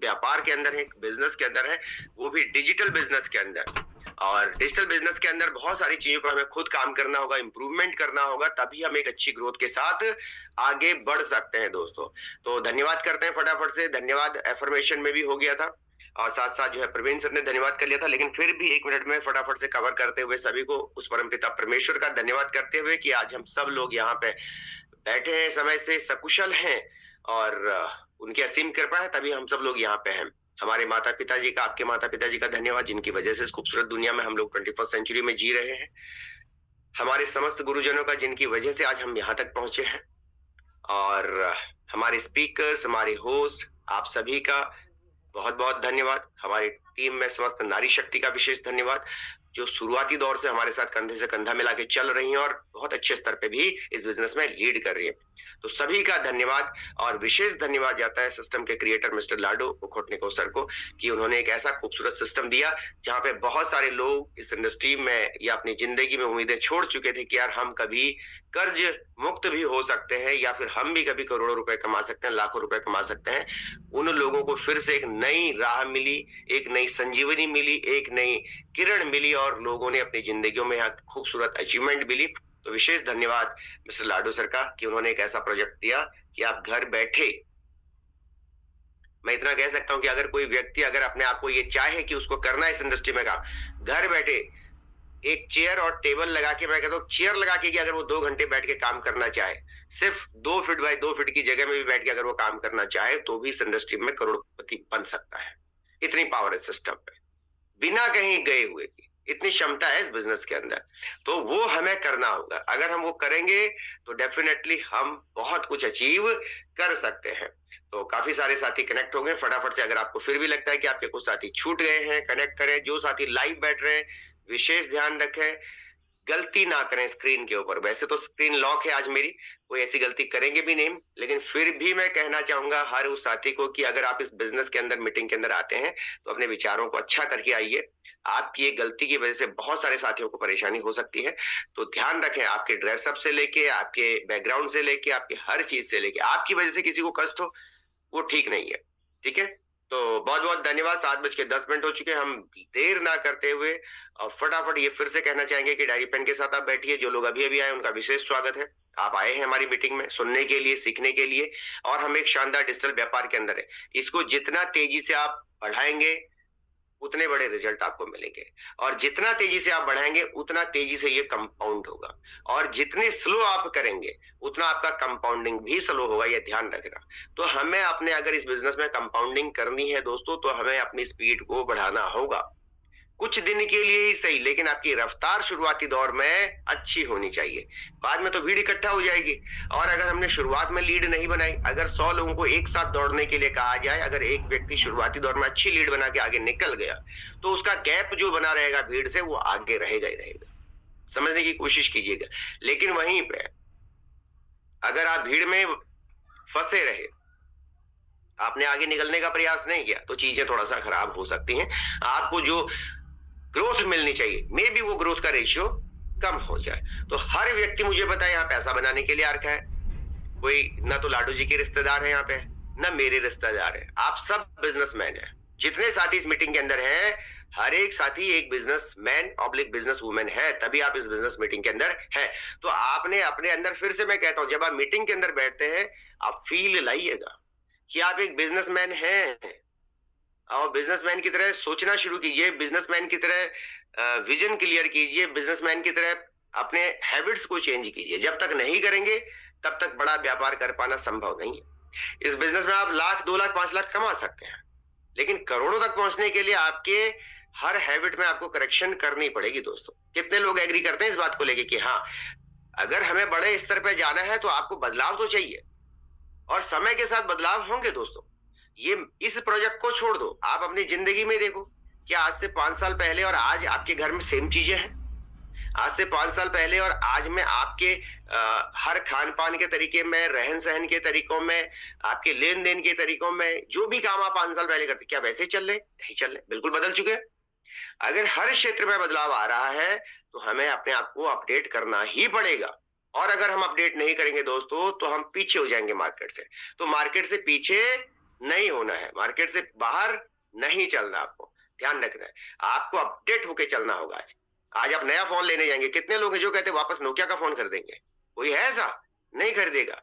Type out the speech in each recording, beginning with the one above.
व्यापार के अंदर है, बिजनेस के अंदर है, वो भी डिजिटल बिजनेस के अंदर। और डिजिटल बिजनेस के अंदर बहुत सारी चीजों पर हमें खुद काम करना होगा, इंप्रूवमेंट करना होगा, तभी हम एक अच्छी ग्रोथ के साथ आगे बढ़ सकते हैं दोस्तों। तो धन्यवाद करते हैं फटाफट से, धन्यवाद एफर्मेशन में भी हो गया था और साथ साथ जो है प्रवीण सर ने धन्यवाद कर लिया था, लेकिन फिर भी 1 मिनट में फटाफट से कवर करते हुए सभी को उस परमपिता परमेश्वर का धन्यवाद करते हुए कि आज हम सब लोग यहाँ पे बैठे हैं, समय से सकुशल हैं और उनकी असीम कृपा है तभी हम सब लोग यहाँ पे हैं। हमारे माता पिता जी का, आपके माता पिता जी का धन्यवाद जिनकी वजह से इस खूबसूरत दुनिया में हम लोग 21st सेंचुरी में जी रहे हैं। हमारे समस्त गुरुजनों का जिनकी वजह से आज हम यहाँ तक पहुंचे हैं और हमारे स्पीकर्स, हमारे होस्ट, आप सभी का बहुत बहुत धन्यवाद। हमारी टीम में समस्त नारी शक्ति का विशेष धन्यवाद जो शुरुआती दौर से हमारे साथ कंधे से कंधा मिला के चल रही हैं और बहुत अच्छे स्तर पे भी इस बिजनेस में लीड कर रही है। तो सभी का धन्यवाद और विशेष धन्यवाद जाता है सिस्टम के क्रिएटर मिस्टर लाडो उखोटनिकोव सर को कि उन्होंने एक ऐसा खूबसूरत सिस्टम दिया जहां पे बहुत सारे लोग इस इंडस्ट्री में या अपनी जिंदगी में उम्मीदें छोड़ चुके थे कि यार हम कभी कर्ज मुक्त भी हो सकते हैं या फिर हम भी कभी करोड़ों रुपए कमा सकते हैं, लाखों रुपए कमा सकते हैं। उन लोगों को फिर से एक नई राह मिली, एक नई संजीवनी मिली, एक नई किरण मिली और लोगों ने अपनी जिंदगियों में यहाँ खूबसूरत अचीवमेंट मिली। तो विशेष धन्यवाद मिस्टर लाडो सर का कि उन्होंने एक ऐसा प्रोजेक्ट दिया कि आप घर बैठे, मैं इतना कह सकता हूं कि अगर कोई व्यक्ति अगर अपने आप को ये चाहे कि उसको करना है इस इंडस्ट्री में काम, घर बैठे एक चेयर और टेबल लगा के, मैं कहता हूँ चेयर लगा के कि अगर वो 2 घंटे बैठ के काम करना चाहे, सिर्फ 2 फीट बाय 2 फीट की जगह में भी बैठ के अगर वो काम करना चाहे तो भी इस इंडस्ट्री में करोड़पति बन सकता है। इतनी पावर है सिस्टम पे, बिना कहीं गए हुए की इतनी क्षमता है इस बिजनेस के अंदर। तो वो हमें करना होगा, अगर हम वो करेंगे तो डेफिनेटली हम बहुत कुछ अचीव कर सकते हैं। तो काफी सारे साथी कनेक्ट हो गए, फटाफट से अगर आपको फिर भी लगता है कि आपके कुछ साथी छूट गए हैं, कनेक्ट करें। जो साथी लाइव बैठ रहे हैं विशेष ध्यान रखें, गलती ना करें स्क्रीन के ऊपर। वैसे तो स्क्रीन लॉक है आज मेरी, कोई ऐसी गलती करेंगे भी नहीं, लेकिन फिर भी मैं कहना चाहूंगा हर उस साथी को कि अगर आप इस बिजनेस के अंदर मीटिंग के अंदर आते हैं तो अपने विचारों को अच्छा करके आइए। आपकी एक गलती की वजह से बहुत सारे साथियों को परेशानी हो सकती है, तो ध्यान रखें आपके ड्रेसअप से लेके, आपके बैकग्राउंड से लेके, आपकी हर चीज से लेके, आपकी वजह से किसी को कष्ट हो वो ठीक नहीं है। ठीक है, तो बहुत बहुत धन्यवाद। 7:10 हो चुके हैं, हम देर ना करते हुए और फटाफट ये फिर से कहना चाहेंगे कि डायरी पेन के साथ आप बैठिए। जो लोग अभी अभी आए उनका विशेष स्वागत है। आप आए हैं हमारी मीटिंग में सुनने के लिए, सीखने के लिए, और हम एक शानदार डिजिटल व्यापार के अंदर है। इसको जितना तेजी से आप बढ़ाएंगे उतने बड़े रिजल्ट आपको मिलेंगे, और जितना तेजी से आप बढ़ाएंगे उतना तेजी से ये कंपाउंड होगा, और जितने स्लो आप करेंगे उतना आपका कंपाउंडिंग भी स्लो होगा, ये ध्यान रखना। तो हमें अपने अगर इस बिजनेस में कंपाउंडिंग करनी है दोस्तों, तो हमें अपनी स्पीड को बढ़ाना होगा। कुछ दिन के लिए ही सही, लेकिन आपकी रफ्तार शुरुआती दौर में अच्छी होनी चाहिए। बाद में तो भीड़ इकट्ठा हो जाएगी। और अगर हमने शुरुआत में लीड नहीं बनाई, अगर 100 लोगों को एक साथ दौड़ने के लिए कहा जाए, अगर एक व्यक्ति शुरुआती दौर में अच्छी लीड बना के आगे निकल गया तो उसका गैप जो बना रहेगा भीड़ से, वो आगे रहेगा ही रहेगा। समझने की कोशिश कीजिएगा। लेकिन वहीं पे अगर आप भीड़ में फंसे रहे, आपने आगे निकलने का प्रयास नहीं किया, तो चीजें थोड़ा सा खराब हो सकती हैं। आपको जो ग्रोथ मिलनी चाहिए, मे बी वो ग्रोथ का रेशियो कम हो जाए। तो हर व्यक्ति मुझे पता है यहाँ पैसा बनाने के लिए आ रखा है। कोई ना तो लाडू जी के रिश्तेदार है यहाँ पे, ना मेरे रिश्तेदार है, आप सब बिजनेसमैन हैं। जितने साथी इस मीटिंग के अंदर हैं, हर एक साथी एक बिजनेसमैन ऑब्लिक बिजनेस वुमेन है, तभी आप इस बिजनेस मीटिंग के अंदर है। तो आपने अपने अंदर, फिर से मैं कहता हूं, जब आप मीटिंग के अंदर बैठते हैं आप फील लाइएगा कि आप एक बिजनेसमैन हैं, और बिजनेसमैन की तरह सोचना शुरू कीजिए, बिजनेसमैन की तरह विजन क्लियर कीजिए, बिजनेसमैन की तरह अपने हैबिट्स को चेंज कीजिए। जब तक नहीं करेंगे तब तक बड़ा व्यापार कर पाना संभव नहीं है। इस बिजनेस में आप लाख, 2 लाख, 5 लाख कमा सकते हैं, लेकिन करोड़ों तक पहुंचने के लिए आपके हर हैबिट में आपको करेक्शन करनी पड़ेगी दोस्तों। कितने लोग एग्री करते हैं इस बात को लेके कि हाँ, अगर हमें बड़े स्तर पे जाना है तो आपको बदलाव तो चाहिए, और समय के साथ बदलाव होंगे दोस्तों। ये इस प्रोजेक्ट को छोड़ दो, आप अपनी जिंदगी में देखो, क्या आज से 5 साल पहले और आज आपके घर में सेम चीजें हैं? आज से 5 साल पहले और आज में आपके हर खान पान के तरीके में, रहन सहन के तरीकों में, आपके लेन देन के तरीकों में, जो भी काम आप 5 साल पहले करते, क्या वैसे चल रहे? नहीं चल रहे, बिल्कुल बदल चुके हैं। अगर हर क्षेत्र में बदलाव आ रहा है तो हमें अपने आप को अपडेट करना ही पड़ेगा, और अगर हम अपडेट नहीं करेंगे दोस्तों तो हम पीछे हो जाएंगे मार्केट से। तो मार्केट से पीछे नहीं होना है, मार्केट से बाहर नहीं चलना, आपको ध्यान रखना है, आपको अपडेट होके चलना होगा। आज आज आप नया फोन लेने जाएंगे, कितने लोग हैं जो कहते हैं वापस नोकिया का फोन खरीदेंगे? कोई है ऐसा? नहीं खरीदेगा।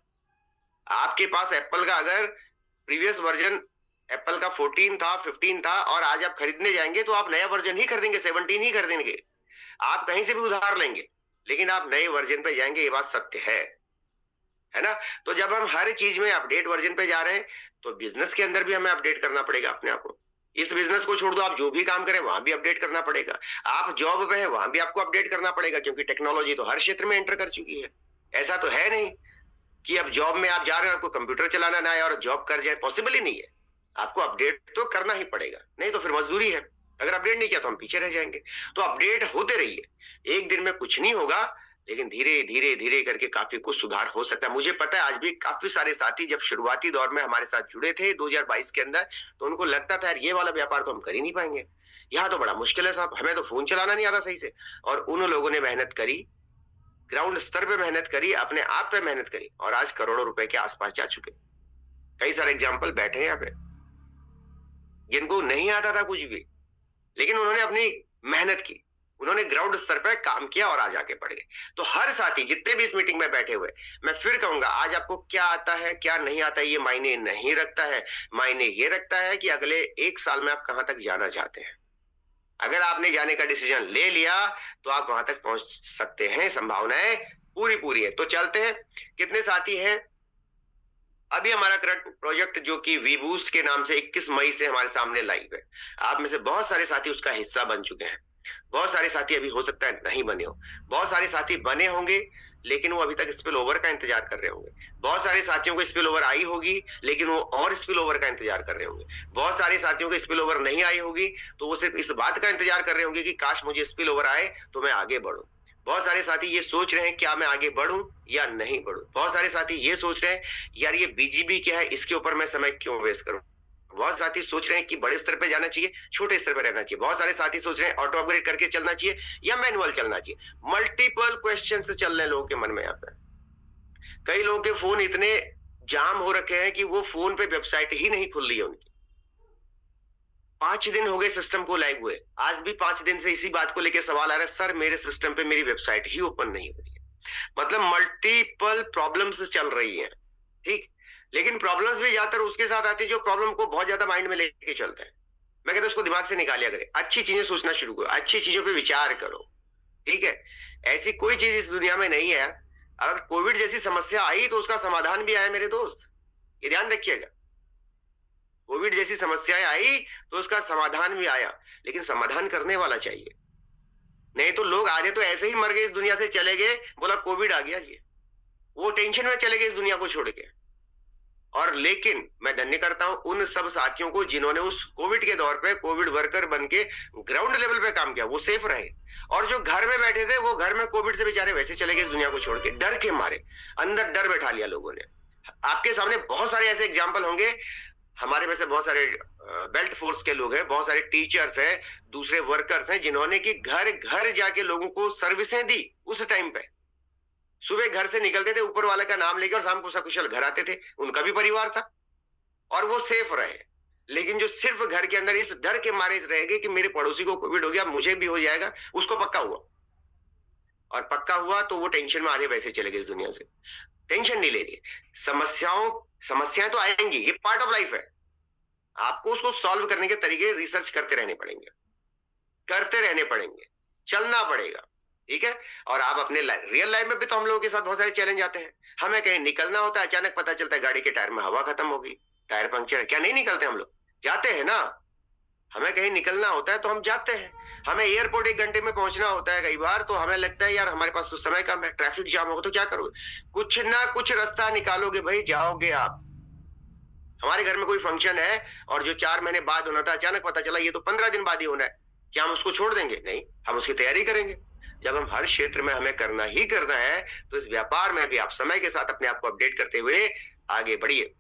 आपके पास एप्पल का अगर प्रीवियस वर्जन एप्पल का 14 था, 15 था, और आज आप खरीदने जाएंगे तो आप नया वर्जन ही खरीदेंगे, 17 ही खरीदेंगे। आप कहीं से भी उधार लेंगे, लेकिन आप नए वर्जन पे जाएंगे, ये बात सत्य है ना? तो जब हम हर चीज में अपडेट वर्जन पे जा रहे हैं, तो बिजनेस के अंदर भी हमें अपडेट करना पड़ेगा अपने आप को। इस बिजनेस को छोड़ दो, आप जो भी काम करें वहां भी अपडेट करना पड़ेगा। आप जॉब पे हैं, वहां भी आपको अपडेट करना पड़ेगा, क्योंकि टेक्नोलॉजी तो हर क्षेत्र में एंटर कर चुकी है। ऐसा तो है नहीं कि अब जॉब में आप जा रहे हैं, आपको कंप्यूटर चलाना ना आए और जॉब कर जाए, पॉसिबल ही नहीं है। आपको अपडेट तो करना ही पड़ेगा, नहीं तो फिर मजदूरी है। अगर अपडेट नहीं किया तो हम पीछे रह जाएंगे। तो अपडेट होते रहिए। एक दिन में कुछ नहीं होगा, लेकिन धीरे धीरे धीरे करके काफी कुछ सुधार हो सकता है। मुझे पता है आज भी काफी सारे साथी जब शुरुआती दौर में हमारे साथ जुड़े थे 2022 के अंदर, तो उनको लगता था यार ये वाला व्यापार तो हम कर ही नहीं पाएंगे, यहाँ तो बड़ा मुश्किल है साहब, हमें तो फोन चलाना नहीं आता सही से। और उन लोगों ने मेहनत करी, ग्राउंड स्तर पे मेहनत करी, अपने आप पे मेहनत करी, और आज करोड़ों रुपए के आसपास जा चुके। कई सारे एग्जाम्पल बैठे हैं यहाँ पे, जिनको नहीं आता था कुछ भी, लेकिन उन्होंने अपनी मेहनत की, उन्होंने ग्राउंड स्तर पर काम किया और आज आगे बढ़ गए। तो हर साथी जितने भी इस मीटिंग में बैठे हुए, मैं फिर कहूंगा, आज आपको क्या आता है क्या नहीं आता है ये मायने नहीं रखता है। मायने ये रखता है कि अगले 1 साल में आप कहां तक जाना चाहते हैं। अगर आपने जाने का डिसीजन ले लिया तो आप वहां तक पहुंच सकते हैं, संभावनाएं पूरी पूरी है। तो चलते हैं, कितने साथी हैं? अभी हमारा करंट प्रोजेक्ट जो कि वी बूस्ट के नाम से 21 मई से हमारे सामने लाइव है। आप में से बहुत सारे साथी उसका हिस्सा बन चुके हैं, बहुत सारे साथी अभी हो सकता है नहीं बने हो, बहुत सारे साथी बने होंगे लेकिन वो अभी तक स्पिल ओवर का इंतजार कर रहे होंगे, बहुत सारे साथियों को स्पिल ओवर आई होगी लेकिन वो और स्पिल ओवर का इंतजार कर रहे होंगे, बहुत सारे साथियों को स्पिल ओवर नहीं आई होगी तो वो सिर्फ इस बात का इंतजार कर रहे होंगे कि काश मुझे स्पिल ओवर आए तो मैं आगे बढ़ूं। बहुत सारे साथी ये सोच रहे हैं क्या मैं आगे बढ़ूं या नहीं बढ़ूं। बहुत सारे साथी ये सोच रहे हैं यार ये बीजीबी क्या है, इसके ऊपर मैं समय क्यों वेस्ट करूं। बहुत साथी सोच रहे हैं कि बड़े स्तर पे जाना चाहिए, छोटे स्तर पे रहना चाहिए। बहुत सारे साथी सोच रहे हैं ऑटो अपग्रेड करके चलना चाहिए या मैनुअल चलना चाहिए। मल्टीपल क्वेश्चन से चल रहे हैं लोगों के मन में यहाँ पे। कई लोगों के फोन इतने जाम हो रखे हैं कि वो फोन पे वेबसाइट ही नहीं खुल रही है उनकी। 5 दिन हो गए सिस्टम को लाइव हुए, आज भी 5 दिन से इसी बात को लेकर सवाल आ रहा है, सर मेरे सिस्टम पे मेरी वेबसाइट ही ओपन नहीं हो रही है। मतलब मल्टीपल प्रॉब्लम्स चल रही हैं, ठीक। लेकिन प्रॉब्लम्स भी ज्यादातर उसके साथ आती है जो प्रॉब्लम को बहुत ज्यादा माइंड में लेके चलता है। मैं कहता हूं उसको दिमाग से निकालिया करे, अच्छी चीजें सोचना शुरू करो, अच्छी चीजों पे विचार करो, ठीक है। ऐसी कोई चीज इस दुनिया में नहीं है, अगर कोविड जैसी समस्या आई तो उसका समाधान भी आया मेरे दोस्त, ये ध्यान रखिएगा। कोविड जैसी समस्याएं आई तो उसका समाधान भी आया, लेकिन समाधान करने वाला चाहिए। नहीं तो लोग आधे तो ऐसे ही मर गए, इस दुनिया से चले गए, बोला कोविड आ गया जी, वो टेंशन में चले गए इस दुनिया को छोड़ के। और लेकिन मैं धन्य करता हूं उन सब साथियों को जिन्होंने उस कोविड के दौर पे कोविड वर्कर बन के ग्राउंड लेवल पे काम किया, वो सेफ रहे। और जो घर में बैठे थे वो घर में कोविड से बेचारे वैसे चले गए इस दुनिया को छोड़ के, डर के मारे, अंदर डर बैठा लिया लोगों ने। आपके सामने बहुत सारे ऐसे एग्जाम्पल होंगे, हमारे में से बहुत सारे बेल्ट फोर्स के लोग हैं, बहुत सारे टीचर्स हैं, दूसरे वर्कर्स हैं, जिन्होंने कि घर घर जाके लोगों को सर्विसें दी। उस टाइम पे सुबह घर से निकलते थे ऊपर वाले का नाम लेकर और शाम को सकुशल घर आते थे, उनका भी परिवार था और वो सेफ रहे। लेकिन जो सिर्फ घर के अंदर इस डर के मारे रह गए कि मेरे पड़ोसी को कोविड हो गया, मुझे भी हो जाएगा, उसको पक्का हुआ, और पक्का हुआ तो वो टेंशन में आधे वैसे चले गए इस दुनिया से। टेंशन नहीं ले रही, समस्याएं तो आएंगी, ये पार्ट ऑफ लाइफ है। आपको उसको सॉल्व करने के तरीके रिसर्च करते रहने पड़ेंगे, चलना पड़ेगा, ठीक है। और आप अपने रियल लाइफ में भी तो हम लोगों के साथ बहुत सारे चैलेंज आते हैं। हमें कहीं निकलना होता है, अचानक पता चलता है गाड़ी के टायर में हवा खत्म हो गई, टायर पंक्चर। क्या नहीं निकलते हम लोग? जाते हैं ना। हमें कहीं निकलना होता है तो हम जाते हैं। हमें एयरपोर्ट 1 घंटे में पहुंचना होता है कई बार, तो हमें लगता है यार हमारे पास तो समय कम है, ट्रैफिक जाम होगा तो क्या करोगे? कुछ ना कुछ रास्ता निकालोगे भाई, जाओगे आप। हमारे घर में कोई फंक्शन है और जो 4 महीने बाद होना था अचानक पता चला ये तो 15 दिन बाद ही होना है, क्या हम उसको छोड़ देंगे? नहीं, हम उसकी तैयारी करेंगे। जब हम हर क्षेत्र में हमें करना ही करना है तो इस व्यापार में भी आप समय के साथ अपने आप को अपडेट करते हुए आगे बढ़िए।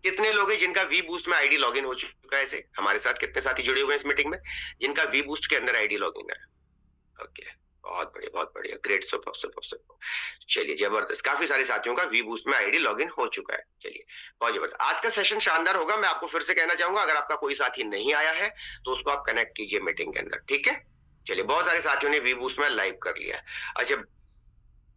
कितने लोग हैं जिनका वी बूस्ट में आईडी लॉगिन हो चुका है? ऐसे हमारे साथ कितने साथी जुड़े हुए हैं इस मीटिंग में जिनका वी बूस्ट के अंदर आईडी लॉगिन है? ओके, बहुत बढ़िया, ग्रेट, सुपर सुपर सुपर। चलिए जबरदस्त, काफी सारे साथियों का वी बूस्ट में आईडी लॉगिन हो चुका है। चलिए बहुत जबरदस्त, आज का सेशन शानदार होगा। मैं आपको फिर से कहना चाहूंगा, अगर आपका कोई साथी नहीं आया है तो उसको आप कनेक्ट कीजिए मीटिंग के अंदर, ठीक है। चलिए, बहुत सारे साथियों ने वी बूस्ट में लाइव कर लिया है। अच्छा,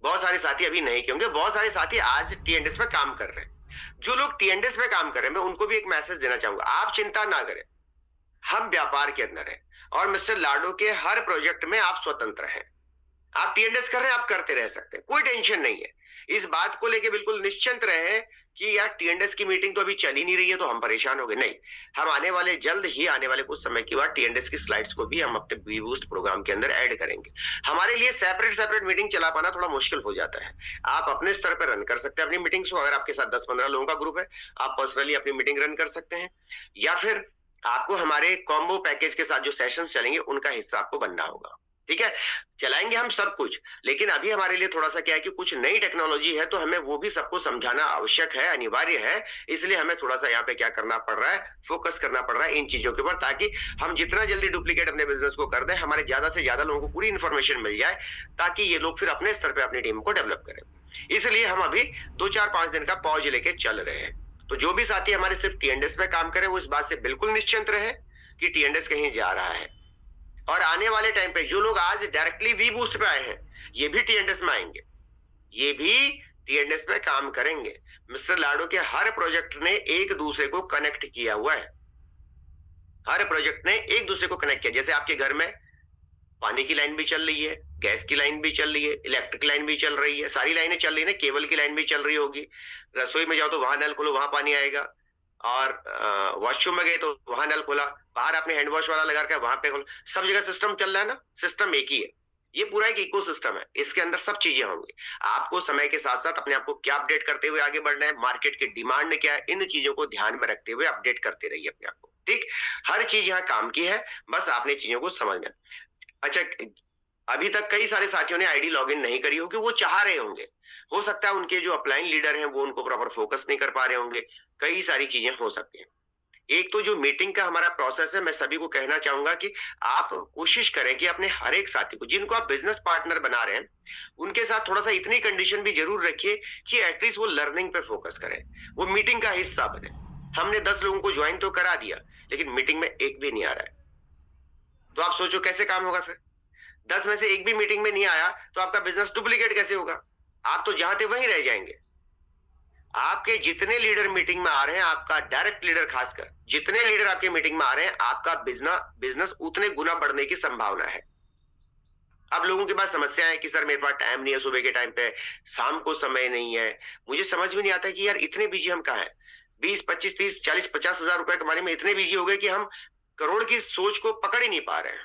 बहुत सारे साथी अभी नहीं किए होंगे, बहुत सारे साथी आज टीएनडीएस पे काम कर रहे हैं। जो लोग टीएनडीएस पे काम कर रहे हैं, मैं उनको भी एक मैसेज देना चाहूंगा, आप चिंता ना करें, हम व्यापार के अंदर हैं और मिस्टर लाडो के हर प्रोजेक्ट में आप स्वतंत्र हैं। आप टीएनडीएस कर रहे हैं, आप करते रह सकते हैं, कोई टेंशन नहीं है। इस बात को लेके बिल्कुल निश्चिंत रहे कि यार टीएनडीएस की मीटिंग तो अभी चल ही नहीं रही है तो हम परेशान हो गए, नहीं। हम आने वाले, जल्द ही आने वाले कुछ समय के बाद टीएनडीएस की स्लाइड्स को भी हम अपने वी बूस्ट प्रोग्राम के अंदर ऐड करेंगे। हमारे लिए सेपरेट सेपरेट मीटिंग चला पाना थोड़ा मुश्किल हो जाता है। आप अपने स्तर पर रन कर सकते हैं अपनी मीटिंग्स को। अगर आपके साथ 10-15 लोगों का ग्रुप है, आप पर्सनली अपनी मीटिंग रन कर सकते हैं, या फिर आपको हमारे कॉम्बो पैकेज के साथ जो सेशंस चलेंगे उनका हिस्सा आपको बनना होगा, ठीक है। चलाएंगे हम सब कुछ, लेकिन अभी हमारे लिए थोड़ा सा क्या है कि कुछ नई टेक्नोलॉजी है तो हमें वो भी सबको समझाना आवश्यक है, अनिवार्य है। इसलिए हमें थोड़ा सा यहाँ पे क्या करना पड़ रहा है, फोकस करना पड़ रहा है इन चीजों के ऊपर, ताकि हम जितना जल्दी डुप्लीकेट अपने बिजनेस को कर दें, हमारे ज्यादा से ज्यादा लोगों को पूरी इंफॉर्मेशन मिल जाए, ताकि ये लोग फिर अपने स्तर पर अपनी टीम को डेवलप करें। इसलिए हम अभी 2-4-5 दिन का पॉज लेके चल रहे हैं। तो जो भी साथी हमारे सिर्फ टीएनडीएस पे काम करें, वो इस बात से बिल्कुल निश्चिंत रहे कि टीएनडीएस कहीं जा रहा है। और आने वाले टाइम पे जो लोग आज डायरेक्टली वी बूस्ट पे आए हैं, ये भी टीएनडीएस में आएंगे, ये भी टीएनडीएस पे काम करेंगे। मिस्टर लाडो के हर प्रोजेक्ट ने एक दूसरे को कनेक्ट किया हुआ है, हर प्रोजेक्ट ने एक दूसरे को कनेक्ट किया। जैसे आपके घर में पानी की लाइन भी चल रही है, गैस की लाइन भी चल रही है, इलेक्ट्रिक लाइन भी चल रही है, सारी लाइनें चल रही है ना, केबल की लाइन भी चल रही होगी। रसोई में जाओ तो वहां नल खोलो, वहां पानी आएगा, और वॉशरूम में गए तो वहां नल खोला, बाहर आपने हैंड वॉश वाला लगा रखा है, वहां पे खोलो, सब जगह सिस्टम चल रहा है ना, सिस्टम एक ही है। ये पूरा एक इकोसिस्टम है, इसके अंदर सब चीजें होंगी। आपको समय के साथ साथ अपने आप को क्या अपडेट करते हुए आगे बढ़ना है, मार्केट की डिमांड क्या है, इन चीजों को ध्यान में रखते हुए अपडेट करते रहिए अपने आप को, ठीक। हर चीज यहाँ काम की है, बस आपने चीजों को समझना। अच्छा, अभी तक कई सारे साथियों ने आईडी लॉगिन नहीं करी होगी, वो चाह रहे होंगे, हो सकता है उनके जो अपलाइन लीडर हैं वो उनको प्रॉपर फोकस नहीं कर पा रहे होंगे, कई सारी चीजें हो सकती हैं। एक तो जो मीटिंग का हमारा प्रोसेस है, मैं सभी को कहना चाहूंगा कि आप कोशिश करें कि अपने हर एक साथी को, जिनको आप बिजनेस पार्टनर बना रहे हैं, उनके साथ थोड़ा सा इतनी कंडीशन भी जरूर रखिए कि एटलीस्ट वो लर्निंग पे फोकस करें, वो मीटिंग का हिस्सा बने। हमने 10 लोगों को ज्वाइन तो करा दिया, लेकिन मीटिंग में एक भी नहीं आ रहा है, तो आप सोचो कैसे काम होगा फिर। 10 में से एक भी मीटिंग में नहीं आया तो आपका बिजनेस डुप्लीकेट कैसे होगा? आप तो जहां थे वहीं रह जाएंगे। आपके जितने लीडर मीटिंग में आ रहे हैं, आपका डायरेक्ट लीडर खासकर, जितने लीडर आपके मीटिंग में आ रहे हैं, आपका बिजनेस उतने गुना बढ़ने की संभावना है। अब लोगों के पास समस्या है कि सर मेरे पास टाइम नहीं है, सुबह के टाइम पे, शाम को समय नहीं है। मुझे समझ में नहीं आता कि यार इतने बिजी हम कहाँ हैं। 20, 25, 30, 40, 50 हजार रुपए कमाने में इतने बिजी हो गए कि हम करोड़ की सोच को पकड़ ही नहीं पा रहे हैं,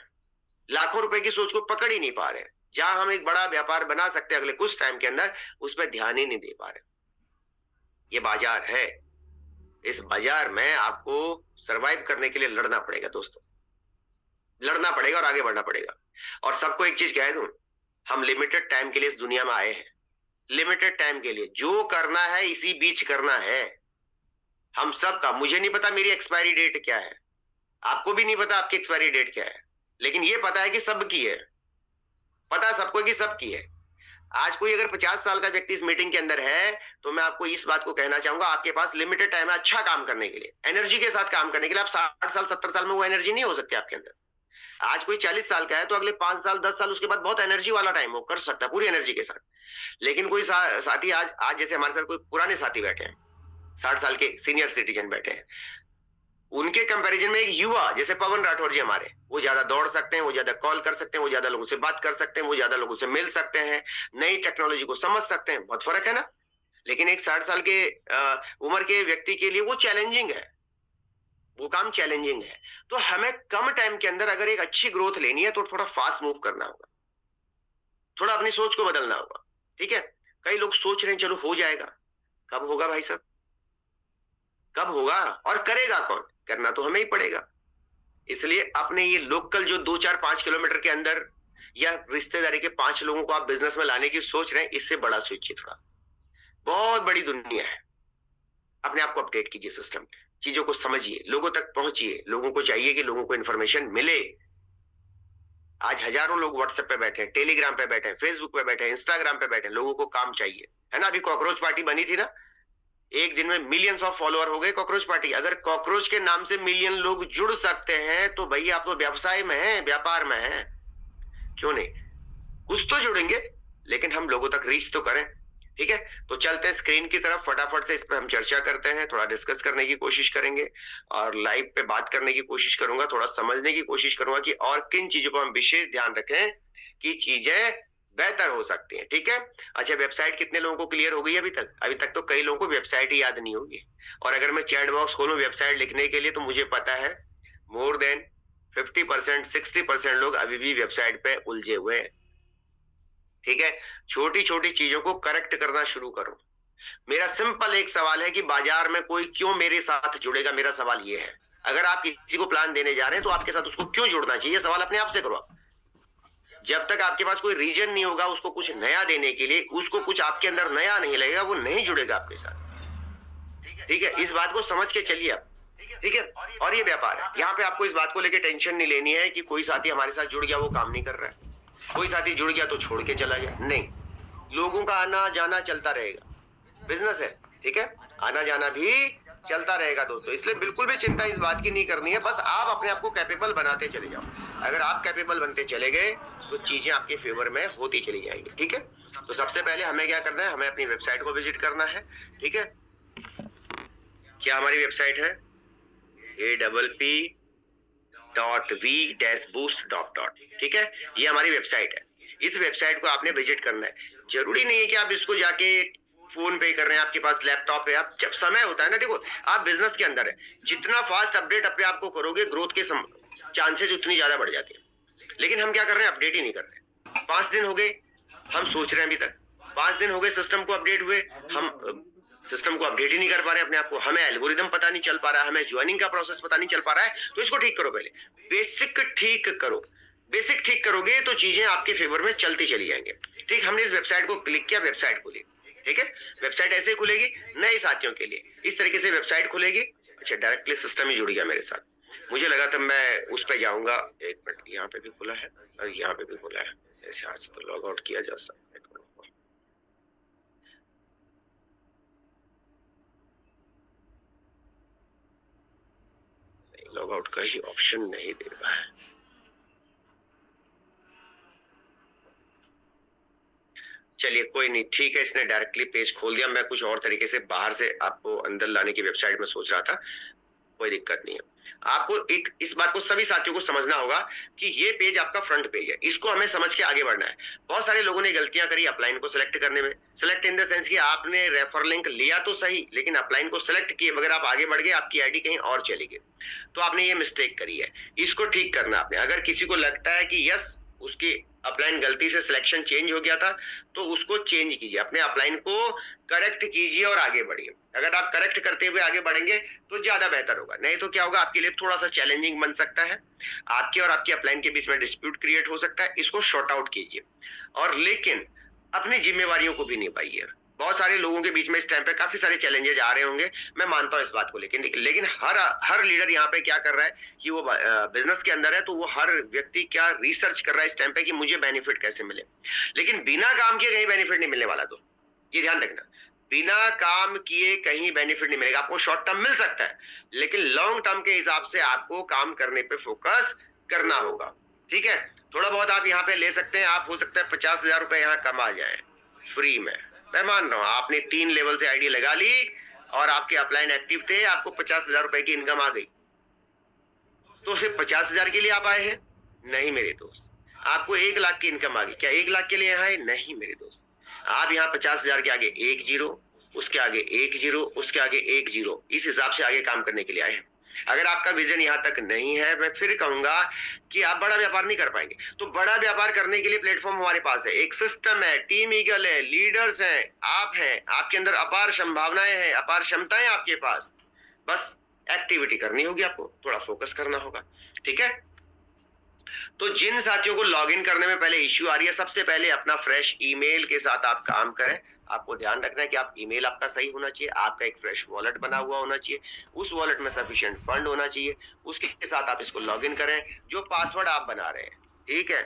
लाखों रुपए की सोच को पकड़ ही नहीं पा रहे हैं। जहां हम एक बड़ा व्यापार बना सकते हैं अगले कुछ टाइम के अंदर, उस पर ध्यान ही नहीं दे पा रहे। ये बाजार है, इस बाजार में आपको सरवाइव करने के लिए लड़ना पड़ेगा दोस्तों, लड़ना पड़ेगा और आगे बढ़ना पड़ेगा। और सबको एक चीज कह दूं, हम लिमिटेड टाइम के लिए इस दुनिया में आए हैं, लिमिटेड टाइम के लिए। जो करना है इसी बीच करना है हम सब का। मुझे नहीं पता मेरी एक्सपायरी डेट क्या है, आपको भी नहीं पता आपकी एक्सपायरी डेट क्या है, लेकिन ये पता है कि सबकी है, पता सबको कि सबकी है। आज कोई अगर 50 साल का व्यक्ति इस मीटिंग के अंदर है, तो मैं आपको इस बात को कहना चाहूंगा, आपके पास लिमिटेड टाइम है अच्छा काम करने के लिए, एनर्जी के साथ काम करने के लिए। आप 60 साल 70 साल में वो एनर्जी नहीं हो सकती आपके अंदर। आज कोई 40 साल का है तो अगले 5 साल 10 साल उसके बाद बहुत एनर्जी वाला टाइम वो कर सकता है पूरी एनर्जी के साथ। लेकिन कोई साथी आज जैसे हमारे साथ कोई पुराने साथी बैठे हैं, 60 साल के सीनियर सिटीजन बैठे हैं, उनके कंपैरिजन में एक युवा जैसे पवन राठौर जी हमारे, वो ज्यादा दौड़ सकते हैं, वो ज्यादा कॉल कर सकते हैं, वो ज्यादा लोगों से बात कर सकते हैं, वो ज्यादा लोगों से मिल सकते हैं, नई टेक्नोलॉजी को समझ सकते हैं, बहुत फर्क है ना। लेकिन एक 60 साल के उम्र के व्यक्ति के लिए वो चैलेंजिंग है, वो काम चैलेंजिंग है। तो हमें कम टाइम के अंदर अगर एक अच्छी ग्रोथ लेनी है तो थोड़ा फास्ट मूव करना होगा, थोड़ा अपनी सोच को बदलना होगा, ठीक है। कई लोग सोच रहे हैं चलो हो जाएगा, कब होगा भाई साहब, कब होगा? और करेगा कौन? करना तो हमें ही पड़ेगा। इसलिए अपने ये लोकल जो 2-4-5 किलोमीटर के अंदर या रिश्तेदारी के 5 लोगों को आप बिजनेस में लाने की सोच रहे हैं, इससे बड़ा सोचिए थोड़ा। बहुत बड़ी दुनिया है, अपने आप को अपडेट कीजिए सिस्टम पे, चीजों को समझिए, लोगों तक पहुंचिए। लोगों को चाहिए कि लोगों को इंफॉर्मेशन मिले, आज हजारों लोग व्हाट्सएप पे बैठे हैं, टेलीग्राम पे बैठे हैं, फेसबुक पे बैठे हैं, इंस्टाग्राम पे बैठे हैं, लोगों को काम चाहिए, है ना। अभी कॉकरोच पार्टी बनी थी ना, एक दिन में मिलियंस ऑफ फॉलोअर हो गए कॉकरोच पार्टी। अगर कॉकरोच के नाम से मिलियन लोग जुड़ सकते हैं तो भैया आप तो व्यवसाय में हैं, व्यापार में हैं, क्यों नहीं। कुछ तो जुड़ेंगे, लेकिन हम लोगों तक रीच तो करें। ठीक है, तो चलते हैं स्क्रीन की तरफ, फटाफट से इस पर हम चर्चा करते हैं, थोड़ा डिस्कस करने की कोशिश करेंगे और लाइव पे बात करने की कोशिश करूंगा, थोड़ा समझने की कोशिश करूंगा कि और किन चीजों पर हम विशेष ध्यान रखें कि चीजें बेहतर हो सकती हैं। ठीक है, अच्छा वेबसाइट कितने लोगों को क्लियर हो गई अभी तक? अभी तक तो कई लोगों को वेबसाइट ही याद नहीं होगी, और अगर मैं चैट बॉक्स खोलूं वेबसाइट लिखने के लिए तो मुझे पता है मोर देन 50% 60% लोग अभी भी वेबसाइट पे उलझे हुए हैं। ठीक है, छोटी छोटी चीजों को करेक्ट करना शुरू करो। मेरा सिंपल एक सवाल है कि बाजार में कोई क्यों मेरे साथ जुड़ेगा, मेरा सवाल ये है। अगर आप किसी को प्लान देने जा रहे हैं तो आपके साथ उसको क्यों जुड़ना चाहिए, सवाल अपने आप से करो आप। जब तक आपके पास कोई रीजन नहीं होगा उसको कुछ नया देने के लिए, उसको कुछ आपके अंदर नया नहीं लगेगा, वो नहीं जुड़ेगा आपके साथ। ठीक है, इस बात को समझ के चलिए आप। ठीक है, और ये व्यापार है, यहाँ पे आपको इस बात को लेकर टेंशन नहीं लेनी है कि कोई साथी हमारे साथ जुड़ गया वो काम नहीं कर रहा है, कोई साथी जुड़ गया तो छोड़ के चला गया, नहीं। लोगों का आना जाना चलता रहेगा, बिजनेस है। ठीक है, आना जाना भी चलता रहेगा दोस्तों, इसलिए बिल्कुल भी चिंता इस बात की नहीं करनी है, बस आप अपने आप को कैपेबल बनाते चले जाओ। अगर आप कैपेबल बनते चले गए तो चीजें आपके फेवर में होती चली जाएंगी। ठीक है, तो सबसे पहले हमें क्या करना है, हमें अपनी वेबसाइट को विजिट करना है। ठीक है, क्या हमारी वेबसाइट है APP.V-boost. ठीक है, ये हमारी वेबसाइट है। इस वेबसाइट को आपने विजिट करना है। जरूरी नहीं है कि आप इसको जाके फोन पे कर रहे हैं, आपके पास लैपटॉप है, आप जब समय होता है ना, देखो आप बिजनेस के अंदर है, जितना फास्ट अपडेट अपने आप को करोगे ग्रोथ के चांसेस उतनी ज्यादा बढ़ जाती है। लेकिन हम क्या कर रहे हैं, अपडेट ही नहीं कर रहे। 5 दिन हो गए हम सोच रहे हैं, अभी तक 5 दिन हो गए सिस्टम को अपडेट हुए, हम सिस्टम को अपडेट ही नहीं कर पा रहे अपने आप को, हमें एल्गोरिदम पता नहीं चल पा रहा है, हमें ज्वाइनिंग का प्रोसेस पता नहीं चल पा रहा है। तो इसको ठीक करो, पहले बेसिक ठीक करो। बेसिक ठीक करोगे तो चीजें आपके फेवर में चलती चली जाएंगे। ठीक, हमने इस वेबसाइट को क्लिक किया, वेबसाइट खुली। ठीक है, वेबसाइट ऐसे खुलेगी नए साथियों के लिए, इस तरीके से वेबसाइट खुलेगी। अच्छा, डायरेक्टली सिस्टम ही जुड़ गया मेरे साथ, मुझे लगा था मैं उस पर जाऊंगा। एक मिनट, यहाँ पे भी खुला है और यहाँ पे भी खुला है, ऐसे हाथ से तो लॉग आउट किया जा सकता है। लॉग आउट का ही ऑप्शन नहीं दे रहा है। चलिए कोई नहीं, ठीक है, इसने डायरेक्टली पेज खोल दिया। मैं कुछ और तरीके से बाहर से आपको अंदर लाने की वेबसाइट में सोच रहा था, कोई दिक्कत नहीं है। आपको एक इस बात को सभी साथियों को समझना होगा कि ये पेज आपका फ्रंट पेज है, इसको हमें समझ के आगे बढ़ना है। बहुत सारे लोगों ने गलतियां करी अपलाइन को सिलेक्ट करने में, सिलेक्ट इन द सेंस कि आपने रेफर लिंक लिया तो सही, लेकिन अपलाइन को सिलेक्ट किए बगैर आप आगे बढ़ गए, आपकी आईडी कहीं और चली गई, तो आपने ये मिस्टेक करी है। इसको ठीक करना आपने। अगर किसी को लगता है कि यस उसकी अपलाइन गलती से सिलेक्शन चेंज हो गया था, तो उसको चेंज कीजिए, अपने अपलाइन को करेक्ट कीजिए और आगे बढ़िए। अगर आप करेक्ट करते हुए आगे बढ़ेंगे तो ज्यादा बेहतर होगा, नहीं तो क्या होगा, आपके लिए थोड़ा सा चैलेंजिंग बन सकता है, आपके और आपके अपलाइन के बीच में डिस्प्यूट क्रिएट हो सकता है। इसको शॉर्ट आउट कीजिए, और लेकिन अपनी जिम्मेवारियों को भी निभाइए। बहुत सारे लोगों के बीच में इस टाइम पे काफी सारे चैलेंजेस आ रहे होंगे, मैं मानता हूं इस बात को, लेकिन हर लीडर यहाँ पे क्या कर रहा है कि वो बिजनेस के अंदर है, तो वो हर व्यक्ति क्या रिसर्च कर रहा है इस टाइम पे कि मुझे बेनिफिट कैसे मिले। लेकिन बिना काम किए कहीं बेनिफिट नहीं मिलने वाला, दोस्त ये ध्यान रखना। बिना काम किए कहीं बेनिफिट नहीं मिलेगा। आपको शॉर्ट टर्म मिल सकता है, लेकिन लॉन्ग टर्म के हिसाब से आपको काम करने पे फोकस करना होगा। ठीक है, थोड़ा बहुत आप यहाँ पे ले सकते हैं, आप हो सकता है 50,000 रुपए यहाँ कमा जाए फ्री में। मैं मान रहा हूँ आपने 3 लेवल से आईडी लगा ली और आपके अपलाइन एक्टिव थे, आपको 50,000 रुपए की इनकम आ गई, तो सिर्फ 50,000 के लिए आप आए हैं? नहीं मेरे दोस्त, आपको 1 लाख की इनकम आ गई। क्या 1 लाख के लिए आए? नहीं मेरे दोस्त, आप यहाँ 50,000 के आगे 1 जीरो, उसके आगे 1 जीरो, उसके आगे 1 जीरो, इस हिसाब से आगे काम करने के लिए आए हैं। अगर आपका विजन यहाँ तक नहीं है, मैं फिर कहूंगा कि आप बड़ा व्यापार नहीं कर पाएंगे। तो बड़ा व्यापार करने के लिए प्लेटफॉर्म हमारे पास है, एक सिस्टम है, टीम ईगल है, लीडर्स हैं, आप हैं, आपके अंदर अपार संभावनाएं हैं, अपार क्षमताएं आपके पास। बस एक्टिविटी करनी होगी, आपको थोड़ा फोकस करना होगा। ठीक है, तो जिन साथियों को लॉगिन करने में पहले इश्यू आ रही है, सबसे पहले अपना फ्रेश ईमेल के साथ आप काम करें। आपको ध्यान रखना है कि आप ईमेल आपका सही होना चाहिए, आपका एक फ्रेश वॉलेट बना हुआ होना चाहिए, उस वॉलेट में सफिशिएंट फंड होना चाहिए, उसके साथ आप इसको लॉगिन करें जो पासवर्ड आप बना रहे हैं। ठीक है,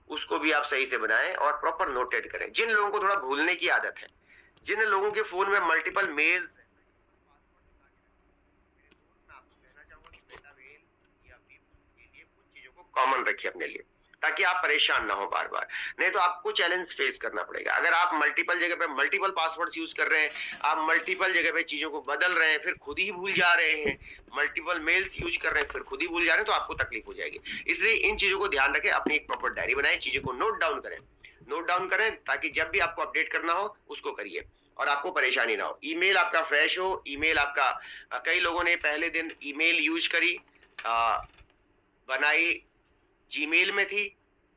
उसको भी आप सही से बनाएं और प्रॉपर नोटेड करें। जिन लोगों को थोड़ा भूलने की आदत है, जिन लोगों के फोन में मल्टीपल मेल्स है, मैं आपको कहना चाहूंगा कि मेटा मेल या के लिए कुछ चीजों को कॉमन रखिए अपने लिए, ताकि आप परेशान ना हो बार बार। नहीं तो आपको चैलेंज फेस करना पड़ेगा। अगर आप मल्टीपल जगह पे मल्टीपल पासवर्ड्स यूज कर रहे हैं, आप मल्टीपल जगह पे चीजों को बदल रहे हैं, फिर खुद ही भूल जा रहे हैं, मल्टीपल मेल्स यूज कर रहे हैं, फिर खुद ही भूल जा रहे हैं, तो आपको तकलीफ हो जाएगी। इसलिए इन चीजों को ध्यान रखें, अपनी एक प्रॉपर डायरी बनाएं, चीजों को नोट डाउन करें, ताकि जब भी आपको अपडेट करना हो उसको करिए और आपको परेशानी ना हो। ईमेल आपका फ्रेश हो, ईमेल आपका कई लोगों ने पहले दिन ईमेल यूज करी, बनाई जीमेल में थी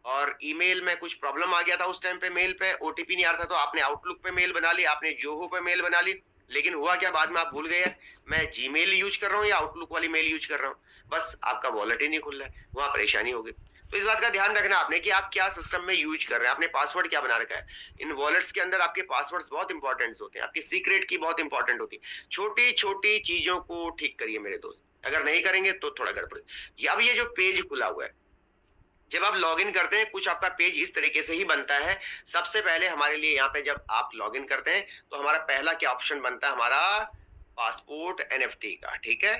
और ईमेल में कुछ प्रॉब्लम आ गया था, उस टाइम पे मेल पे ओटीपी नहीं आ रहा था, तो आपने आउटलुक पे मेल बना ली, आपने जोहो पे मेल बना ली, लेकिन हुआ क्या, बाद में आप भूल गए मैं जीमेल यूज कर रहा हूँ या आउटलुक वाली मेल यूज कर रहा हूँ, बस आपका वॉलेट ही नहीं खुल रहा है, वहां परेशानी होगी। तो इस बात का ध्यान रखना आपने कि आप क्या सिस्टम में यूज कर रहे हैं, आपने पासवर्ड क्या बना रखा है। इन वॉलेट्स के अंदर आपके पासवर्ड्स बहुत इंपॉर्टेंट होते हैं, आपकी सीक्रेट की बहुत इंपॉर्टेंट होती है। छोटी छोटी चीजों को ठीक करिए मेरे दोस्त, अगर नहीं करेंगे तो थोड़ा गड़बड़। अब ये जो पेज खुला हुआ है, जब आप लॉगिन करते हैं, कुछ आपका पेज इस तरीके से ही बनता है। सबसे पहले हमारे लिए यहाँ पे जब आप लॉगिन करते हैं तो हमारा पहला क्या ऑप्शन बनता है, हमारा पासपोर्ट एनएफटी का। ठीक है,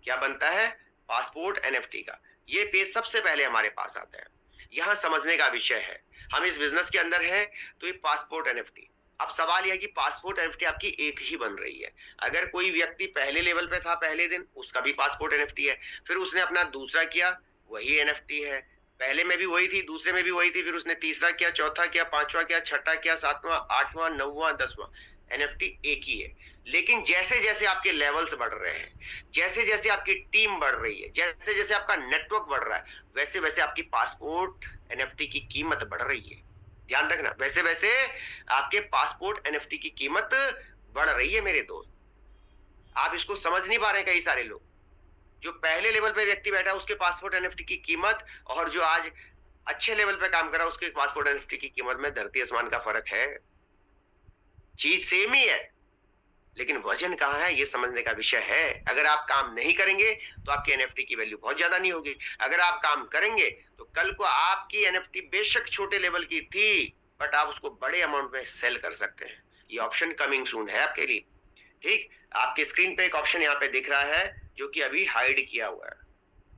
क्या बनता है, पासपोर्ट एनएफटी का। ये पेज सबसे पहले हमारे पास आता है। यहाँ समझने का विषय है, हम इस बिजनेस के अंदर है तो ये पासपोर्ट एनएफटी। अब सवाल यह है कि पासपोर्ट एनएफटी आपकी एक ही बन रही है। अगर कोई व्यक्ति पहले लेवल पे था पहले दिन, उसका भी पासपोर्ट एनएफटी है, फिर उसने अपना दूसरा किया, वही एनएफटी है। पहले में भी वही थी, दूसरे में भी वही थी, फिर उसने तीसरा किया, चौथा किया, पांचवा किया, छठा किया, सातवां, आठवां, नौवां, 10वां, एनएफटी एक ही है। लेकिन जैसे जैसे आपके लेवल्स बढ़ रहे हैं, जैसे जैसे आपकी टीम बढ़ रही है, जैसे जैसे आपका नेटवर्क बढ़ रहा है, वैसे वैसे आपकी पासपोर्ट एनएफटी की कीमत बढ़ रही है। ध्यान रखना, वैसे वैसे आपके पासपोर्ट एनएफटी की कीमत बढ़ रही है मेरे दोस्त। आप इसको समझ नहीं पा रहे कई सारे लोग। जो पहले लेवल पे व्यक्ति बैठा है उसके पासपोर्ट एनएफटी की कीमत और जो आज अच्छे लेवल पे काम कर रहा है उसके पासपोर्ट एनएफटी की कीमत में धरती आसमान का फर्क है। चीज सेम ही है, लेकिन वजन कहाँ है ये समझने का विषय है। अगर आप काम नहीं करेंगे तो आपकी एनएफटी की वैल्यू बहुत ज्यादा नहीं होगी। अगर आप काम करेंगे तो कल को आपकी एनएफटी बेशक छोटे लेवल की थी, बट आप उसको बड़े अमाउंट में सेल कर सकते हैं। ये ऑप्शन कमिंग सून है आपके लिए। ठीक, आपके स्क्रीन पे एक ऑप्शन यहाँ पे दिख रहा है जो कि अभी हाइड किया हुआ है।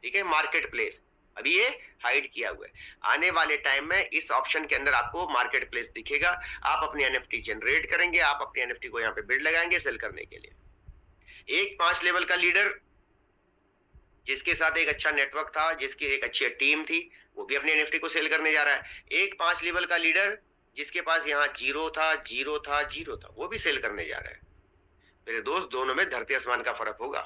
ठीक है, मार्केट प्लेस, अभी ये हाइड किया हुआ है। आने वाले टाइम में इस ऑप्शन के अंदर आपको मार्केट प्लेस दिखेगा। आप अपनी एनएफटी जनरेट करेंगे, आप अपनी एनएफटी को यहाँ पे बिड लगाएंगे सेल करने के लिए। एक 5 लेवल का लीडर जिसके साथ एक अच्छा नेटवर्क था, जिसकी एक अच्छी टीम थी, वो भी अपनी एनएफटी को सेल करने जा रहा है। एक 5 लेवल का लीडर जिसके पास यहाँ जीरो था, जीरो था, जीरो था, वो भी सेल करने जा रहा है। मेरे दोस्त, दोनों में धरती आसमान का फर्क होगा,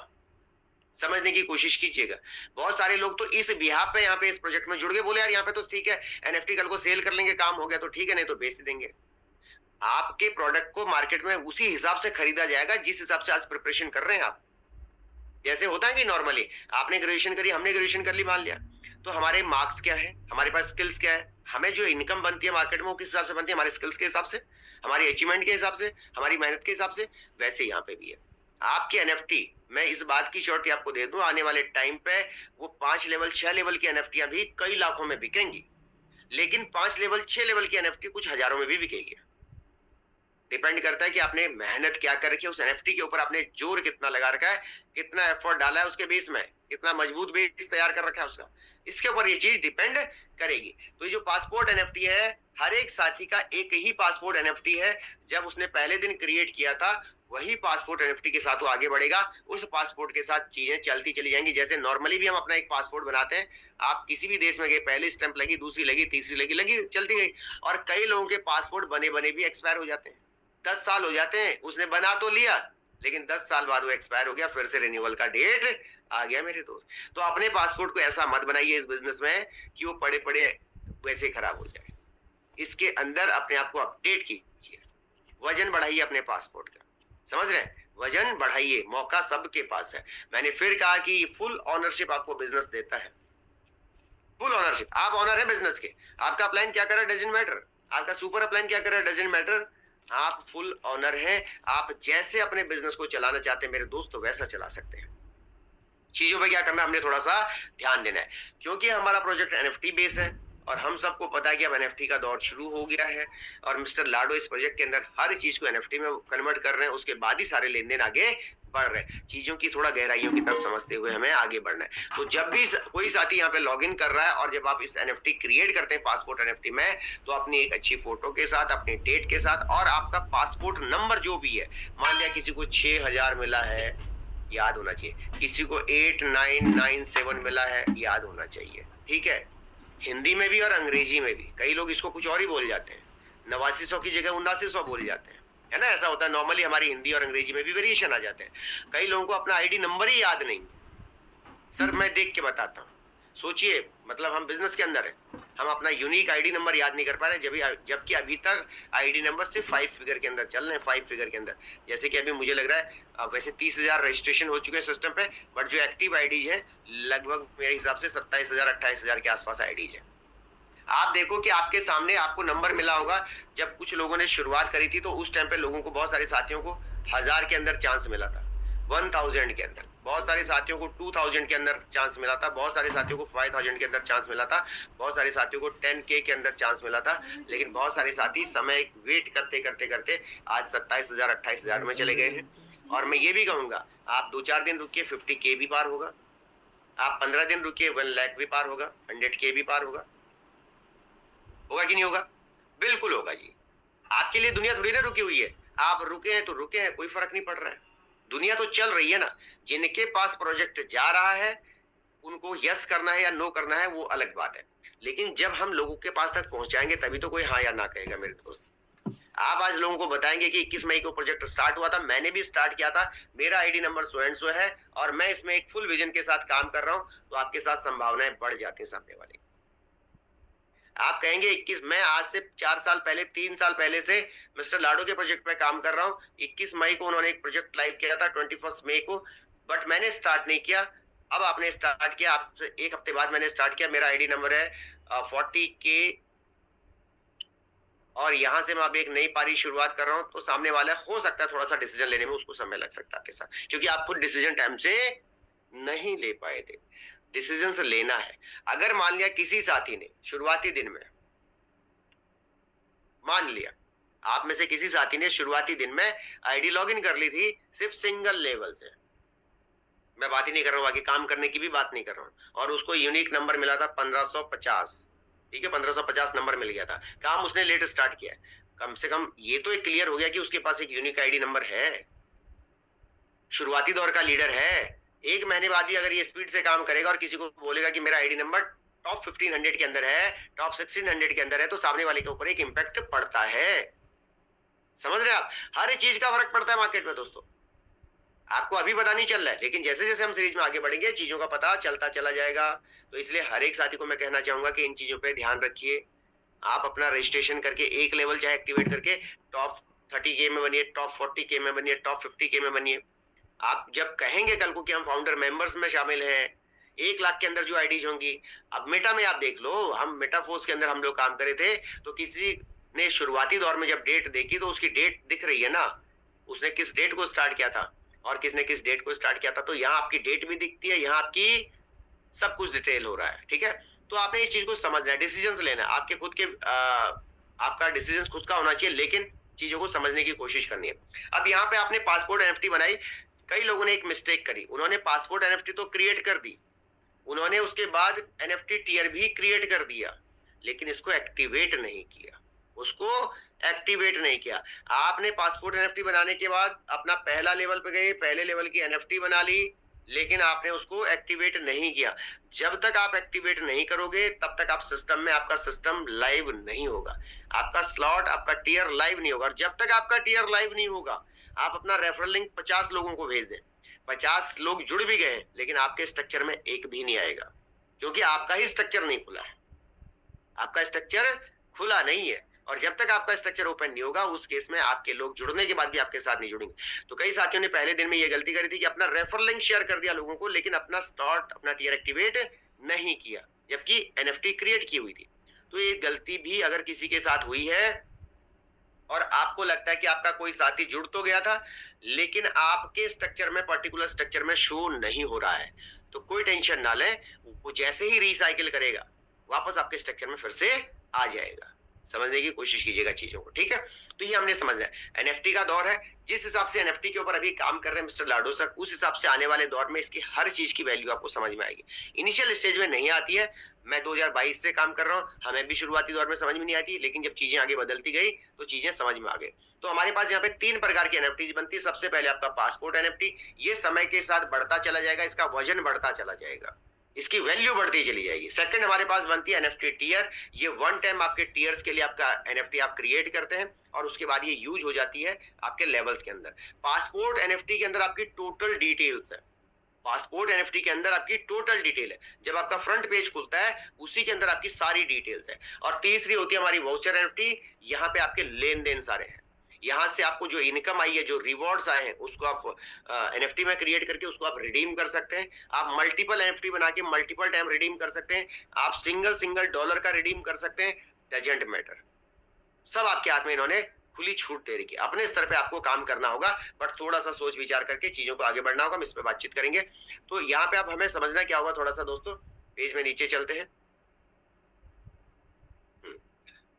समझने की कोशिश कीजिएगा। बहुत सारे लोग तो इस बिहाफ पे यहाँ पे इस प्रोजेक्ट में जुड़ गए, बोले यार यहाँ पे तो ठीक है, एनएफटी कल को सेल कर लेंगे, काम हो गया तो ठीक है, नहीं तो बेच देंगे। आपके प्रोडक्ट को मार्केट में उसी हिसाब से खरीदा जाएगा जिस हिसाब से आज प्रिपरेशन कर रहे हैं आप। जैसे होता है कि नॉर्मली आपने ग्रेजुएशन करी, हमने ग्रेजुएशन कर ली, मान लिया, तो हमारे मार्क्स क्या है, हमारे पास स्किल्स क्या है, हमें जो इनकम बनती है मार्केट में वो किस हिसाब से बनती है, हमारे स्किल्स के हिसाब से, हमारी अचीवमेंट के हिसाब से, हमारी मेहनत के हिसाब से। वैसे यहाँ पे भी है आपकी एनएफटी। मैं इस बात की श्योरिटी आपको दे दूं, आने वाले टाइम पे वो 5 लेवल 6 लेवल की एनएफटियां भी कई लाखों में बिकेंगी, लेकिन 5 लेवल 6 लेवल की एनएफटी कुछ हजारों में भी बिकेगी। डिपेंड करता है कि आपने मेहनत क्या कर रखी है, उस एनएफटी के ऊपर आपने जोर कितना लगा रखा है, कितना एफर्ट डाला है उसके बेस में, कितना मजबूत बेस तैयार कर रखा है उसका, इसके ऊपर ये चीज डिपेंड करेगी। तो ये जो पासपोर्ट एनएफटी है, हर एक साथी का एक ही पासपोर्ट एनएफटी है। जब उसने पहले दिन क्रिएट किया था वही पासपोर्ट एनएफटी के साथ वो आगे बढ़ेगा, उस पासपोर्ट के साथ चीजें चलती चली जाएंगी। जैसे नॉर्मली भी हम अपना एक पासपोर्ट बनाते हैं, आप किसी भी देश में गए, पहली स्टैंप लगी, दूसरी लगी, तीसरी लगी, लगी चलती गई। और कई लोगों के पासपोर्ट बने बने भी एक्सपायर हो जाते हैं, 10 साल हो जाते हैं, उसने बना तो लिया लेकिन 10 साल बाद वो एक्सपायर हो गया, फिर से रिन्यूअल का डेट आ गया मेरे दोस्त। तो अपने पासपोर्ट को ऐसा मत बनाइए इस बिजनेस में कि वो पड़े पड़े वैसे खराब हो जाए। इसके अंदर अपने आप को अपडेट कीजिए, वजन बढ़ाइए अपने पासपोर्ट का, समझ रहे हैं, वजन बढ़ाइए, मौका सबके पास है। मैंने फिर कहा कि फुल ऑनरशिप आपको बिजनेस देता है, फुल ऑनरशिप। आप ऑनर है बिजनेस के, आपका प्लान क्या कर रहा है डजंट मैटर, आपका सुपर प्लान क्या कर रहा है डजंट मैटर, आप फुल ऑनर हैं। आप जैसे अपने बिजनेस को चलाना चाहते हैं मेरे दोस्त, तो वैसा चला सकते हैं। चीजों पे क्या करना है, हमने थोड़ा सा ध्यान देना है, क्योंकि हमारा प्रोजेक्ट एनएफटी बेस है और हम सबको पता है कि अब एनएफटी का दौर शुरू हो गया है और मिस्टर लाडो इस प्रोजेक्ट के अंदर हर चीज को एनएफटी में कन्वर्ट कर रहे हैं, उसके बाद ही सारे लेन देन आगे बढ़ रहे हैं। चीजों की थोड़ा गहराइयों की तरफ समझते हुए हमें आगे बढ़ना है। तो जब भी कोई साथी यहाँ पे लॉग इन कर रहा है और जब आप इस एनएफटी क्रिएट करते हैं पासपोर्ट एनएफटी में, तो अपनी एक अच्छी फोटो के साथ, अपनी डेट के साथ और आपका पासपोर्ट नंबर जो भी है, मान लिया किसी को 6000 मिला है, याद होना चाहिए, किसी को 8997 मिला है, याद होना चाहिए। ठीक है, हिंदी में भी और अंग्रेजी में भी। कई लोग इसको कुछ और ही बोल जाते हैं, 8900 की जगह 7900 बोल जाते हैं, है ना। ऐसा होता है, नॉर्मली हमारी हिंदी और अंग्रेजी में भी वेरिएशन आ जाते हैं। कई लोगों को अपना आईडी नंबर ही याद नहीं। सर मैं देख के बताता हूँ, सोचिए, मतलब हम बिजनेस के अंदर है, हम अपना यूनिक आईडी नंबर याद नहीं कर पा रहे, जबकि अभी तक आईडी नंबर सिर्फ 5 फिगर के अंदर चल रहे हैं, 5 फिगर के अंदर। जैसे कि अभी मुझे लग रहा है वैसे 30,000 रजिस्ट्रेशन हो चुके हैं सिस्टम पे, बट जो एक्टिव आईडीज है लगभग मेरे हिसाब से 27,000 28,000 के आसपास आईडीज है। आप देखो कि आपके सामने आपको नंबर मिला होगा, जब कुछ लोगों ने शुरुआत करी थी तो उस टाइम पे लोगों को, बहुत सारे साथियों को 1000 के अंदर चांस मिला था, 1000 के अंदर, बहुत सारे साथियों को 2000 के अंदर चांस मिला था, बहुत सारे साथियों को 5000 के अंदर चांस मिला था, बहुत सारे साथियों को 10K के अंदर चांस मिला था। लेकिन बहुत सारे साथी समय वेट करते करते करते आज 27,000 28,000 में चले गए हैं। और मैं ये भी कहूंगा, आप 2-4 दिन रुकिए, 50K भी पार होगा। आप 15 दिन रुकिए, 1 लाख भी पार होगा, 100K भी पार होगा। होगा कि नहीं होगा? बिल्कुल होगा जी। आपके लिए दुनिया थोड़ी ना रुकी हुई है, आप रुके हैं तो रुके हैं, कोई फर्क नहीं पड़ रहा है। दुनिया तो चल रही है ना। जिनके पास प्रोजेक्ट जा रहा है उनको यस करना है या नो करना है वो अलग बात है, लेकिन जब हम लोगों के पास तक पहुंचाएंगे तभी तो कोई हाँ या ना कहेगा। मेरे दोस्त, आप आज लोगों को बताएंगे कि 21 मई को प्रोजेक्ट स्टार्ट हुआ था, मैंने भी स्टार्ट किया था, मेरा ID number so and so है और मैं इसमें एक फुल विजन के साथ काम कर रहा हूं, तो आपके साथ संभावनाएं बढ़ जाती है सामने वाले। आप कहेंगे 21, मैं आज से 4 साल पहले, 3 साल पहले से मिस्टर लाडो के प्रोजेक्ट पे काम कर रहा हूँ। 21 मई को उन्होंने एक प्रोजेक्ट लाइव किया था, 21 मई को, बट मैंने स्टार्ट नहीं किया। अब आपने स्टार्ट किया, आपसे 1 हफ्ते बाद मैंने स्टार्ट किया। मेरा आईडी नंबर है 40K और यहां से मैं अब एक नई पारी शुरुआत कर रहा हूं, तो सामने वाला हो सकता है थोड़ा सा डिसीजन लेने में उसको समय लग सकता है आपके साथ, क्योंकि आप खुद डिसीजन टाइम से नहीं ले पाए थे। डिसीजन लेना है। अगर मान लिया किसी साथी ने शुरुआती दिन में, मान लिया आप में से किसी साथी ने शुरुआती दिन में आईडी लॉगिन कर ली थी सिर्फ सिंगल लेवल से, मैं बात ही नहीं कर रहा हूं, आगे काम करने की भी बात नहीं कर रहा हूं, और उसको यूनिक नंबर मिला था 1550, ठीक है, 1550 नंबर मिल गया था, काम उसने लेट स्टार्ट किया है, कम से कम ये तो एक क्लियर हो गया कि उसके पास एक यूनिक आईडी नंबर है, शुरुआती दौर का लीडर है। 1 महीने बाद भी अगर ये स्पीड से काम करेगा और किसी को बोलेगा कि मेरा आईडी नंबर टॉप 1500 के अंदर है, टॉप 1600 के अंदर है, तो सामने वाले के ऊपर एक इंपैक्ट पड़ता है। समझ रहे हैं आप? हर एक चीज का फर्क पड़ता है मार्केट में दोस्तों। आपको अभी पता नहीं चल रहा है, लेकिन जैसे जैसे हम सीरीज में आगे बढ़ेंगे चीजों का पता चलता चला जाएगा। तो इसलिए हर एक साथी को मैं कहना चाहूंगा कि इन चीजों पे ध्यान रखिए। आप अपना रजिस्ट्रेशन करके एक लेवल चाहे एक्टिवेट करके टॉप 30K में बनिए, टॉप 40K में बनिए, टॉप 50K में बनिए। आप जब कहेंगे कल को कि हम फाउंडर मेंबर्स में शामिल हैं, 1 लाख के अंदर जो आईडीज होंगी, अब मेटा में आप देख लो, हम मेटाफोर्स के अंदर हम लोग काम करे थे, तो किसी ने शुरुआती दौर में जब डेट देखी तो उसकी डेट दिख रही है ना, उसने किस डेट को स्टार्ट किया था और किसने किस डेट को स्टार्ट किया था, तो यहाँ आपकी डेट भी दिखती है, यहाँ आपकी सब कुछ डिटेल हो रहा है। ठीक है, तो आपने इस चीज को समझना है, डिसीजन लेना है, आपके खुद के आपका डिसीजन खुद का होना चाहिए, लेकिन चीजों को समझने की कोशिश करनी है। अब यहाँ पे आपने पासपोर्ट एनएफटी बनाई, कई लोगों ने एक मिस्टेक करी, उन्होंने पासपोर्ट एनएफटी तो क्रिएट कर दी, उन्होंने उसके बाद एनएफटी टियर भी क्रिएट कर दिया, लेकिन इसको एक्टिवेट नहीं किया, उसको एक्टिवेट नहीं किया। आपने पासपोर्ट एनएफटी बनाने के बाद अपना पहला लेवल पे गए, पहले लेवल की एनएफटी बना ली, लेकिन आपने उसको एक्टिवेट नहीं किया। जब तक आप एक्टिवेट नहीं करोगे तब तक आप सिस्टम में, आपका सिस्टम लाइव नहीं होगा, आपका स्लॉट, आपका टियर लाइव नहीं होगा। और जब तक आपका टियर लाइव नहीं होगा, आप अपना रेफरल लिंक 50 लोगों को भेज दें, 50 लोग जुड़ भी गए लेकिन आपके स्ट्रक्चर में एक भी नहीं आएगा, क्योंकि आपका ही स्ट्रक्चर नहीं खुला है, आपका स्ट्रक्चर खुला नहीं है। और जब तक आपका स्ट्रक्चर ओपन नहीं होगा, उस केस में आपके लोग जुड़ने के बाद भी आपके साथ नहीं जुड़ेंगे। तो कई साथियों ने पहले दिन में ये गलती करी थी कि अपना रेफरल लिंक शेयर कर दिया लोगों को, लेकिन अपना स्लॉट, अपना टियर एक्टिवेट नहीं किया, जबकि एनएफटी क्रिएट की हुई थी। तो ये गलती भी अगर किसी के साथ हुई है और आपको लगता है कि आपका कोई साथी जुड़ तो गया था लेकिन आपके स्ट्रक्चर में, पर्टिकुलर स्ट्रक्चर में शो नहीं हो रहा है, तो कोई टेंशन ना लें, वो जैसे ही रिसाइकिल करेगा, वापस आपके स्ट्रक्चर में फिर से आ जाएगा। समझने की कोशिश कीजिएगा चीजों को, ठीक है। तो ये हमने समझना है, एनएफटी का दौर है। जिस हिसाब से एनएफटी के ऊपर अभी काम कर रहे हैं मिस्टर लाडो सर, उस हिसाब से आने वाले दौर में इसकी हर चीज की वैल्यू आपको समझ में आएगी। इनिशियल स्टेज में नहीं आती है, मैं 2022 से काम कर रहा हूँ, हमें भी शुरुआती दौर में समझ में नहीं आती, लेकिन जब चीजें आगे बदलती गई तो चीजें समझ में आ गई। तो हमारे पास यहाँ पे 3 प्रकार की एनएफटी बनती है। सबसे पहले आपका पासपोर्ट एनएफटी, ये समय के साथ बढ़ता चला जाएगा, इसका वजन बढ़ता चला जाएगा, इसकी वैल्यू बढ़ती चली जाएगी। सेकंड हमारे पास बनती है एनएफटी टीयर, ये वन टाइम आपके टीयर्स के लिए आपका एनएफटी आप क्रिएट करते हैं और उसके बाद ये यूज हो जाती है आपके लेवल्स के अंदर। पासपोर्ट एनएफटी के अंदर आपकी टोटल डिटेल्स है, पासपोर्ट एनएफटी के अंदर आपकी टोटल डिटेल है, जब आपका फ्रंट पेज खुलता है उसी के अंदर आपकी सारी डिटेल्स है। और तीसरी होती है हमारी वाउचर एनएफटी, यहाँ पे आपके लेन देन सारे हैं, यहाँ से आपको जो इनकम आई है, जो रिवॉर्ड्स आए हैं, उसको आप एनएफटी में क्रिएट करके उसको आप रिडीम कर सकते हैं। आप मल्टीपल एनएफटी बना के मल्टीपल टाइम रिडीम कर सकते हैं, आप सिंगल डॉलर का रिडीम कर सकते हैं, डजंट मैटर। सब आपके हाथ में इन्होंने खुली छूट दे रखी है। अपने स्तर पे आपको काम करना होगा, बट थोड़ा सा सोच विचार करके चीजों को आगे बढ़ना होगा। हम इस पे बातचीत करेंगे। तो यहाँ पे आप हमें समझना क्या होगा थोड़ा सा दोस्तों, पेज में नीचे चलते हैं।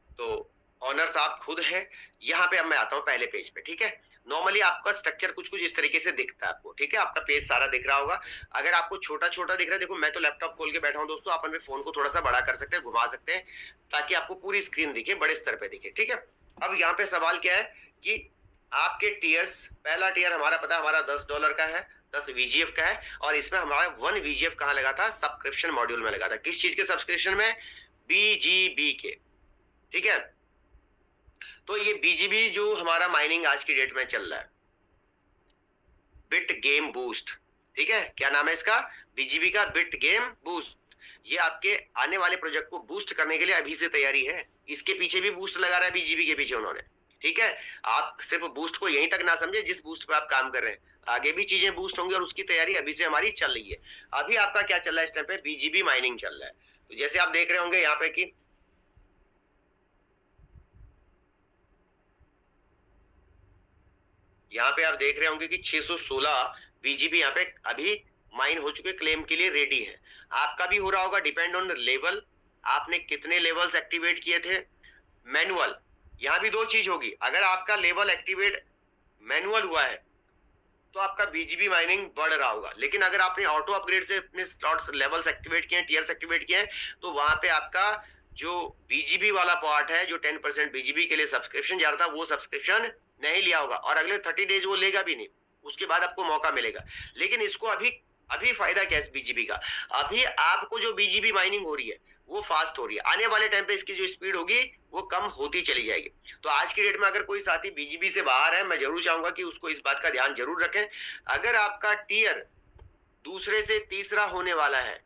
तो ऑनर साहब खुद है, यहाँ पे अब मैं आता हूँ पहले पेज पे, ठीक है। नॉर्मली आपका स्ट्रक्चर कुछ इस तरीके से दिखता है आपको, ठीक है। आपका पेज सारा दिख रहा होगा। अगर आपको छोटा छोटा दिख रहा है, देखो मैं तो लैपटॉप खोल के बैठा हूँ दोस्तों, आप अपने फोन को थोड़ा सा बड़ा कर सकते हैं, घुमा सकते हैं, ताकि आपको पूरी स्क्रीन दिखे, बड़े स्तर पे दिखे, ठीक है। अब यहाँ पे सवाल क्या है कि आपके टीयर्स, पहला टीयर हमारा पता है हमारा $10 का है, 10 VGF का है, और इसमें हमारा 1 VGF कहाँ लगा था, सब्सक्रिप्शन मॉड्यूल में लगा था। किस चीज के सब्सक्रिप्शन में, BGB के, ठीक है। तो ये बीजीबी जो हमारा माइनिंग आज की डेट में चल रहा है, बिट गेम बूस्ट, ठीक है। क्या नाम है इसका, बीजीबी का बिट गेम बूस्ट। ये आपके आने वाले प्रोजेक्ट को बूस्ट करने के लिए अभी से तैयारी है। इसके पीछे भी बूस्ट लगा रहा है बीजीबी के पीछे उन्होंने, ठीक है। आप सिर्फ बूस्ट को यहीं तक ना समझे जिस बूस्ट पे आप काम कर रहे हैं, आगे भी चीजें बूस्ट होंगी और उसकी तैयारी अभी से हमारी चल रही है। अभी आपका क्या चल रहा है इस टाइम पे, बीजीबी माइनिंग चल रहा है। तो जैसे आप देख रहे होंगे यहाँ पे कि यहाँ पे आप देख रहे होंगे कि 616 बीजीबी यहाँ पे अभी माइन हो चुके, क्लेम के लिए रेडी है। आपका भी हो रहा होगा, डिपेंड ऑन लेवल, आपने कितने लेवल्स एक्टिवेट किए थे। मैनुअल, यहाँ भी 2 चीज होगी। अगर आपका लेवल एक्टिवेट मैनुअल हुआ है तो आपका बीजीबी माइनिंग बढ़ रहा होगा, लेकिन अगर आपने ऑटो अपग्रेड से अपने स्लॉट्स लेवल्स एक्टिवेट किए, टीयर्स एक्टिवेट किए, तो वहां पे आपका जो बीजीबी वाला पार्ट है, जो 10% बीजीबी के लिए सब्सक्रिप्शन जा रहा था, वो सब्सक्रिप्शन नहीं लिया होगा और अगले 30 डेज वो लेगा भी नहीं, उसके बाद आपको मौका मिलेगा। लेकिन इसको अभी फायदा क्या है बीजीबी का, अभी आपको जो बीजीबी माइनिंग हो रही है वो फास्ट हो रही है। आने वाले टाइम पे इसकी जो स्पीड होगी वो कम होती चली जाएगी। तो आज की डेट में अगर कोई साथी बीजीबी से बाहर है, मैं जरूर चाहूंगा कि उसको इस बात का ध्यान जरूर रखें। अगर आपका टीयर दूसरे से तीसरा होने वाला है,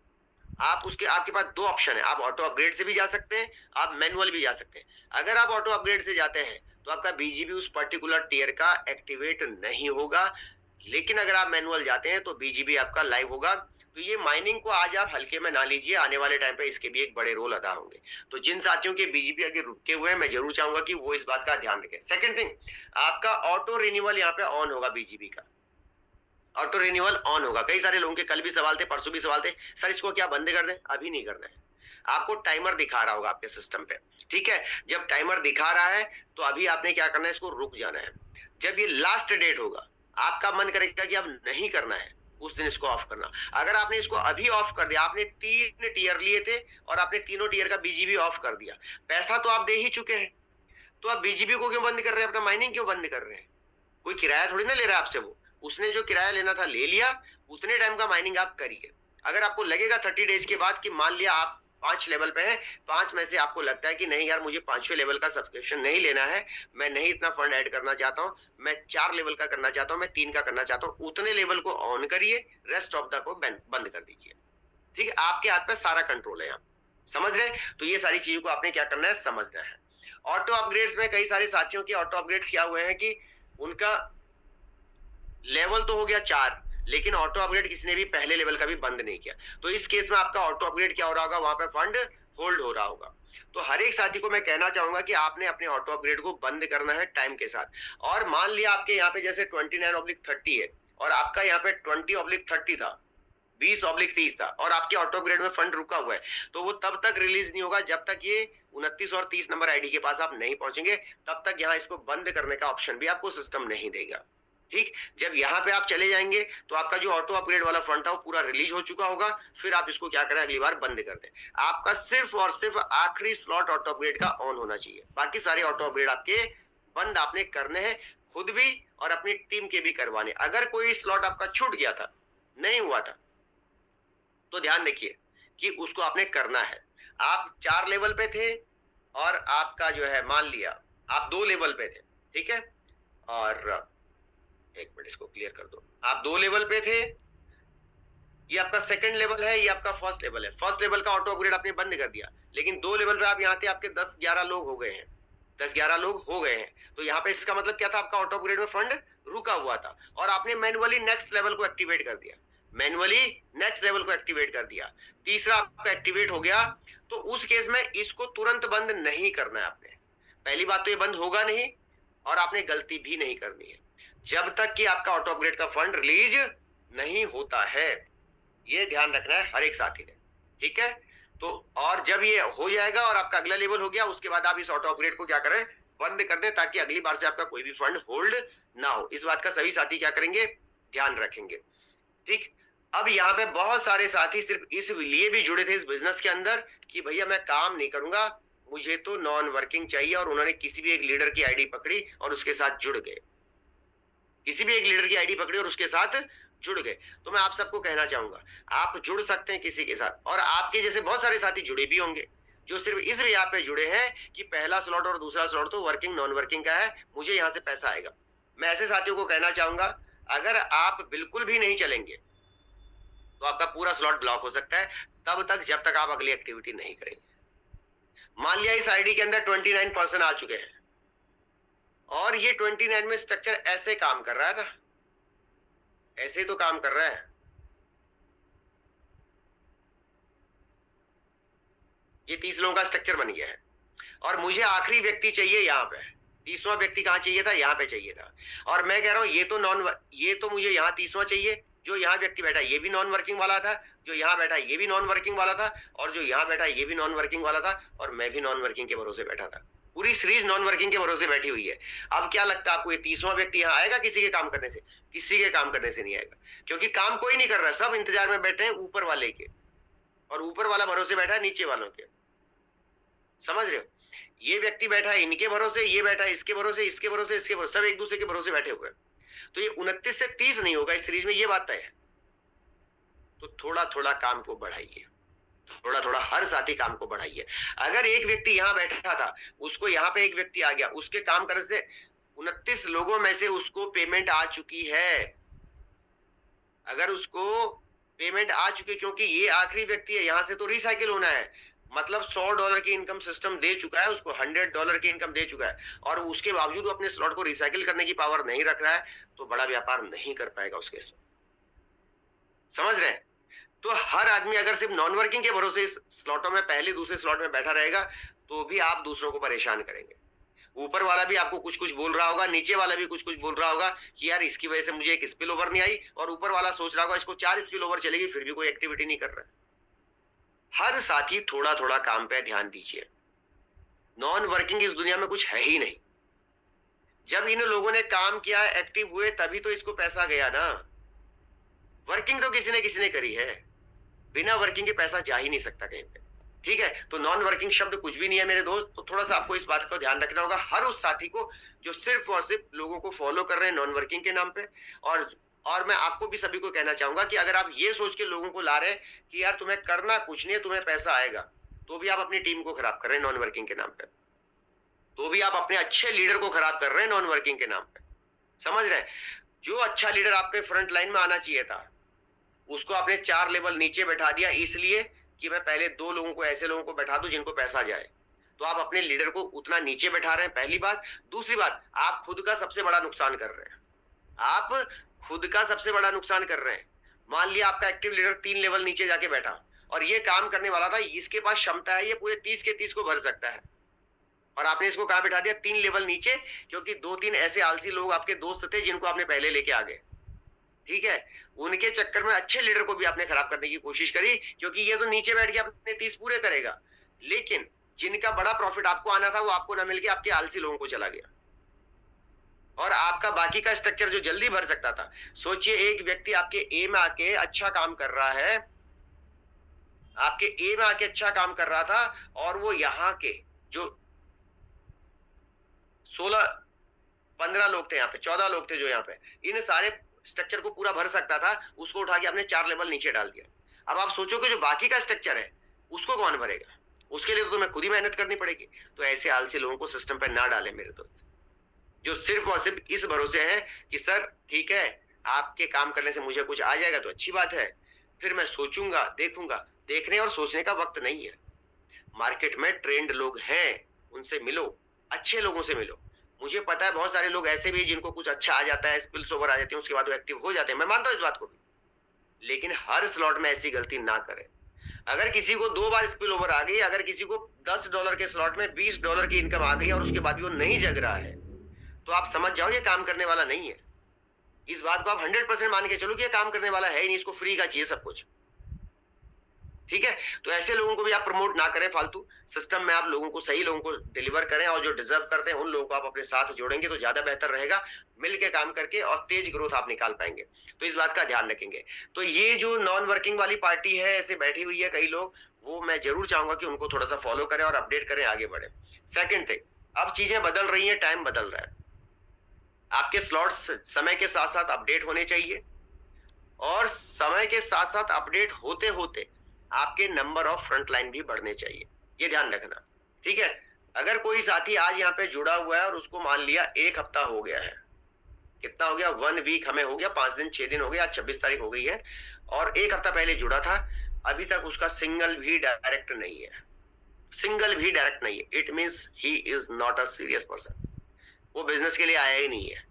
आप उसके आपके पास 2 ऑप्शन है, आप ऑटो अपग्रेड से भी जा सकते हैं, आप मैनुअल भी जा सकते हैं। अगर आप ऑटो अपग्रेड से जाते हैं तो आपका बीजीबी उस पर्टिकुलर टीयर का एक्टिवेट नहीं होगा, लेकिन अगर आप मैनुअल जाते हैं तो बीजीबी आपका लाइव होगा। तो ये माइनिंग को आज आप हल्के में ना लीजिए, आने वाले टाइम पे इसके भी एक बड़े रोल अदा होंगे। तो जिन साथियों के बीजीबी आगे रुके हुए हैं, मैं जरूर चाहूंगा कि वो इस बात का ध्यान रखें। सेकंड थिंग, आपका ऑटो रिन्यूअल यहाँ पे ऑन होगा, बीजीबी का ऑटो रिन्यूअल ऑन होगा। कई सारे लोगों के कल भी सवाल थे, परसों भी सवाल थे, सर इसको क्या बंद कर दें? अभी नहीं करना है, आपको टाइमर दिखा रहा होगा आपके सिस्टम पे, ठीक है। जब टाइमर दिखा रहा है तो अभी आपने क्या करना है, इसको रुक जाना है। जब ये लास्ट डेट होगा, आपका मन करेगा कि अब नहीं करना है, उस दिन इसको ऑफ करना। अगर आपने इसको अभी ऑफ कर दिया, आपने 3 टीयर लिए थे और आपने तीनों टीयर का बीजीबी ऑफ कर दिया, पैसा तो आप दे ही चुके हैं, तो आप बीजीबी को क्यों बंद कर रहे हैं, अपना माइनिंग क्यों बंद कर रहे हैं? कोई किराया थोड़ी ना ले रहा है आपसे, वो उसने जो किराया लेना था ले लिया, उतने टाइम का माइनिंग आप करिए। अगर आपको लगेगा 30 डेज के बाद कि मान लिया आप 5 लेवल पे हैं, 5 में से आपको लगता है कि नहीं यार मुझे 5वें लेवल का सब्सक्रिप्शन नहीं लेना है, मैं नहीं इतना फंड ऐड करना चाहता हूँ, मैं 4 लेवल का करना चाहता हूँ, मैं 3 का करना चाहता हूँ, उतने लेवल को ऑन करिए, रेस्ट ऑफ द को बंद कर दीजिए, ठीक है। आपके हाथ में सारा कंट्रोल है, यहाँ समझ रहे हैं। तो ये सारी चीजों को आपने क्या करना है, समझना है। ऑटो अपग्रेड्स में कई सारे साथियों के ऑटो अपग्रेड्स क्या हुए हैं कि उनका लेवल तो हो गया 4, लेकिन ऑटो अपग्रेड किसी ने भी पहले लेवल का भी बंद नहीं किया। तो इस केस में आपका ऑटो अपग्रेड क्या हो रहा होगा, वहां पे फंड होल्ड हो रहा होगा। तो हर एक साथी को मैं कहना चाहूंगा कि आपने अपने ऑटो अपग्रेड को बंद करना है टाइम के साथ। और मान लिया आपके यहाँ पे जैसे 29/30 है और आपका यहाँ पे 20/30 था, 20/30 था और आपके ऑटो अपग्रेड में फंड रुका हुआ है, तो वो तब तक रिलीज नहीं होगा जब तक ये 29 और 30 नंबर आईडी के पास आप नहीं पहुंचेंगे, तब तक यहाँ इसको बंद करने का ऑप्शन भी आपको सिस्टम नहीं देगा। ठीक, जब यहाँ पे आप चले जाएंगे तो आपका जो ऑटो अपग्रेड वाला फंड था वो पूरा रिलीज हो चुका होगा, फिर आप इसको क्या करें, अगली बार बंद कर दें। आपका सिर्फ और सिर्फ आखिरी स्लॉट ऑटो अपग्रेड का ऑन होना चाहिए, बाकी सारे ऑटो अपग्रेड आपके बंद आपने करने हैं, खुद भी और अपनी टीम के भी करवाने। अगर कोई स्लॉट आपका छूट गया था, नहीं हुआ था, तो ध्यान देखिए कि उसको आपने करना है। आप 4 लेवल पे थे और आपका जो है मान लिया आप 2 लेवल पे थे, ठीक है, और एक मिनट इसको क्लियर कर दो। आप 2 लेवल पे थे, ये आपका सेकंड लेवल है, ये आपका फर्स्ट लेवल है। फर्स्ट लेवल का ऑटो अपग्रेड आपने बंद कर दिया, लेकिन 2 लेवल पे आप यहाँ थे, आपके 10-11 लोग हो गए हैं, 10-11 लोग हो गए हैं, तो यहाँ पे इसका मतलब क्या था, आपका ऑटो अपग्रेड में फंड रुका हुआ था और आपने मैन्युअली नेक्स्ट लेवल को एक्टिवेट कर दिया, मैन्युअली नेक्स्ट लेवल को एक्टिवेट कर दिया, तीसरा आपका एक्टिवेट हो गया, तो उस केस में इसको तुरंत बंद नहीं करना है आपने। पहली बात तो ये बंद होगा नहीं और आपने गलती भी नहीं करनी है जब तक कि आपका ऑटो अपग्रेड का फंड रिलीज नहीं होता है, ये ध्यान रखना है हर एक साथी ने, ठीक है। तो और जब ये हो जाएगा और आपका अगला लेवल हो गया, उसके बाद आप इस ऑटो अपग्रेड को क्या करें, बंद कर दें, ताकि अगली बार से आपका कोई भी फंड होल्ड ना हो। इस बात का सभी साथी क्या करेंगे, ध्यान रखेंगे, ठीक। अब यहाँ पे बहुत सारे साथी सिर्फ इसलिए भी जुड़े थे इस बिजनेस के अंदर कि भैया मैं काम नहीं करूंगा, मुझे तो नॉन वर्किंग चाहिए, और उन्होंने किसी भी एक लीडर की आईडी पकड़ी और उसके साथ जुड़ गए, किसी भी एक लीडर की आईडी पकड़ी और उसके साथ जुड़ गए। तो मैं आप सबको कहना चाहूंगा, आप जुड़ सकते हैं किसी के साथ, और आपके जैसे बहुत सारे साथी जुड़े भी होंगे जो सिर्फ इस यहाँ पे जुड़े हैं कि पहला स्लॉट और दूसरा स्लॉट तो वर्किंग नॉन वर्किंग का है, मुझे यहाँ से पैसा आएगा। मैं ऐसे साथियों को कहना चाहूंगा, अगर आप बिल्कुल भी नहीं चलेंगे तो आपका पूरा स्लॉट ब्लॉक हो सकता है, तब तक जब तक आप अगली एक्टिविटी नहीं करेंगे। मान लिया इस आईडी के अंदर 29% आ चुके हैं और ये 29 में स्ट्रक्चर ऐसे काम कर रहा है ना, ऐसे ही तो काम कर रहा है, ये 30 लोगों का स्ट्रक्चर बन गया है और मुझे आखिरी व्यक्ति चाहिए यहाँ पे, 30वां व्यक्ति कहाँ चाहिए था, यहाँ पे चाहिए था। और मैं कह रहा हूँ ये तो मुझे यहाँ 30वां चाहिए, जो यहाँ व्यक्ति बैठा ये भी नॉन वर्किंग वाला था, जो यहाँ बैठा ये भी नॉन वर्किंग वाला था, और जो यहाँ बैठा ये भी नॉन वर्किंग वाला था, और मैं भी नॉन वर्किंग के भरोसे बैठा था। पूरी सीरीज नॉन वर्किंग के भरोसे बैठी हुई है। अब क्या लगता है आपको, ये 30वां व्यक्ति यहाँ आएगा किसी के काम करने से? किसी के काम करने से नहीं आएगा, क्योंकि काम कोई नहीं कर रहा, सब इंतजार में बैठे हैं ऊपर वाले के, और ऊपर वाला भरोसे बैठा है नीचे वालों के। समझ रहे हो, ये व्यक्ति बैठा है इनके भरोसे, ये बैठा है इसके भरोसे, इसके भरोसे, इसके भरोसे, सब एक दूसरे के भरोसे बैठे हुए हैं। तो ये 29 से 30 नहीं होगा इस सीरीज में, ये बात तय है। तो थोड़ा थोड़ा काम को बढ़ाइए, थोड़ा थोड़ा हर साथी काम को बढ़ाइए। अगर एक व्यक्ति यहाँ बैठा था, उसको यहाँ पे एक व्यक्ति आ गया, उसके काम करने से 29 लोगों में से उसको पेमेंट आ चुकी है। अगर उसको पेमेंट आ चुकी, क्योंकि ये आखिरी व्यक्ति है, यहाँ से तो रिसाइकिल होना है, मतलब $100 की इनकम सिस्टम दे चुका है उसको, $100 की इनकम दे चुका है, और उसके बावजूद अपने स्लॉट को रिसाइकिल करने की पावर नहीं रख रहा है, तो बड़ा व्यापार नहीं कर पाएगा उस केस में। समझ रहे हैं? तो हर आदमी अगर सिर्फ नॉन वर्किंग के भरोसे इस स्लॉटों में, पहले दूसरे स्लॉट में बैठा रहेगा, तो भी आप दूसरों को परेशान करेंगे। ऊपर वाला भी आपको कुछ कुछ बोल रहा होगा, नीचे वाला भी कुछ कुछ बोल रहा होगा कि यार इसकी वजह से मुझे एक स्पिल ओवर नहीं आई, और ऊपर वाला सोच रहा होगा इसको 4 स्पिल ओवर चलेगी, फिर भी कोई एक्टिविटी नहीं कर रहा है। हर साथी थोड़ा थोड़ा काम पे ध्यान दीजिए। नॉन वर्किंग इस दुनिया में कुछ है ही नहीं। जब इन लोगों ने काम किया, एक्टिव हुए, तभी तो इसको पैसा गया ना। वर्किंग तो किसी ने करी है, बिना वर्किंग के पैसा जा ही नहीं सकता कहीं पे। ठीक है, तो नॉन वर्किंग शब्द कुछ भी नहीं है मेरे दोस्त। तो थोड़ा सा आपको इस बात का ध्यान रखना होगा, हर उस साथी को जो सिर्फ और सिर्फ लोगों को फॉलो कर रहे हैं नॉन वर्किंग के नाम पे। और मैं आपको भी सभी को कहना चाहूंगा कि अगर आप ये सोच के लोगों को ला रहे हैं कि यार तुम्हें करना कुछ नहीं है, तुम्हें पैसा आएगा, तो भी आप अपनी टीम को खराब कर रहे हैं नॉन वर्किंग के नाम पे, तो भी आप अपने अच्छे लीडर को खराब कर रहे हैं नॉन वर्किंग के नाम पे। समझ रहे हैं? जो अच्छा लीडर आपके फ्रंट लाइन में आना चाहिए था, उसको आपने 4 लेवल नीचे बैठा दिया, इसलिए कि मैं पहले 2 लोगों को, ऐसे लोगों को बैठा दूं जिनको पैसा जाए। तो आप अपने लीडर को उतना नीचे बैठा रहे हैं, पहली बात। दूसरी बात, आप खुद का सबसे बड़ा नुकसान कर रहे हैं, आप खुद का सबसे बड़ा नुकसान कर रहे हैं। मान लिया आपका एक्टिव लीडर 3 लेवल नीचे जाके बैठा, और ये काम करने वाला था, इसके पास क्षमता है, ये पूरे 30 के 30 को भर सकता है, और आपने इसको कहां बैठा दिया? 3 लेवल नीचे, क्योंकि 2-3 ऐसे आलसी लोग आपके दोस्त थे जिनको आपने पहले लेके आ गए। ठीक है, उनके चक्कर में अच्छे लीडर को भी आपने खराब करने की कोशिश करी, क्योंकि ये तो नीचे बैठ के अपने 30 पूरे करेगा, लेकिन जिनका बड़ा प्रॉफिट आपको आना था वो आपको ना मिलके आपके आलसी लोगों को चला गया, और आपका बाकी का स्ट्रक्चर जो जल्दी भर सकता था। सोचिए, एक व्यक्ति आपके ए में आके अच्छा काम कर रहा है, आपके ए में आके अच्छा काम कर रहा था, और वो यहाँ के जो 16 15 लोग थे, यहाँ पे 14 लोग थे जो यहाँ पे इन सारे स्ट्रक्चर को पूरा भर सकता था, उसको उठा के आपने 4 लेवल नीचे डाल दिया। अब आप सोचो कि जो बाकी का स्ट्रक्चर है उसको कौन भरेगा? उसके लिए तो तुम्हें खुद ही मेहनत करनी पड़ेगी। तो ऐसे आलसी लोगों को सिस्टम पे ना डालें मेरे दोस्त, जो सिर्फ और सिर्फ इस भरोसे है कि सर ठीक है, आपके काम करने से मुझे कुछ आ जाएगा तो अच्छी बात है, फिर मैं सोचूंगा, देखूंगा। देखने और सोचने का वक्त नहीं है। मार्केट में ट्रेंड लोग हैं, उनसे मिलो, अच्छे लोगों से मिलो। मुझे पता है बहुत सारे लोग ऐसे भी जिनको कुछ अच्छा आ जाता है, स्पिल्स ओवर आ जाती है, उसके बाद वो एक्टिव हो जाते हैं, मैं मानता हूं इस बात को भी, लेकिन हर स्लॉट में ऐसी गलती ना करें। अगर किसी को 2 बार स्पिल ओवर आ गई, अगर किसी को $10 के स्लॉट में $20 की इनकम आ गई और उसके बाद भी वो नहीं जग रहा है, तो आप समझ जाओ ये काम करने वाला नहीं है। इस बात को आप 100% मान के चलो कि ये काम करने वाला है ही नहीं, इसको फ्री का चाहिए सब कुछ। ठीक है, तो ऐसे लोगों को भी आप प्रमोट ना करें फालतू। सिस्टम में आप लोगों को, सही लोगों को डिलीवर करें, और जो डिजर्व करते हैं उन लोगों को आप अपने साथ जोड़ेंगे तो ज्यादा बेहतर रहेगा। मिलके काम करके और तेज ग्रोथ आप निकाल पाएंगे। तो इस बात का ध्यान रखेंगे। तो ये जो नॉन वर्किंग वाली पार्टी है, ऐसे बैठी हुई है कई लोग, वो मैं जरूर चाहूंगा कि उनको थोड़ा सा फॉलो करें और अपडेट करें, आगे बढ़े। सेकेंड थिंग, अब चीजें बदल रही है, टाइम बदल रहा है, आपके स्लॉट्स समय के साथ साथ अपडेट होने चाहिए, और समय के साथ साथ अपडेट होते होते आपके नंबर ऑफ फ्रंट लाइन भी बढ़ने चाहिए, ये ध्यान रखना। ठीक है, अगर कोई साथी आज यहाँ पे जुड़ा हुआ है और उसको मान लिया 1 हफ्ता हो गया है, कितना हो गया, 1 वीक हमें हो गया, 5 दिन 6 दिन हो गए, आज 26 तारीख हो गई है, और 1 हफ्ता पहले जुड़ा था, अभी तक उसका सिंगल भी डायरेक्ट नहीं है, सिंगल भी डायरेक्ट नहीं है, it means he is not a serious person, वो बिजनेस के लिए आया ही नहीं है।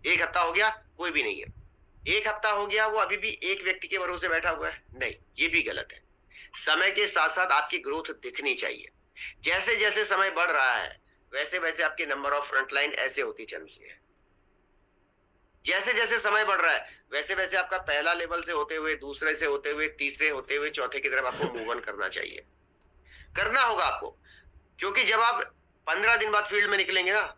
1 हफ्ता हो गया, कोई भी नहीं है। 1 हफ्ता हो गया, वो अभी भी एक व्यक्ति के भरोसे बैठा हुआ है, नहीं, ये भी गलत है। समय के साथ साथ आपकी ग्रोथ दिखनी चाहिए। जैसे जैसे समय बढ़ रहा है, वैसे वैसे आपके नंबर ऑफ फ्रंट लाइन ऐसे होती चलती है। जैसे जैसे समय बढ़ रहा है, वैसे वैसे आपका पहला लेवल से होते हुए, दूसरे से होते हुए, तीसरे होते हुए, चौथे की तरफ आपको मूव ऑन करना चाहिए, करना होगा आपको। क्योंकि जब आप 15 दिन बाद फील्ड में निकलेंगे ना,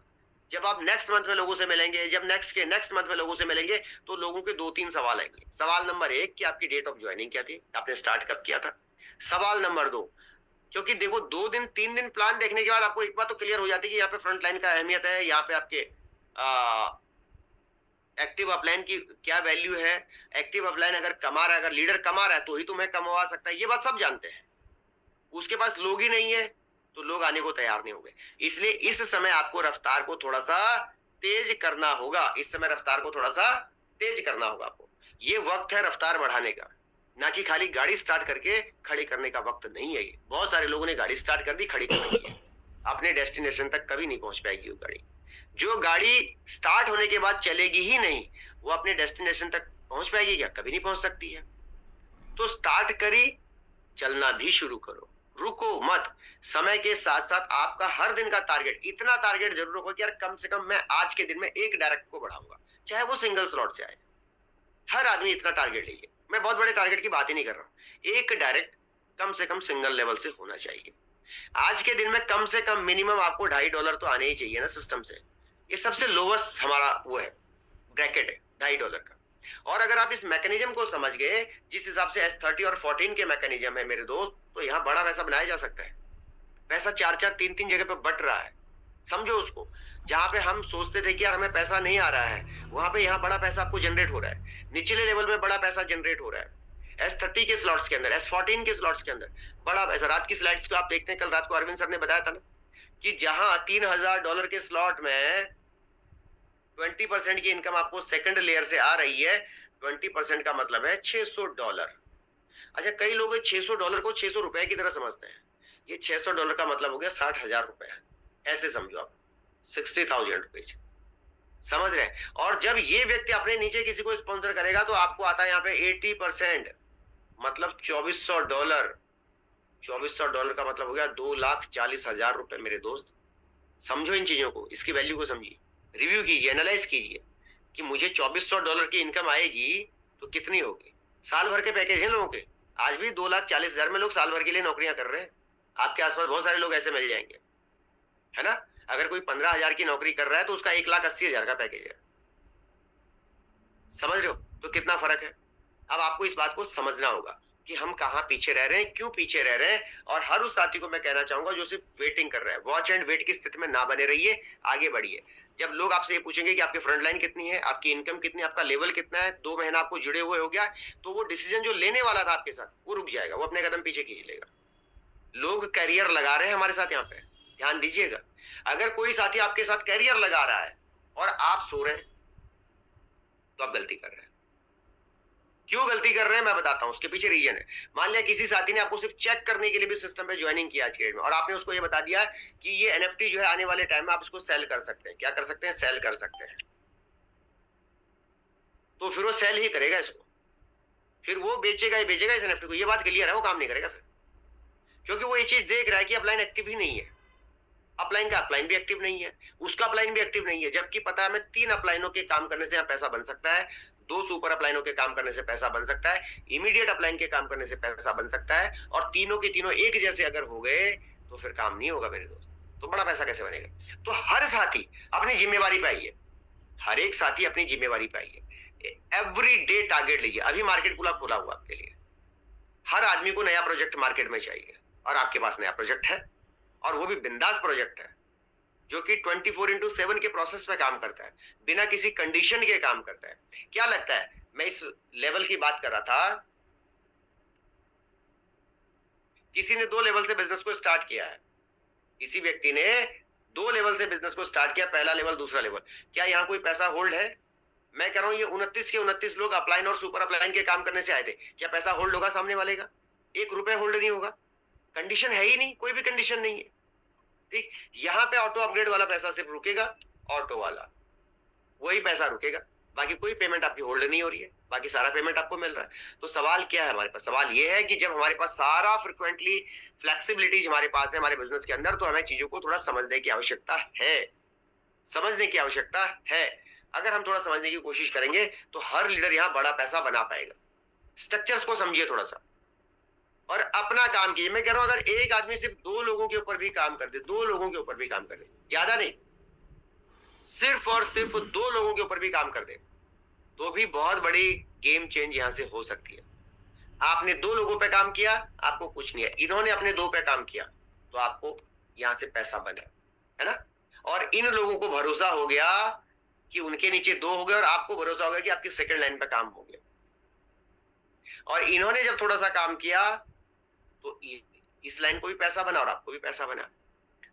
जब आप नेक्स्ट मंथ में लोगों से मिलेंगे, जब नेक्स्ट के नेक्स्ट मंथ में लोगों से मिलेंगे, तो लोगों के 2-3 सवाल आएंगे। सवाल नंबर 1 कि आपकी डेट ऑफ ज्वाइनिंग क्या थी, आपने स्टार्ट कब किया था। सवाल नंबर 2, क्योंकि देखो 2 दिन 3 दिन प्लान देखने के बाद आपको एक बात तो क्लियर हो जाती है कि यहाँ पे फ्रंट लाइन का अहमियत है, यहाँ पे आपके एक्टिव अपलाइन की क्या वैल्यू है। एक्टिव अपलाइन अगर कमा रहा है, अगर लीडर कमा रहा है तो ही तुम्हें कमवा सकता है, ये बात सब जानते हैं। उसके पास लोग ही नहीं है तो लोग आने को तैयार नहीं होंगे। इसलिए इस समय आपको रफ्तार को थोड़ा सा तेज करना होगा, इस समय रफ्तार को थोड़ा सा तेज करना होगा आपको। ये वक्त है रफ्तार बढ़ाने का, ना कि खाली गाड़ी स्टार्ट करके खड़ी करने का वक्त नहीं है ये। बहुत सारे लोगों ने गाड़ी स्टार्ट कर दी, खड़ी कर दी है, अपने डेस्टिनेशन तक कभी नहीं पहुंच पाएगी वो गाड़ी। जो गाड़ी स्टार्ट होने के बाद चलेगी ही नहीं, वो अपने डेस्टिनेशन तक पहुंच पाएगी क्या? कभी नहीं पहुंच सकती है। तो स्टार्ट करी, चलना भी शुरू करो, रुको मत। समय के साथ साथ आपका हर दिन का टारगेट, इतना टारगेट जरूर रखो कि यार कम से कम मैं आज के दिन में एक डायरेक्ट को बढ़ाऊंगा, चाहे वो सिंगल स्लॉट से आए। हर आदमी इतना टारगेट लीजिए, मैं बहुत बड़े टारगेट की बात ही नहीं कर रहा हूं। एक डायरेक्ट कम से कम सिंगल लेवल से होना चाहिए। आज के दिन में कम से कम मिनिमम आपको $2.5 तो आने ही चाहिए ना सिस्टम से। ये सबसे लोवेस्ट हमारा वो है, ब्रैकेट है $2.5 का। और अगर आप इस मैकेनिज्म को समझ गए, जिस हिसाब से S30 और 14 के मैकेनिज्म है मेरे दोस्त, तो यहाँ बड़ा पैसा बनाया जा सकता है। पैसा 4-4 3-3 जगह पे बट रहा है, समझो उसको। जहां पे हम सोचते थे कि यार हमें पैसा नहीं आ रहा है, वहां पे यहाँ बड़ा पैसा आपको जनरेट हो रहा है। निचले लेवल में बड़ा पैसा जनरेट हो रहा है, S30 के स्लॉट्स के अंदर, S14 के स्लॉट्स के अंदर बड़ा पैसा। रात की स्लाइड्स को आप देखते हैं, कल रात को अरविंद सर ने बताया था ना कि जहां $3000 के स्लॉट में 20% की इनकम आपको सेकंड लेयर से आ रही है, 20% का मतलब है $600। अच्छा, कई लोग $600 को ₹600 की तरह समझते हैं। ये $600 का मतलब हो गया ₹60,000, ऐसे समझो आप, 60,000 रुपीज, समझ रहे हैं। और जब ये व्यक्ति अपने नीचे किसी को स्पॉन्सर करेगा तो आपको आता है यहाँ पे 80%, मतलब $2400। $2400 का मतलब हो गया ₹2,40,000 मेरे दोस्त। समझो इन चीजों को, इसकी वैल्यू को समझिए, रिव्यू कीजिए, एनालाइज कीजिए। कि मुझे $2400 की इनकम आएगी तो कितनी होगी। साल भर के पैकेज हैं लोगों के। आज भी 2,40,000 में लोग साल भर के लिए नौकरियां कर रहे हैं। आपके आसपास बहुत सारे लोग ऐसे मिल जाएंगे, है ना। अगर कोई 15,000 की नौकरी कर रहा है तो उसका 1,80,000 का पैकेज है। समझ रहे हो तो कितना फर्क है। अब आपको इस बात को समझना होगा कि हम कहाँ पीछे रह रहे हैं, क्यों पीछे रह रहे हैं। और हर उस साथी को मैं कहना चाहूंगा जो सिर्फ वेटिंग कर रहा है, वॉच एंड वेट की स्थिति में ना बने रहिए, आगे बढ़िए। जब लोग आपसे ये पूछेंगे कि आपकी फ्रंट लाइन कितनी है, आपकी इनकम कितनी है, आपका लेवल कितना है, 2 महीना आपको जुड़े हुए हो गया, तो वो डिसीजन जो लेने वाला था आपके साथ वो रुक जाएगा, वो अपने कदम पीछे खींच लेगा। लोग करियर लगा रहे हैं हमारे साथ यहाँ पे, ध्यान दीजिएगा। अगर कोई साथी आपके साथ करियर लगा रहा है और आप सो रहे हैं तो आप गलती कर रहे हैं। क्यों गलती कर रहे हैं मैं बताता हूं, उसके पीछे रीजन है। मान लिया किसी साथी ने आपको सिर्फ चेक करने के लिए भी सिस्टम पे ज्वाइनिंग किया आज के डेट में, और आपने उसको ये बता दिया कि ये एनएफटी जो है आने वाले टाइम में आप इसको सेल कर सकते हैं। क्या कर सकते हैं? सेल कर सकते हैं। तो फिर वो सेल ही करेगा इसको, फिर वो बेचेगा ही बेचेगा इस एनएफटी को। ये बात क्लियर है, वो काम नहीं करेगा फिर, क्योंकि वो ये चीज देख रहा है कि अपलाइन एक्टिव ही नहीं है। अपलाइन का अपलाइन भी एक्टिव नहीं है, उसका अपलाइन भी एक्टिव नहीं है, जबकि पता है हमें 3 अपलाइनों के काम करने से यहाँ पैसा बन सकता है, 2 सुपर अपलाइनों के काम करने से पैसा बन सकता है, इमीडिएट अपलाइन के काम करने से पैसा बन सकता है, और तीनों के तीनों एक जैसे अगर हो गए तो फिर काम नहीं होगा मेरे दोस्त। तो बड़ा पैसा कैसे बनेगा? तो हर साथी अपनी जिम्मेवारी पे आइए, हर एक साथी अपनी जिम्मेवारी पे आइए। एवरी डे टारगेट लीजिए। अभी मार्केट खुला हुआ आपके लिए, हर आदमी को नया प्रोजेक्ट मार्केट में चाहिए, और आपके पास नया प्रोजेक्ट है, और वो भी बिंदास प्रोजेक्ट है जो कि 24/7 के प्रोसेस पे काम करता है, बिना किसी कंडीशन के काम करता है। क्या लगता है, मैं इस लेवल की बात कर रहा था, किसी ने 2 लेवल से बिजनेस को स्टार्ट किया है, किसी व्यक्ति ने 2 लेवल से बिजनेस को स्टार्ट किया, पहला लेवल दूसरा लेवल। क्या यहाँ कोई पैसा होल्ड है? मैं कह रहा हूं ये 29 के 29 लोग अपलाइन और सुपर अपलाइन के काम करने से आए थे। क्या पैसा होल्ड होगा सामने वाले का? 1 रुपए होल्ड नहीं होगा। कंडीशन है ही नहीं, कोई भी कंडीशन नहीं है। ठीक, यहाँ पे ऑटो अपग्रेड वाला पैसा सिर्फ रुकेगा, ऑटो वाला वही पैसा रुकेगा, बाकी कोई पेमेंट आपकी होल्ड नहीं हो रही है, बाकी सारा पेमेंट आपको मिल रहा है। तो सवाल क्या है हमारे पास? सवाल ये है कि जब हमारे पास सारा फ्रिक्वेंटली फ्लेक्सिबिलिटीज हमारे पास है हमारे बिजनेस के अंदर, तो हमें चीजों को थोड़ा समझने की आवश्यकता है, समझने की आवश्यकता है। अगर हम थोड़ा समझने की कोशिश करेंगे तो हर लीडर यहाँ बड़ा पैसा बना पाएगा। स्ट्रक्चर्स को समझिए थोड़ा सा और अपना काम कीजिए। मैं कह रहा हूं अगर एक आदमी सिर्फ 2 लोगों के ऊपर भी काम कर दे, 2 लोगों के ऊपर भी काम कर दे, ज्यादा नहीं, सिर्फ और सिर्फ 2 लोगों के ऊपर भी काम कर दे, तो भी बहुत बड़ी गेम चेंज यहां से हो सकती है। आपने 2 लोगों पे काम किया, आपको कुछ नहीं है, इन्होंने अपने 2 पे काम किया तो आपको यहां से पैसा बना, है ना। और इन लोगों को भरोसा हो गया कि उनके नीचे 2 हो गए, और आपको भरोसा हो गया कि आपकी सेकंड लाइन पे काम हो गया, और इन्होंने जब थोड़ा सा काम किया तो इस लाइन को भी पैसा बना और आपको भी पैसा बना।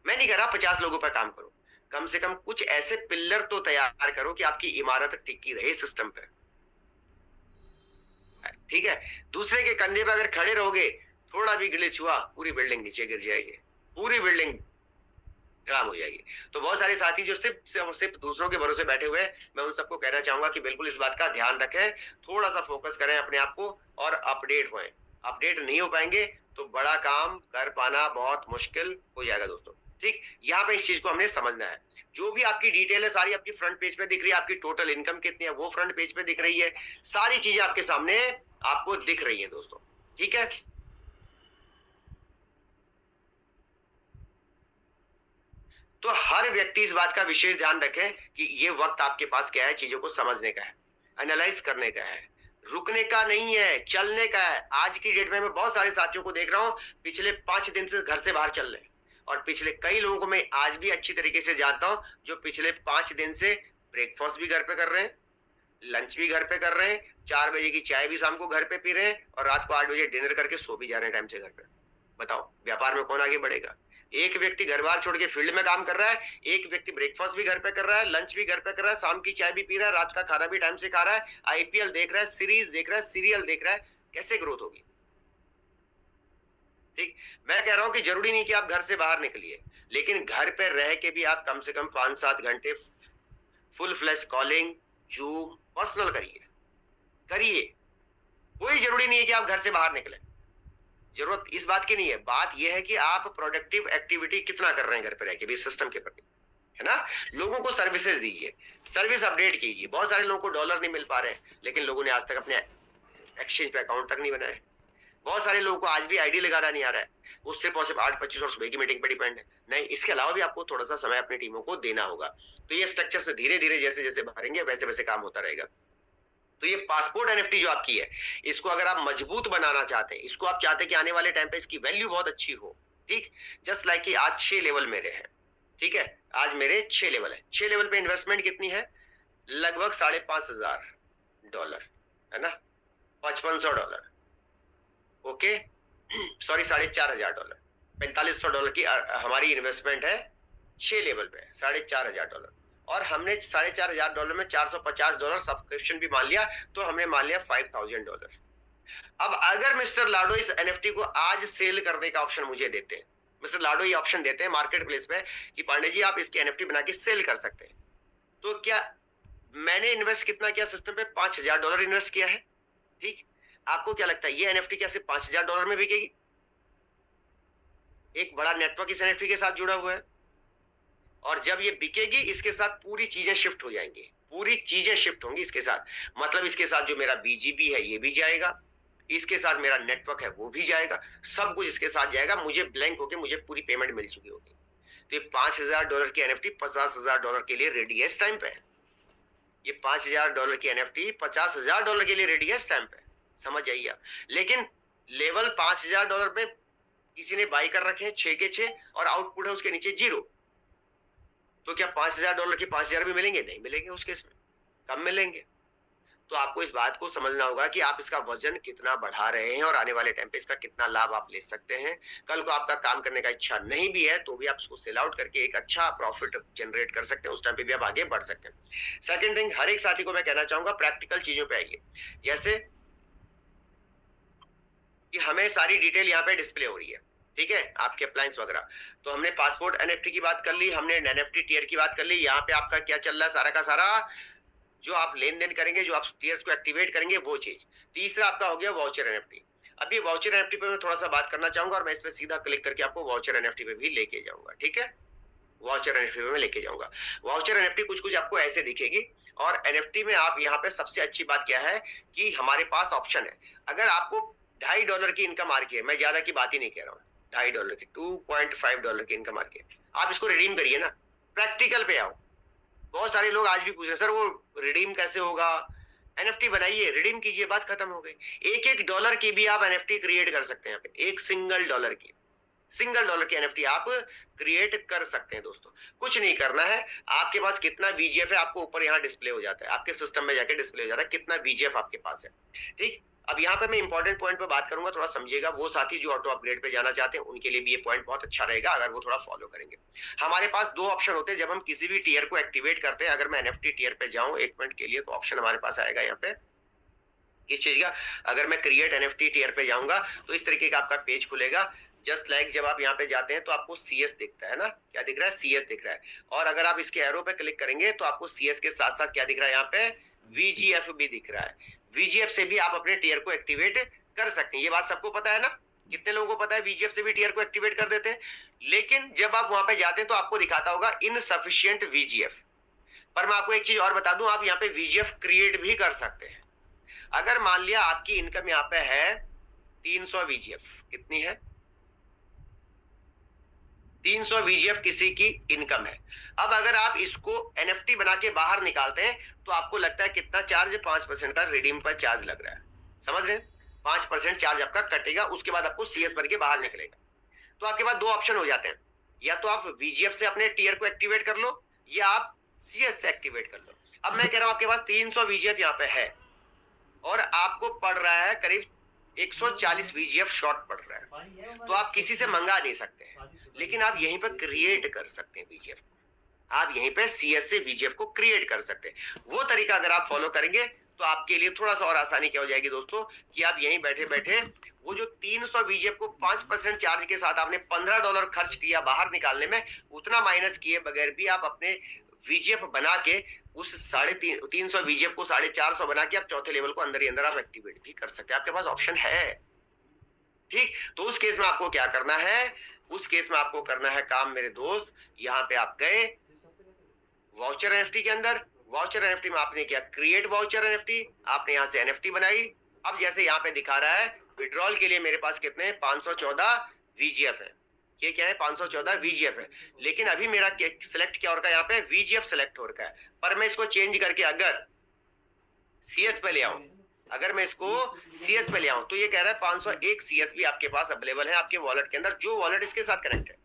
मैं नहीं कह रहा 50 लोगों पर काम करो, कम से कम कुछ ऐसे पिल्लर तो तैयार करो कि आपकी इमारत टिकी रहे सिस्टम पे, ठीक है। दूसरे के कंधे पे अगर खड़े रहोगे, थोड़ा भी ग्लिच हुआ पूरी बिल्डिंग नीचे गिर जाएगी, पूरी बिल्डिंग खराब हो जाएगी। तो बहुत सारे साथी जो सिर्फ दूसरों के भरोसे बैठे हुए, मैं उन सबको कहना चाहूंगा कि बिल्कुल इस बात का ध्यान रखें, थोड़ा सा फोकस करें अपने आप को और अपडेट होएं। अपडेट नहीं हो पाएंगे तो बड़ा काम कर पाना बहुत मुश्किल हो जाएगा दोस्तों। ठीक, यहाँ पे इस चीज को हमने समझना है। जो भी आपकी डिटेल है सारी आपकी फ्रंट पेज पे दिख रही है, आपकी टोटल इनकम कितनी है वो फ्रंट पेज पे दिख रही है, सारी चीजें आपके सामने आपको दिख रही है दोस्तों, ठीक है। तो हर व्यक्ति इस बात का विशेष ध्यान रखे कि ये वक्त आपके पास क्या है, चीजों को समझने का है, एनालाइज करने का है, रुकने का नहीं है, चलने का है। आज की डेट में मैं बहुत सारे साथियों को देख रहा हूं पिछले 5 दिन से घर से बाहर चल रहे हैं, और पिछले कई लोगों को मैं आज भी अच्छी तरीके से जानता हूं जो पिछले 5 दिन से ब्रेकफास्ट भी घर पे कर रहे हैं, लंच भी घर पे कर रहे हैं, 4 बजे की चाय भी शाम को घर पे पी रहे हैं, और रात को 8 बजे डिनर करके सो भी जा रहे हैं टाइम से घर पे। बताओ व्यापार में कौन आगे बढ़ेगा? एक व्यक्ति घर बार छोड़ के फील्ड में काम कर रहा है, एक व्यक्ति ब्रेकफास्ट भी घर पे कर रहा है, लंच भी घर पे कर रहा है, शाम की चाय भी पी रहा है, रात का खाना भी टाइम से खा रहा है, आईपीएल देख रहा है, सीरीज देख रहा है, सीरियल देख रहा है। कैसे ग्रोथ होगी? ठीक, मैं कह रहा हूं कि जरूरी नहीं कि आप घर से बाहर निकलिए, लेकिन घर पे रह के भी आप कम से कम 5-7 घंटे full flash calling, zoom, personal करिए करिए। कोई जरूरी नहीं है कि आप घर से बाहर निकले, जरूरत इस बात की नहीं है। बात यह है कि आप प्रोडक्टिव एक्टिविटी कितना कर रहे हैं घर पे रह के भी सिस्टम के प्रति। है ना। लोगों को सर्विसेज दीजिए, सर्विस अपडेट कीजिए। बहुत सारे लोगों को डॉलर नहीं मिल पा रहे हैं, लेकिन लोगों ने आज तक अपने एक्सचेंज पे अकाउंट तक नहीं बनाए। बहुत सारे लोगों को आज भी आईडी लगाना नहीं आ रहा है, वो सिर्फ और सिर्फ 8-25 और सुबह की मीटिंग पर डिपेंड है। नहीं, इसके अलावा भी आपको थोड़ा सा समय अपनी टीमों को देना होगा। तो ये स्ट्रक्चर से धीरे धीरे जैसे जैसे भरेंगे वैसे वैसे काम होता रहेगा। तो ये पासपोर्ट एनएफटी जो आपकी है, इसको अगर आप मजबूत बनाना चाहते हैं, इसको आप चाहते हैं कि आने वाले टाइम पे इसकी वैल्यू बहुत अच्छी हो, ठीक, जस्ट लाइक कि आज 6 लेवल मेरे हैं, ठीक है, आज मेरे 6 लेवल है। 6 लेवल पे इन्वेस्टमेंट कितनी है? लगभग $5,500, है ना, $5,500, ओके, सॉरी $4,500, $4,500 की हमारी इन्वेस्टमेंट है 6 लेवल पे, $4,500। और हमने $4,500 में $450 सब्सक्रिप्शन भी मान लिया, तो हमने मान लिया $5,000। अब अगर मिस्टर लाडो इस एनएफटी को आज सेल करने का ऑप्शन मुझे देते हैं, मिस्टर लाडो ये ऑप्शन देते हैं मार्केट प्लेस पे कि पांडे जी आप इसकी एनएफटी बना के सेल कर सकते हैं, तो क्या मैंने इन्वेस्ट कितना किया सिस्टम पे? $5,000 इन्वेस्ट किया है, ठीक। आपको क्या लगता है ये एनएफटी क्या सिर्फ $5,000 में बिकेगी? एक बड़ा नेटवर्क इस एनएफटी के साथ जुड़ा हुआ है, और जब ये बिकेगी इसके साथ पूरी चीजें शिफ्ट हो जाएंगी, पूरी चीजें शिफ्ट होंगी इसके साथ। मतलब इसके साथ जो मेरा बीजीबी है ये भी जाएगा, इसके साथ मेरा नेटवर्क है वो भी जाएगा, सब कुछ इसके साथ जाएगा। मुझे ब्लैंक होके मुझे पूरी पेमेंट मिल चुकी होगी। तो ये $5,000 की एनएफटी $50,000 के लिए रेडी है इस टाइम पे। ये $5,000 की एनएफटी $50,000 के लिए रेडी है इस टाइम पे, समझ जाइए आप। लेकिन लेवल $5,000 में किसी ने बाई कर रखे हैं 6 के 6 और आउटपुट है उसके नीचे 0, तो क्या $5,000 के 5,000 भी मिलेंगे? नहीं मिलेंगे, उस केस में कम मिलेंगे। तो आपको इस बात को समझना होगा कि आप इसका वजन कितना बढ़ा रहे हैं और आने वाले टाइम पे इसका कितना लाभ आप ले सकते हैं। कल को आपका काम करने का इच्छा नहीं भी है तो भी आप इसको सेल आउट करके एक अच्छा प्रॉफिट जनरेट कर सकते हैं, उस टाइम पे भी आप आगे बढ़ सकते हैं। सेकंड थिंग, हर एक साथी को मैं कहना चाहूंगा प्रैक्टिकल चीजों पे आइए, जैसे कि हमें सारी डिटेल यहाँ पे डिस्प्ले हो रही है, ठीक है, आपके अप्लायंस वगैरह। तो हमने पासपोर्ट एनएफटी की बात कर ली, हमने एनएफटी टियर की बात कर ली। यहाँ पे आपका क्या चल रहा है सारा का सारा, जो आप लेन देन करेंगे, जो आप टीयर्स को एक्टिवेट करेंगे वो चीज। तीसरा आपका हो गया वाउचर एनएफटी। अब ये वाउचर एनएफटी पे मैं थोड़ा सा बात करना चाहूंगा और मैं इस पे सीधा क्लिक करके आपको वाउचर एनएफटी पे भी लेके जाऊंगा, ठीक है, वाउचर एनएफटी पे मैं लेके जाऊंगा। वाउचर एनएफटी कुछ कुछ आपको ऐसे दिखेगी। और एनएफटी में आप यहाँ पे सबसे अच्छी बात क्या है कि हमारे पास ऑप्शन है, अगर आपको $2.5 की इनकम आ रही है, मैं ज्यादा की बात ही नहीं कह रहा हूँ, $2.5 की, $2.5 की इनकम आ रही है, आप इसको रिडीम करिए ना, प्रैक्टिकल पे आओ। बहुत सारे लोग आज भी पूछ रहे हैं सर वो रिडीम कैसे होगा? एनएफटी बनाइए, रिडीम कीजिए, बात खत्म हो गई। $1 की भी आप एनएफटी क्रिएट कर सकते हैं। यहाँ पे $1 की एनएफटी आप क्रिएट कर सकते हैं दोस्तों। कुछ नहीं करना है, आपके पास कितना बीजीएफ है आपको ऊपर यहाँ डिस्प्ले हो जाता है, आपके सिस्टम में जाके डिस्प्ले हो जाता है कितना बीजीएफ आपके पास है, ठीक। अब यहाँ पे मैं इंपॉर्टेंट पॉइंट पे बात करूंगा, थोड़ा समझिएगा। वो साथी जो ऑटो अपग्रेड पे जाना चाहते हैं उनके लिए भी ये पॉइंट बहुत अच्छा रहेगा अगर वो थोड़ा फॉलो करेंगे। हमारे पास 2 ऑप्शन होते हैं जब हम किसी भी टीयर को एक्टिवेट करते हैं। अगर मैं एनएफटी टीयर पे जाऊं 1 मिनट के लिए, तो ऑप्शन हमारे पास आएगा यहाँ पे किस चीज का। अगर मैं क्रिएट एनएफटी टीयर पे जाऊंगा तो इस तरीके का आपका पेज खुलेगा। जस्ट लाइक जब आप यहाँ पे जाते हैं तो आपको सीएस दिखता है ना, क्या दिख रहा है? सीएस दिख रहा है। और अगर आप इसके एरो पे क्लिक करेंगे तो आपको सीएस के साथ साथ क्या दिख रहा है? यहाँ पे वीजीएफ भी दिख रहा है। वीजीएफ से भी आप अपने टीयर को एक्टिवेट कर सकते हैं। ये बात सबको पता है ना? कितने लोगों को पता है वीजीएफ से भी टीयर को एक्टिवेट कर देते हैं? लेकिन जब आप वहां पे जाते हैं तो आपको दिखाता होगा इनसफिशिएंट वीजीएफ। पर मैं आपको एक चीज और बता दूं, आप यहाँ पे वीजीएफ क्रिएट भी कर सकते हैं। अगर मान लिया आपकी इनकम यहाँ पे है 300 वीजीएफ, कितनी है? 300 वीजीएफ किसी की इनकम है। अब अगर आप इसको एनएफटी बना के बाहर निकालते हैं तो आपको लगता है कितना चार्ज? 5% का रिडीम पर चार्ज लग रहा है, समझ रहे हैं? 5% चार्ज आपका कटेगा, उसके बाद आपको सीएस बन के बाहर निकलेगा। तो आपके पास 2 ऑप्शन हो जाते हैं, या तो आप वीजीएफ से अपने टीयर को एक्टिवेट कर लो या आप सीएस से एक्टिवेट कर लो। अब मैं कह रहा हूं आपके पास 300 वीजीएफ यहाँ पे है और आपको पड़ रहा है करीब 140 वीजीएफ शॉर्ट पड़ रहा है, तो आप किसी से मंगा नहीं सकते हैं, लेकिन आप यहीं पर क्रिएट कर सकते हैं वीजीएफ। आप यहीं पे सीएस से वीजीएफ को क्रिएट कर सकते हैं। वो तरीका अगर आप फॉलो करेंगे तो आपके लिए थोड़ा सा और आसानी क्या हो जाएगी दोस्तों, कि आप यहीं बैठे बैठे वो जो 300 वीजीएफ को 5% चार्ज के साथ आपने $15 खर्च किया बाहर निकालने में, उतना माइनस किए बगैर भी आप अपने वीजीएफ बना के उस 350 वीजीएफ को 450 बना के आप चौथे लेवल को अंदर ही अंदर आप एक्टिवेट भी कर सकते हैं। आपके पास ऑप्शन है, ठीक। तो उस केस में आपको क्या करना है? उस केस में आपको करना है काम मेरे दोस्त, यहाँ पे आप गए, वाउचर एनएफटी के अंदर, वाउचर एनएफटी में आपने किया क्रिएट वाउचर एनएफटी, आपने यहां से एनएफटी बनाई। अब जैसे यहाँ पे दिखा रहा है विड्रॉल के लिए मेरे पास कितने 514 वीजीएफ है। ये क्या है 514 वीजीएफ है, लेकिन अभी मेरा सिलेक्ट क्या हो रखा है यहाँ पे वीजीएफ सिलेक्ट हो रखा है। पर मैं इसको चेंज करके अगर सीएस पे ले आऊं, अगर मैं इसको सीएस पे ले आऊं तो ये कह रहा है 501 सीएस भी आपके पास अवेलेबल है आपके वॉलेट के अंदर, जो वॉलेट इसके साथ कनेक्ट है,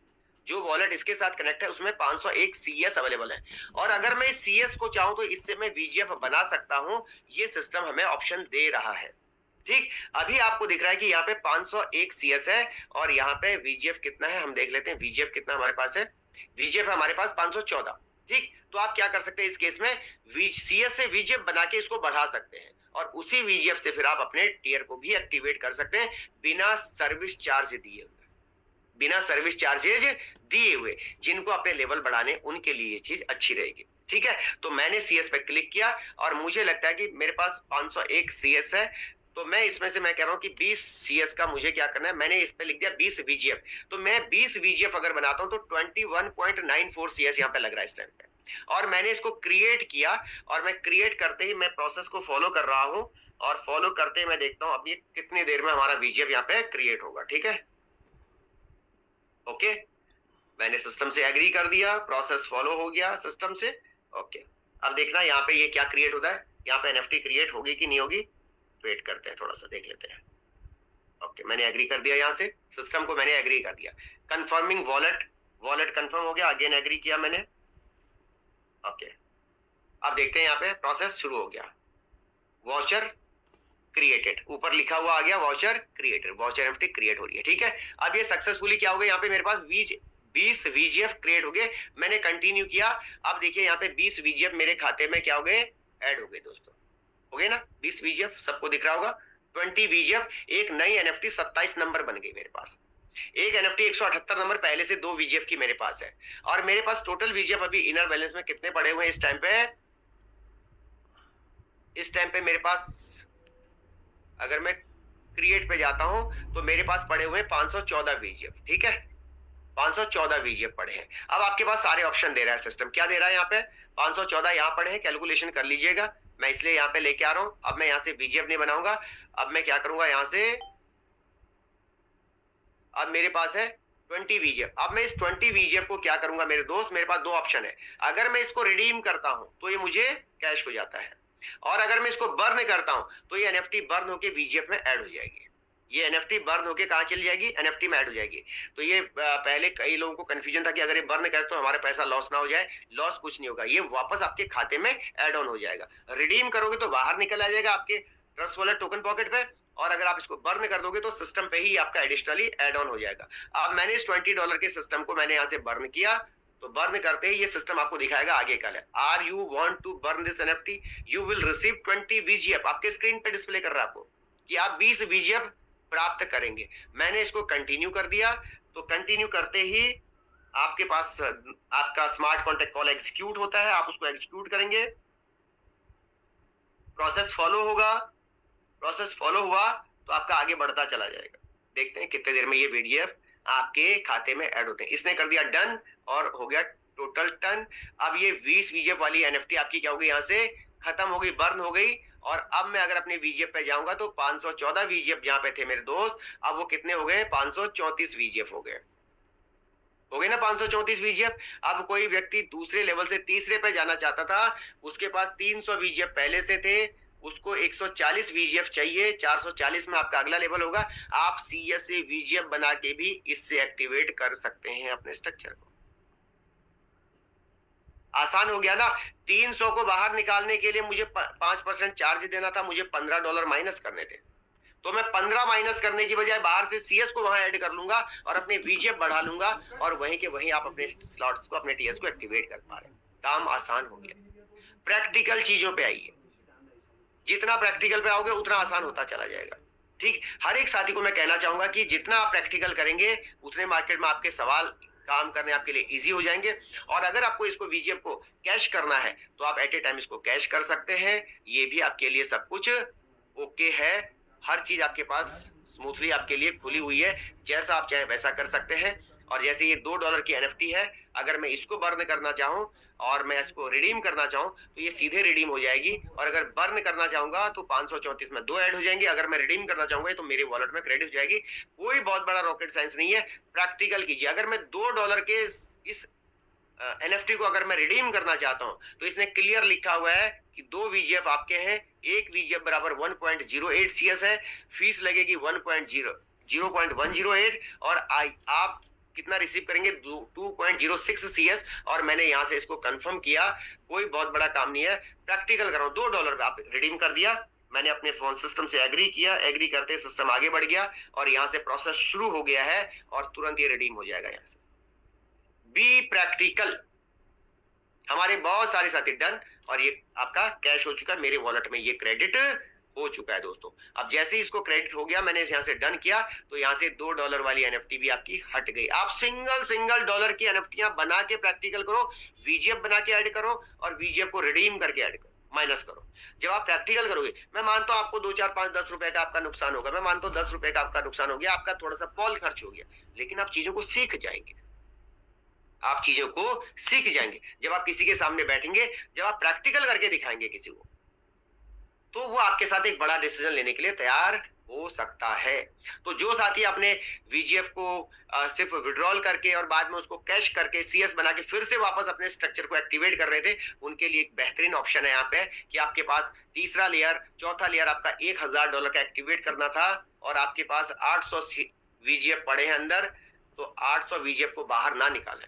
जो वॉलेट इसके साथ कनेक्ट है उसमें 501 सीएस अवेलेबल है। और अगर मैं सीएस को चाहूं तो इससे मैं वीजीएफ बना सकता हूं, ये सिस्टम हमें ऑप्शन दे रहा है। ठीक, अभी आपको दिख रहा है कि यहाँ पे 501 सीएस है और यहाँ पे वीजीएफ कितना है हम देख लेते हैं। वीजीएफ कितना हमारे पास है, वीजीएफ है हमारे पास 514। ठीक, तो आप क्या कर सकते हैं इस केस में सीएस से वीजीएफ बना के इसको बढ़ा सकते हैं और उसी वीजीएफ से फिर आप अपने टीयर को भी एक्टिवेट कर सकते हैं बिना सर्विस चार्ज दिए हुए, बिना सर्विस चार्जेज दिए हुए। जिनको अपने लेवल बढ़ाने उनके लिए ये चीज अच्छी रहेगी। ठीक है, तो मैंने सीएस पे क्लिक किया और मुझे लगता है कि मेरे पास 501 सीएस है, तो मैं इसमें से मैं कह रहा हूं कि 20 सीएस का मुझे क्या करना है, मैंने इस पे लिख दिया 20 वीजीएफ। तो मैं 20 वीजीएफ अगर बनाता हूं तो 21.94 सीएस यहाँ पे लग रहा है इस टाइम पे। और मैंने इसको क्रिएट किया और मैं क्रिएट करते ही मैं प्रोसेस को फॉलो कर रहा हूं और फॉलो करते ही मैं देखता हूं अभी कितनी देर में हमारा वीजीएफ यहाँ पे क्रिएट होगा। ठीक है, ओके, मैंने सिस्टम से एग्री कर दिया, प्रोसेस फॉलो हो गया सिस्टम से। ओके, अब देखना यहाँ पे ये क्या क्रिएट होता है, यहाँ पे एनएफटी क्रिएट होगी कि नहीं होगी, वेट करते हैं थोड़ा सा देख लेते हैं। ओके, मैंने एग्री कर दिया, यहाँ से सिस्टम को मैंने एग्री कर दिया। कंफर्मिंग वॉलेट, वॉलेट कंफर्म हो गया, अगेन एग्री किया मैंने। ओके, अब देखते हैं यहाँ पे प्रोसेस शुरू हो गया। वाउचर क्रिएटेड ऊपर लिखा हुआ आ गया, voucher created, voucher NFT create हो रही है। ठीक है, अब ये सक्सेसफुली क्या हो गया, यहाँ पे मेरे पास 20 वीजीएफ क्रिएट हो गए। मैंने कंटिन्यू किया, अब देखिए यहाँ पे 20 वीजीएफ मेरे खाते में क्या हो गए, ऐड हो गए दोस्तों, हो गए ना 20 वीजीएफ, सबको दिख रहा होगा 20 वीजीएफ। एक नई एनएफटी 27 नंबर बन गई मेरे पास, एक एनएफटी 178 नंबर पहले से 2 वीजीएफ की मेरे पास है। और मेरे पास टोटल वीजीएफ अभी इनर बैलेंस में कितने पड़े हुए हैं इस टाइम पे, इस टाइम पे मेरे पास अगर मैं क्रिएट पे जाता हूं तो मेरे पास पड़े हुए 514 वीजीएफ। ठीक है, 514 वीजीएफ पड़े हैं। अब आपके पास सारे ऑप्शन दे रहा है सिस्टम, क्या दे रहा है यहाँ पे 514 यहाँ पड़े हैं, कैलकुलेशन कर लीजिएगा, मैं इसलिए यहाँ पे लेके आ रहा हूँ। अब मैं यहाँ से वीजीएफ नहीं बनाऊंगा, अब मैं क्या करूंगा यहाँ से, अब मेरे पास है 20 वीजीएफ। अब मैं इस 20 वीजीएफ को क्या करूंगा मेरे दोस्त, मेरे पास दो ऑप्शन है, अगर मैं इसको रिडीम करता हूं तो ये मुझे कैश हो जाता है, और अगर मैं इसको बर्न करता हूं तो ये एनएफटी बर्न होके वीजीएफ में ऐड हो जाएगी। ये एनएफटी बर्न होके कहां चली जाएगी, एनएफटी में ऐड हो जाएगी। तो ये पहले कई लोगों को कंफ्यूजन था कि अगर ये बर्न करे तो हमारा पैसा लॉस ना हो जाए, लॉस कुछ नहीं होगा, ये वापस आपके खाते में ऐड ऑन हो जाएगा। रिडीम करोगे तो बाहर निकल आ जाएगा आपके ट्रस्ट वॉलेट टोकन पॉकेट पे, और अगर आप इसको बर्न कर दोगे तो सिस्टम पे ही आपका एडिशनली ऐड ऑन हो जाएगा। अब मैंने इस $20 के सिस्टम को मैंने यहाँ से बर्न किया, तो बर्न करते ही ये सिस्टम आपको दिखाएगा आगे कल है, are you want to burn this NFT you will receive 20 VGF. आपके स्क्रीन पे डिस्प्ले कर रहा है आपको कि आप 20 वीजीएफ प्राप्त करेंगे। मैंने इसको कंटिन्यू कर दिया, तो कंटिन्यू करते ही आपके पास आपका स्मार्ट कॉन्टेक्ट कॉल एग्जीक्यूट होता है, आप उसको एग्जीक्यूट करेंगे, प्रोसेस फॉलो होगा, प्रोसेस फॉलो हुआ तो आपका आगे बढ़ता चला जाएगा। देखते हैं कितने देर में ये वीडीएफ आपके खाते में ऐड होते हैं। इसने कर दिया डन और हो गया टोटल टन। अब ये 20 वीजीएफ वाली एनएफटी आपकी क्या हो गई, यहाँ से खत्म हो गई, बर्न हो गई। और अब मैं अगर अपने वीजीएफ पे जाऊंगा तो 514 वीजीएफ जहां पे थे मेरे दोस्त, अब वो कितने हो गए, 534 वीजीएफ हो गए, हो गए ना 534 वीजीएफ। अब कोई व्यक्ति दूसरे लेवल से तीसरे पे जाना चाहता था, उसके पास 300 वीजीएफ पहले से थे, उसको 140 वीजीएफ चाहिए, 440 में आपका अगला लेवल होगा। आप सीएस से वीजीएफ बना के भी इससे एक्टिवेट कर सकते हैं अपने स्ट्रक्चर को। आसान हो गया ना। 300 को बाहर निकालने के लिए मुझे 5% चार्ज देना था, मुझे $15 माइनस करने थे, तो मैं 15 माइनस करने की बजाय बाहर से सीएस को वहां ऐड कर लूंगा और अपने वीजीएफ बढ़ा लूंगा, और वहीं के वहीं आप अपने स्लॉट्स को, अपने टीएस को एक्टिवेट कर पा रहे हैं। काम आसान हो गया। प्रैक्टिकल चीजों पे आइए, जितना प्रैक्टिकल पे आओगे उतना आसान होता चला जाएगा। ठीक, हर एक साथी को मैं कहना चाहूंगा कि जितना आप प्रैक्टिकल करेंगे उतने मार्केट में आपके सवाल काम करने आपके लिए इजी हो जाएंगे। और अगर आपको इसको वीजीएफ को कैश करना है तो आप एट ए टाइम इसको कैश कर सकते हैं, ये भी आपके लिए सब कुछ ओके है। हर चीज आपके पास स्मूथली आपके लिए खुली हुई है, जैसा आप चाहे वैसा कर सकते हैं। और जैसे ये $2 की एनएफटी है, अगर मैं इसको बर्न करना चाहूं और मैं इसको रिडीम करना चाहूँ तो ये सीधे रिडीम हो जाएगी, और अगर बर्न करना चाहूंगा तो 534 में 2 ऐड हो जाएंगे। अगर मैं रिडीम करना चाहूंगा तो मेरे वॉलेट में क्रेडिट हो जाएगी। कोई बहुत बड़ा रॉकेट साइंस नहीं है, प्रैक्टिकल कीजिए। अगर मैं $2 के इस एनएफटी को अगर मैं रिडीम करना चाहता हूं तो इसने क्लियर लिखा हुआ है कि 2 वीजीएफ आपके हैं, एक वीजीएफ बराबर 1.08 सीएस है, फीस लगेगी 0.108, और आप कितना रिसीव करेंगे 2.06 सीएस, और मैंने यहां से इसको कंफर्म किया। कोई बहुत बड़ा काम नहीं है, प्रैक्टिकल कर रहा हूं। $2 पे आप रिडीम कर दिया, मैंने अपने फोन सिस्टम से एग्री किया, एग्री करते सिस्टम आगे बढ़ गया और यहां से प्रोसेस शुरू हो गया है और तुरंत ये रिडीम हो जाएगा। यहां से बी प्रैक्टिकल। हमारे बहुत सारे साथी डन, और ये आपका कैश हो चुका है, मेरे वॉलेट में ये क्रेडिट हो चुका है दोस्तों। अब जैसे ही इसको क्रेडिट हो गया, मैंने यहां से डन किया तो यहां से $2 वाली एनएफटी भी आपकी हट गई। आप सिंगल डॉलर की एनएफटीयां बना के प्रैक्टिकल करो, वीजीएफ बना के ऐड करो और वीजीएफ को रिडीम करके ऐड करो, माइनस करो। जब आप प्रैक्टिकल करोगे, मैं मानता हूं आपको 2 4 5 10 रुपए का आपका नुकसान होगा, मैं मानता हूं 10 रुपए का आपका नुकसान हो गया, आपका थोड़ा सा पॉल खर्च हो गया, लेकिन आप चीजों को सीख जाएंगे, आप चीजों को सीख जाएंगे। जब आप किसी के सामने बैठेंगे, जब आप प्रैक्टिकल करके दिखाएंगे किसी को, तो वो आपके साथ एक बड़ा डिसीजन लेने के लिए तैयार हो सकता है। तो जो साथी अपने वीजीएफ को सिर्फ विड्रॉल करके और बाद में उसको कैश करके सीएस बना के फिर से वापस अपने स्ट्रक्चर को एक्टिवेट कर रहे थे, उनके लिए एक बेहतरीन ऑप्शन है यहाँ पे कि आपके पास तीसरा लेयर, चौथा लेयर आपका $1000 का एक्टिवेट करना था और आपके पास 800 वीजीएफ पड़े हैं अंदर, तो 800 वीजीएफ को बाहर ना निकाले,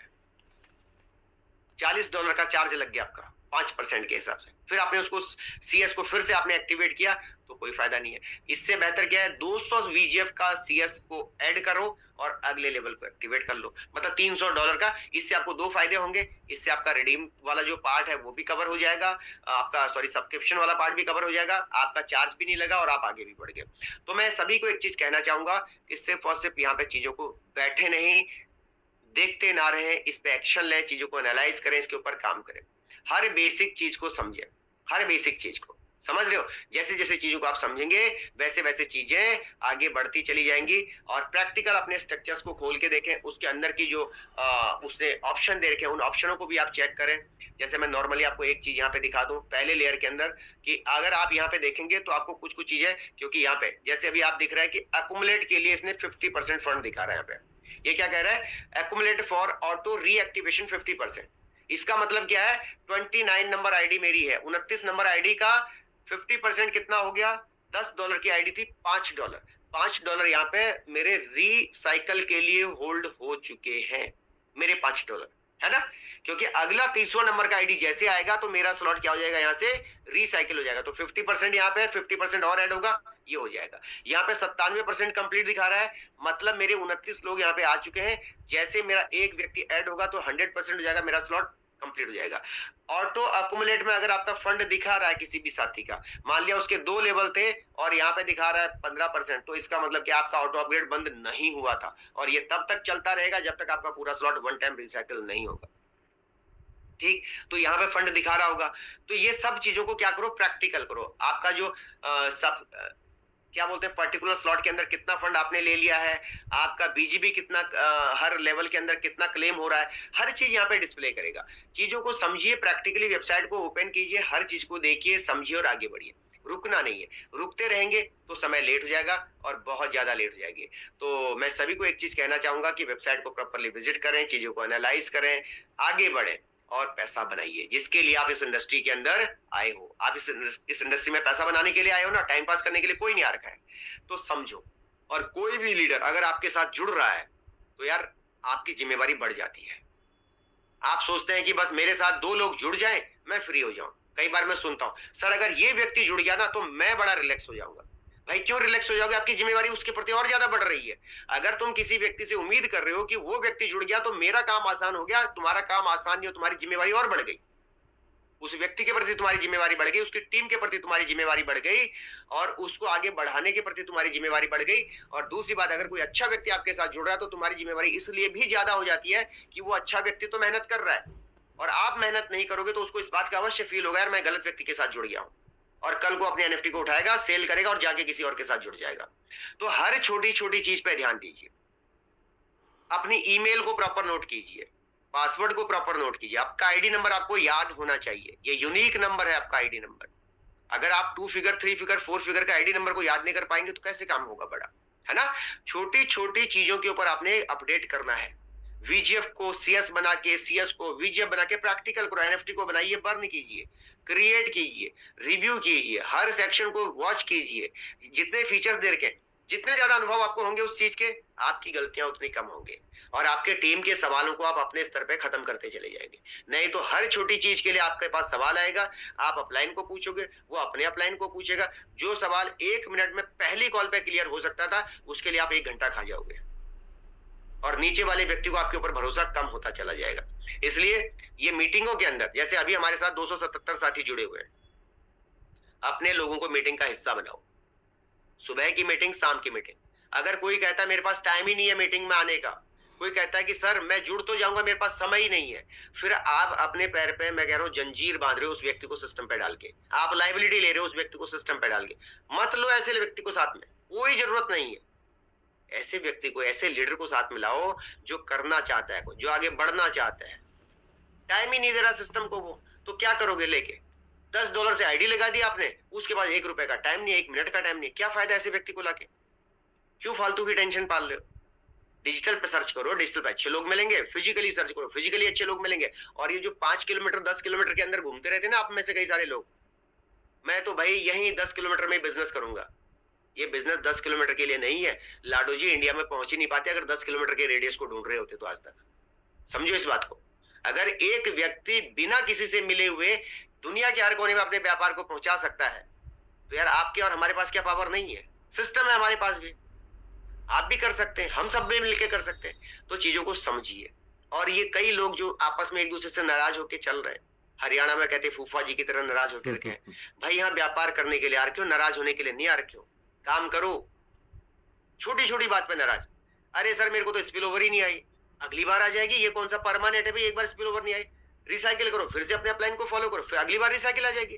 $40 का चार्ज लग गया आपका 5% के हिसाब से। फिर आपने उसको सीएस को फिर से आपने एक्टिवेट किया तो कोई फायदा नहीं है। इससे बेहतर क्या है, 200 वीजीएफ का सीएस को ऐड करो और अगले लेवल को एक्टिवेट कर लो, मतलब $300 का। इससे आपको 2 फायदे होंगे, इससे आपका रिडीम वाला जो पार्ट है वो भी कवर हो जाएगा, आपका सब्सक्रिप्शन वाला पार्ट भी कवर हो जाएगा, आपका चार्ज भी नहीं लगा और आप आगे भी बढ़ गए। तो मैं सभी को एक चीज कहना चाहूंगा कि सिर्फ और सिर्फ यहाँ पे चीजों को बैठे नहीं, देखते ना रहे, इस पे एक्शन लें, चीजों को एनालाइज करें, इसके ऊपर काम करें, हर बेसिक चीज को समझें, हर बेसिक चीज को समझ रहे हो। जैसे जैसे चीजों को आप समझेंगे वैसे वैसे चीजें आगे बढ़ती चली जाएंगी। और प्रैक्टिकल अपने स्ट्रक्चर्स को खोल के देखें, उसके अंदर की जो उसने ऑप्शन दे रखे हैं उन ऑप्शनों को भी आप चेक करें। जैसे मैं नॉर्मली आपको एक चीज यहाँ पे दिखा दूं पहले लेयर के अंदर, कि अगर आप यहाँ पे देखेंगे तो आपको कुछ कुछ चीजें, क्योंकि यहाँ पे जैसे अभी आप दिख रहा है कि अकुमुलेट के लिए इसने 50% फंड दिखा रहा है। यहाँ पे ये क्या कह रहा है, एक्युमुलेट फॉर ऑटो रीएक्टिवेशन 50%। इसका मतलब क्या है, 29 नंबर आईडी मेरी है, 29 नंबर आईडी का 50% कितना हो गया, $10 की आईडी थी, $5। $5 यहाँ पे मेरे रिसाइकल के लिए होल्ड हो चुके हैं, मेरे $5 है ना, क्योंकि अगला 30वां नंबर का आईडी जैसे आएगा तो मेरा स्लॉट क्या हो जाएगा, यहाँ से रिसाइकिल हो जाएगा। तो 50% यहाँ पे 50% और ऐड होगा, ये हो जाएगा। यहाँ पे 97% कंप्लीट दिखा रहा है, मतलब मेरे 29 लोग यहाँ पे आ चुके हैं। जैसे मेरा एक व्यक्ति ऐड होगा तो 100% हो जाएगा, मेरा स्लॉट कंप्लीट हो जाएगा। ऑटो अकुमुलेट में अगर आपका फंड दिखा रहा है किसी भी साथी का, मान लिया उसके 2 लेवल थे और यहाँ पे दिखा रहा है 15%, तो इसका मतलब कि आपका ऑटो अपग्रेड बंद नहीं हुआ था, और ये तब तक चलता रहेगा जब तक आपका पूरा स्लॉट वन टाइम रिसाइकिल नहीं होगा। ठीक, तो यहाँ पे फंड दिखा रहा होगा। तो ये सब चीजों को क्या करो, प्रैक्टिकल करो। आपका जो सब क्या बोलते हैं, पर्टिकुलर स्लॉट के अंदर कितना फंड आपने ले लिया है, आपका बीजीबी कितना, हर लेवल के अंदर कितना क्लेम हो रहा है, हर चीज यहाँ पे डिस्प्ले करेगा। चीजों को समझिए, प्रैक्टिकली वेबसाइट को ओपन कीजिए, हर चीज को देखिए, समझिए और आगे बढ़िए। रुकना नहीं है, रुकते रहेंगे तो समय लेट हो जाएगा और बहुत ज्यादा लेट हो जाएगी। तो मैं सभी को एक चीज कहना चाहूंगा कि वेबसाइट को प्रॉपरली विजिट करें, चीजों को एनालाइज करें, आगे बढ़ें और पैसा बनाइए, जिसके लिए आप इस इंडस्ट्री के अंदर आए हो। आप इस इंडस्ट्री में पैसा बनाने के लिए आए हो ना, टाइम पास करने के लिए कोई नहीं आ रखा है। तो समझो, और कोई भी लीडर अगर आपके साथ जुड़ रहा है तो यार आपकी जिम्मेवारी बढ़ जाती है। आप सोचते हैं कि बस मेरे साथ 2 लोग जुड़ जाएं, मैं फ्री हो जाऊं। कई बार मैं सुनता हूं, सर अगर ये व्यक्ति जुड़ गया ना तो मैं बड़ा रिलैक्स हो जाऊंगा। भाई क्यों रिलैक्स हो जाओगे, आपकी जिम्मेवारी उसके प्रति और ज्यादा बढ़ रही है। अगर तुम किसी व्यक्ति से उम्मीद कर रहे हो कि वो व्यक्ति जुड़ गया तो मेरा काम आसान हो गया, तुम्हारा काम आसान नहीं हो, तुम्हारी जिम्मेवारी और बढ़ गई। उस व्यक्ति के प्रति तुम्हारी जिम्मेवारी बढ़ गई, उसकी टीम के प्रति तुम्हारी जिम्मेवारी बढ़ गई, और उसको आगे बढ़ाने के प्रति तुम्हारी जिम्मेवारी बढ़ गई। और दूसरी बात, अगर कोई अच्छा व्यक्ति आपके साथ जुड़ रहा है तो तुम्हारी जिम्मेवारी इसलिए भी ज्यादा हो जाती है कि वो अच्छा व्यक्ति तो मेहनत कर रहा है, और आप मेहनत नहीं करोगे तो उसको इस बात का अवश्य फील होगा, यार मैं गलत व्यक्ति के साथ जुड़ गया हूं, और कल को अपने एनएफटी को उठाएगा, सेल करेगा और जाके किसी और के साथ जुड़ जाएगा। तो हर छोटी छोटी चीज पे ध्यान दीजिए, अपनी ईमेल को प्रॉपर नोट कीजिए, पासवर्ड को प्रॉपर नोट कीजिए। आपका आईडी नंबर आपको याद होना चाहिए, ये यूनिक नंबर है आपका आईडी नंबर। अगर आप 2 फिगर 3 फिगर 4 फिगर का आईडी नंबर को याद नहीं कर पाएंगे तो कैसे काम होगा बड़ा, है ना। छोटी छोटी चीजों के ऊपर आपने अपडेट करना है। वीजीएफ को सीएस बना के, सीएस को वीजीएफ बना के प्रैक्टिकल करो, एनएफटी को बनाइए, बर्न कीजिए, क्रिएट कीजिए, रिव्यू कीजिए, हर सेक्शन को वॉच कीजिए। जितने फीचर्स दे रखे, जितने ज्यादा अनुभव आपको होंगे उस चीज के, आपकी गलतियां उतनी कम होंगे और आपके टीम के सवालों को आप अपने स्तर पे खत्म करते चले जाएंगे। नहीं तो हर छोटी चीज के लिए आपके पास सवाल आएगा, आप अपलाइन को पूछोगे, वो अपने अपलाइन को पूछेगा। जो सवाल 1 मिनट में पहली कॉल पे क्लियर हो सकता था, उसके लिए आप 1 घंटा खा जाओगे और नीचे वाले व्यक्ति को आपके ऊपर भरोसा कम होता चला जाएगा। इसलिए ये मीटिंगों के अंदर, जैसे अभी हमारे साथ 277 साथी जुड़े हुए हैं, अपने लोगों को मीटिंग का हिस्सा बनाओ। सुबह की मीटिंग, शाम की मीटिंग। अगर कोई कहता है मेरे पास टाइम ही नहीं है मीटिंग में आने का, कोई कहता है कि सर मैं जुड़ तो जाऊंगा, मेरे पास समय ही नहीं है, फिर आप अपने पैर पे, मैं कह रहा हूं, जंजीर बांध रहे हो उस व्यक्ति को सिस्टम पे डाल के, आप लाइबिलिटी ले रहे हो उस व्यक्ति को सिस्टम पे डाल के। मत लो ऐसे व्यक्ति को साथ में, कोई जरूरत नहीं है। ऐसे व्यक्ति को, ऐसे लीडर को साथ में लाओ जो करना चाहता है, जो आगे बढ़ना चाहता है। टाइम ही नहीं दे रहा सिस्टम को वो, तो क्या करोगे लेके? $10 से आईडी लगा दी आपने, उसके बाद 1 रुपए का टाइम नहीं है, 1 मिनट का टाइम नहीं है। क्या फायदा ऐसे व्यक्ति को लाके? क्यों फालतू की टेंशन पाल रहे हो? डिजिटल पे सर्च करो, डिजिटल पे अच्छे लोग मिलेंगे। फिजिकली सर्च करो, फिजिकली अच्छे लोग मिलेंगे। और ये जो 5 किलोमीटर 10 किलोमीटर के अंदर घूमते रहते हैं ना आप में से कई सारे लोग, मैं तो भाई यही 10 किलोमीटर में बिजनेस करूंगा। ये बिजनेस 10 किलोमीटर के लिए नहीं है। लाडो जी इंडिया में पहुंच ही नहीं पाते अगर 10 किलोमीटर के रेडियस को ढूंढ रहे होते तो आज तक। समझो इस बात को। अगर एक व्यक्ति बिना किसी से मिले हुए दुनिया के हर कोने में अपने व्यापार को पहुंचा सकता है, तो यार आपके और हमारे पास क्या पावर नहीं है? सिस्टम है हमारे पास भी, आप भी कर सकते हैं, हम सब भी मिलकर कर सकते हैं। तो चीजों को समझिए। और ये कई लोग जो आपस में एक दूसरे से नाराज होकर चल रहे हैं, हरियाणा में कहते फूफा जी की तरह नाराज होकर रखे हैं। भाई यहाँ व्यापार करने के लिए आ रखे हो, नाराज होने के लिए नहीं आ रखे हो। काम करो। छोटी छोटी बात पे नाराज, अरे सर मेरे को तो स्पिल ओवर ही नहीं आई, अगली बार आ जाएगी। ये कौन सा परमानेंट है भाई? एक बार स्पिल ओवर नहीं आई, रिसाइकिल करो, फिर से अपने अपलाइन को फॉलो करो, फिर अगली बार रिसाइकिल आ जाएगी।